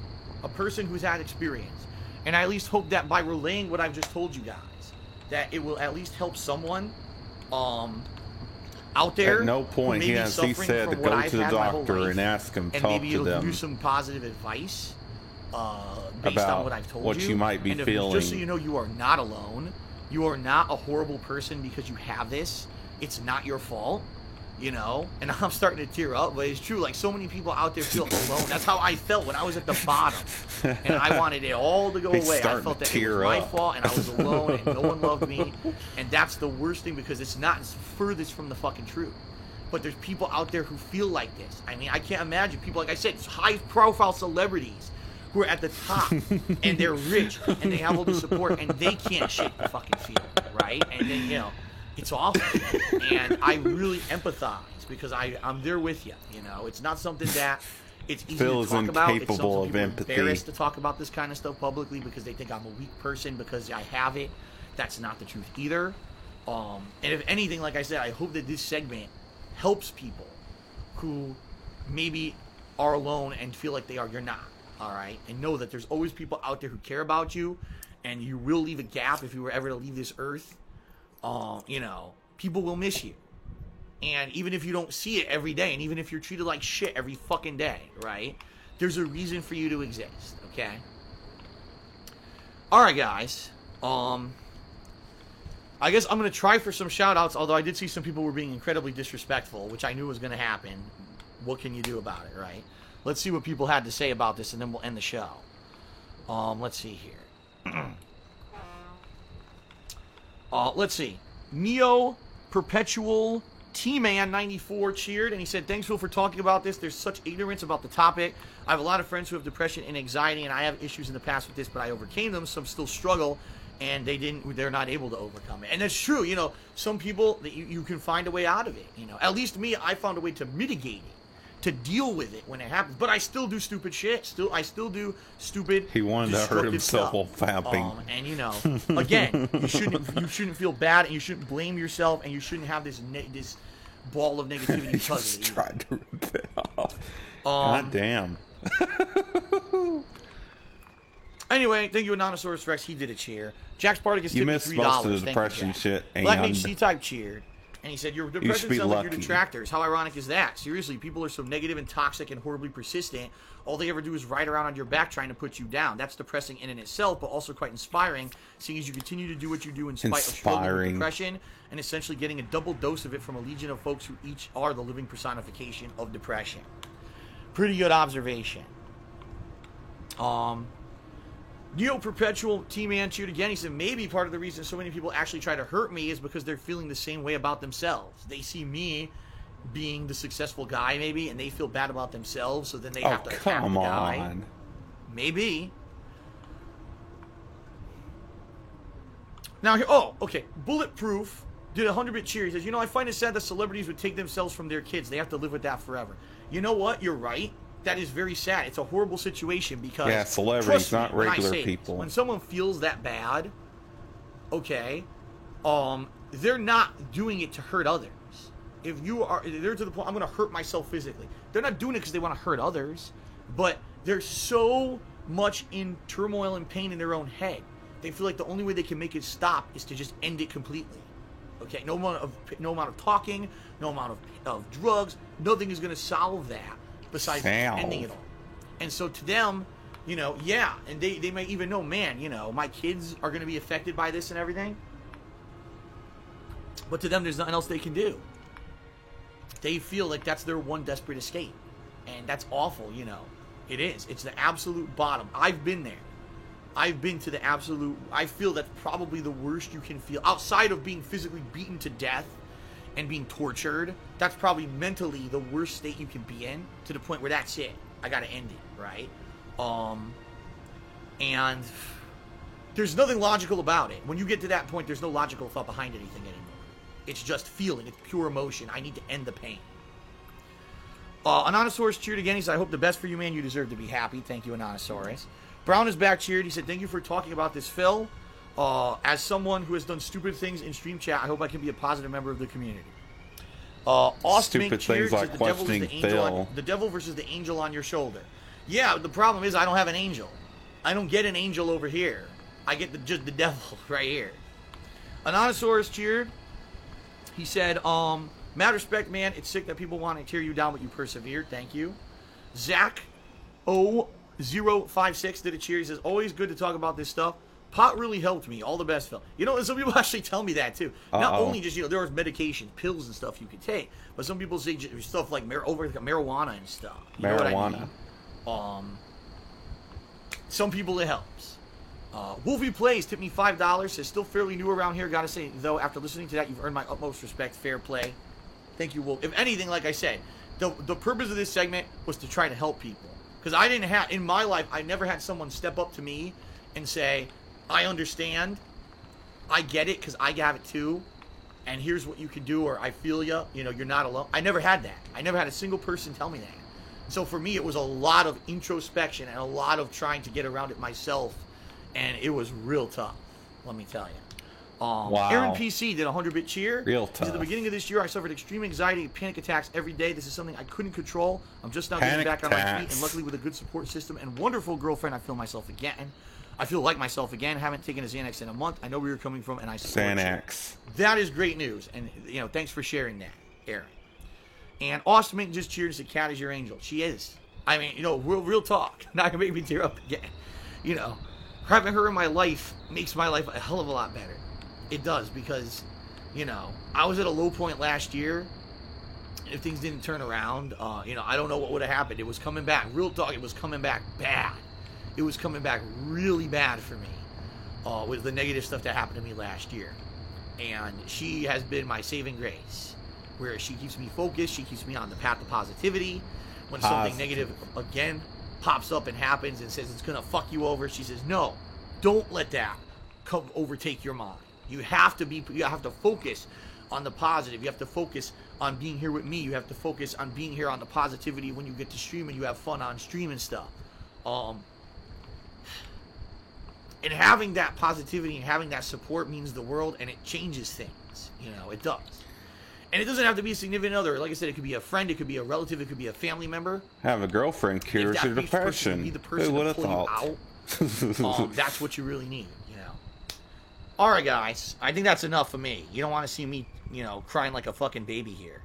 who's had experience. And I at least hope that by relaying what I've just told you guys, that it will at least help someone out there. At no point he said to go to the doctor and ask him, and talk maybe to it'll them give you some positive advice based about on what I've told what you might be and feeling. Just so you know, you are not alone. You are not a horrible person because you have this. It's not your fault. You know, and I'm starting to tear up, but it's true. Like, so many people out there feel alone. That's how I felt when I was at the bottom, and I wanted it all to go He's away. I starting felt to that it was tear my up. fault, and I was alone, and no one loved me. And that's the worst thing, because it's not as furthest from the fucking truth. But there's people out there who feel like this. I mean, I can't imagine people, like I said, high-profile celebrities who are at the top, and they're rich, and they have all the support, and they can't shake the fucking feeling, right? And then, you know, it's awful. And I really empathize, because I'm there with you. You know, it's not something that it's easy Phil to is talk about. It's incapable something of people are empathy. embarrassed to talk about this kind of stuff publicly because they think I'm a weak person because I have it. That's not the truth either. And if anything, like I said, I hope that this segment helps people who maybe are alone and feel like you're not. All right, and know that there's always people out there who care about you, and you will leave a gap if you were ever to leave this earth. You know, people will miss you. And even if you don't see it every day, and even if you're treated like shit every fucking day, right? There's a reason for you to exist, okay? Alright, guys. I guess I'm going to try for some shout-outs, although I did see some people were being incredibly disrespectful, which I knew was going to happen. What can you do about it, right? Let's see what people had to say about this, and then we'll end the show. Let's see here. Let's see. Neo Perpetual T-Man 94 cheered, and he said, "Thanks, Phil, for talking about this. There's such ignorance about the topic. I have a lot of friends who have depression and anxiety, and I have issues in the past with this, but I overcame them. Some still struggle, and they're not able to overcome it." And that's true. You know, some people, that you can find a way out of it. You know, at least me, I found a way to mitigate it, to deal with it when it happens. But I still do stupid shit. I still do stupid. He wanted to hurt destructive himself stuff. while fapping. And you know, again, you shouldn't feel bad, and you shouldn't blame yourself, and you shouldn't have this ball of negativity He because just of it. tried to rip it off. God damn. Anyway, thank you, Anonymosaurus Rex. He did a cheer. Jack Spartacus You tipped me missed $3. most of the Thank you, depression Jack. shit, and Black Mage C-Type cheered. And he said, "Your depression be sounds like your lucky. detractors. How ironic is that? Seriously, people are so negative and toxic and horribly persistent. All they ever do is ride around on your back trying to put you down. That's depressing in and itself, but also quite inspiring, seeing as you continue to do what you do in spite of struggling with Inspiring. depression, and essentially getting a double dose of it from a legion of folks who each are the living personification of depression." Pretty good observation. Neo Perpetual T-Man cheered again. He said, "Maybe part of the reason so many people actually try to hurt me is because they're feeling the same way about themselves. They see me being the successful guy, maybe, and they feel bad about themselves, so then they have to attack come the guy." on. Maybe. Now, okay. Bulletproof did a 100-bit cheer. He says, "You know, I find it sad that celebrities would take themselves from their kids. They have to live with that forever." You know what? You're right. That is very sad. It's a horrible situation because... Yeah, celebrities, trust me not when I regular say this, people. when someone feels that bad, okay, they're not doing it to hurt others. If they're to the point, I'm going to hurt myself physically. They're not doing it because they want to hurt others, but they're so much in turmoil and pain in their own head. They feel like the only way they can make it stop is to just end it completely. Okay, no amount of talking, no amount of drugs, nothing is going to solve that besides ending it all. And so to them, you know, yeah, and they may even know, man, you know, my kids are going to be affected by this and everything. But to them, there's nothing else they can do. They feel like that's their one desperate escape. And that's awful, you know. It is. It's the absolute bottom. I've been there. I've been to the absolute... I feel that's probably the worst you can feel. Outside of being physically beaten to death and being tortured, that's probably mentally the worst state you can be in, to the point where that's it. I gotta end it, right? And there's nothing logical about it. When you get to that point, there's no logical thought behind anything anymore. It's just feeling. It's pure emotion. I need to end the pain. Anonysaurus cheered again. He said, I hope the best for you, man. You deserve to be happy. Thank you, Anonysaurus. Brown is back cheered. He said, thank you for talking about this, Phil. As someone who has done stupid things in stream chat, I hope I can be a positive member of the community. Stupid things like questioning Phil. The devil versus the angel on your shoulder. Yeah, the problem is I don't have an angel. I don't get an angel over here. I get just the devil right here. Anonysaurus cheered. He said, mad respect, man. It's sick that people want to tear you down, but you persevered. Thank you. Zach 056 did a cheer. He says, always good to talk about this stuff. Pot really helped me. All the best, Phil. You know, and some people actually tell me that, too. Not only just, there are medications, pills and stuff you could take, but some people say stuff like marijuana and stuff. You know what I mean? Some people it helps. Wolfie Plays tipped me $5. Says, still fairly new around here. Gotta say, though, after listening to that, you've earned my utmost respect. Fair play. Thank you, Wolf. If anything, like I said, the purpose of this segment was to try to help people. Because I didn't have, in my life, I never had someone step up to me and say, I understand, I get it, because I have it too, and here's what you can do, or I feel you, you're not alone. I never had that. I never had a single person tell me that. So for me, it was a lot of introspection and a lot of trying to get around it myself, and it was real tough, let me tell you. Wow. Aaron PC did a 100-bit cheer. Real tough. At the beginning of this year, I suffered extreme anxiety and panic attacks every day. This is something I couldn't control. I'm just now getting back on my feet, and luckily with a good support system and wonderful girlfriend, I feel like myself again. Haven't taken a Xanax in a month. I know where you're coming from, and I support Xanax. you. That is great news, and thanks for sharing that, Aaron. And Austin Mink just cheered and said, "Cat is your angel." She is. I mean, real talk. Not gonna make me tear up again. Having her in my life makes my life a hell of a lot better. It does, because I was at a low point last year. If things didn't turn around, I don't know what would have happened. It was coming back. Real talk. It was coming back bad. It was coming back really bad for me with the negative stuff that happened to me last year. And she has been my saving grace, where she keeps me focused. She keeps me on the path of positivity. When something negative, again, pops up and happens and says it's going to fuck you over, she says, no, don't let that overtake your mind. You have to focus on the positive. You have to focus on being here with me. You have to focus on being here on the positivity when you get to stream and you have fun on stream and stuff. And having that positivity and having that support means the world, and it changes things. It does. And it doesn't have to be a significant other. Like I said, it could be a friend, it could be a relative, it could be a family member. Have a girlfriend cures your depression. Be the person to pull you out. That's what you really need. All right, guys. I think that's enough for me. You don't want to see me, crying like a fucking baby here.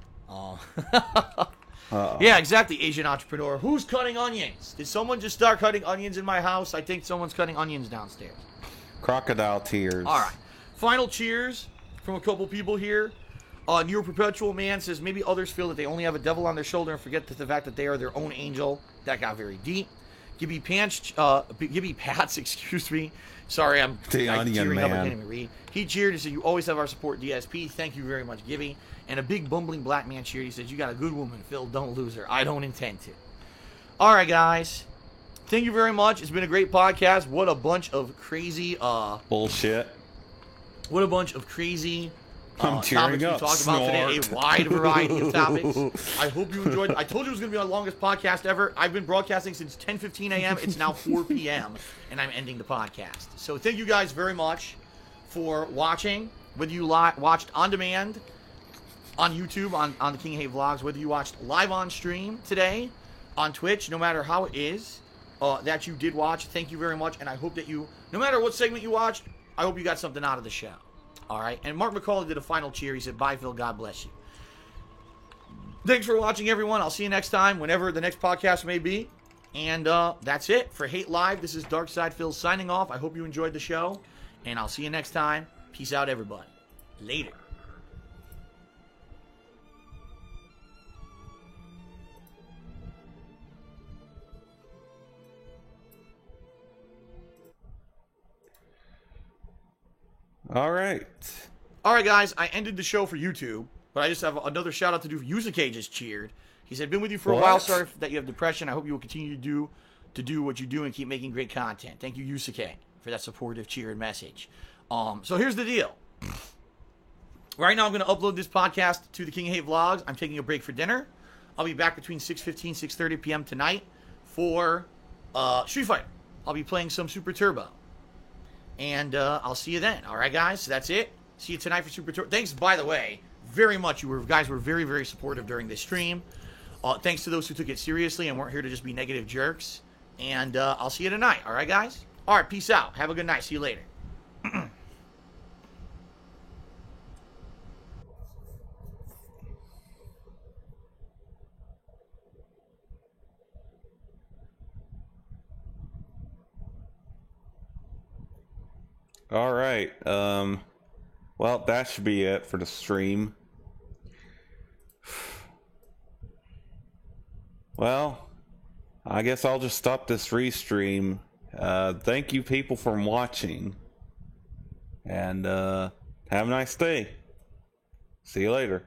Yeah, exactly, Asian entrepreneur. Who's cutting onions? Did someone just start cutting onions in my house? I think someone's cutting onions downstairs. Crocodile tears. All right. Final cheers from a couple people here. Neo Perpetual Man says, maybe others feel that they only have a devil on their shoulder and forget the fact that they are their own angel. That got very deep. Gibby Pats, excuse me. Sorry, I'm tearing up. I can't even read. He cheered and said, you always have our support, DSP. Thank you very much, Gibby. And a big bumbling black man cheered. He says, you got a good woman, Phil. Don't lose her. I don't intend to. All right, guys. Thank you very much. It's been a great podcast. What a bunch of crazy... bullshit. What a bunch of crazy... I'm tearing up. We talked about today, a wide variety of topics. I hope you enjoyed. I told you it was going to be our longest podcast ever. I've been broadcasting since 10:15 a.m. It's now 4 p.m. and I'm ending the podcast. So thank you guys very much for watching. Whether you watched on demand on YouTube on the King of Hate Vlogs, whether you watched live on stream today on Twitch, no matter how it is that you did watch, thank you very much. And I hope that no matter what segment you watched, I hope you got something out of the show. All right, and Mark McCauley did a final cheer. He said, bye, Phil. God bless you. Thanks for watching, everyone. I'll see you next time, whenever the next podcast may be. And that's it for Hate Live. This is Darkside Phil signing off. I hope you enjoyed the show, and I'll see you next time. Peace out, everybody. Later. All right. All right, guys. I ended the show for YouTube, But I just have another shout out to do. Yusuke just cheered. He said, "Been with you for a What? while. Sorry that you have depression. I hope you will continue to do what you do and keep making great content." Thank you, Yusuke, for that supportive cheer and message. So here's the deal. Right now, I'm going to upload this podcast to the King of Hate Vlogs. I'm taking a break for dinner. I'll be back between 6:15 6:30 p.m. tonight for Street Fighter. I'll be playing some Super Turbo. And I'll see you then. All right, guys? So that's it. See you tonight for Super Turbo. Thanks, by the way, very much. You guys were very, very supportive during this stream. Thanks to those who took it seriously and weren't here to just be negative jerks. And I'll see you tonight. All right, guys? All right, peace out. Have a good night. See you later. All right. Well, that should be it for the stream. Well, I guess I'll just stop this restream. Thank you people for watching. And have a nice day. See you later.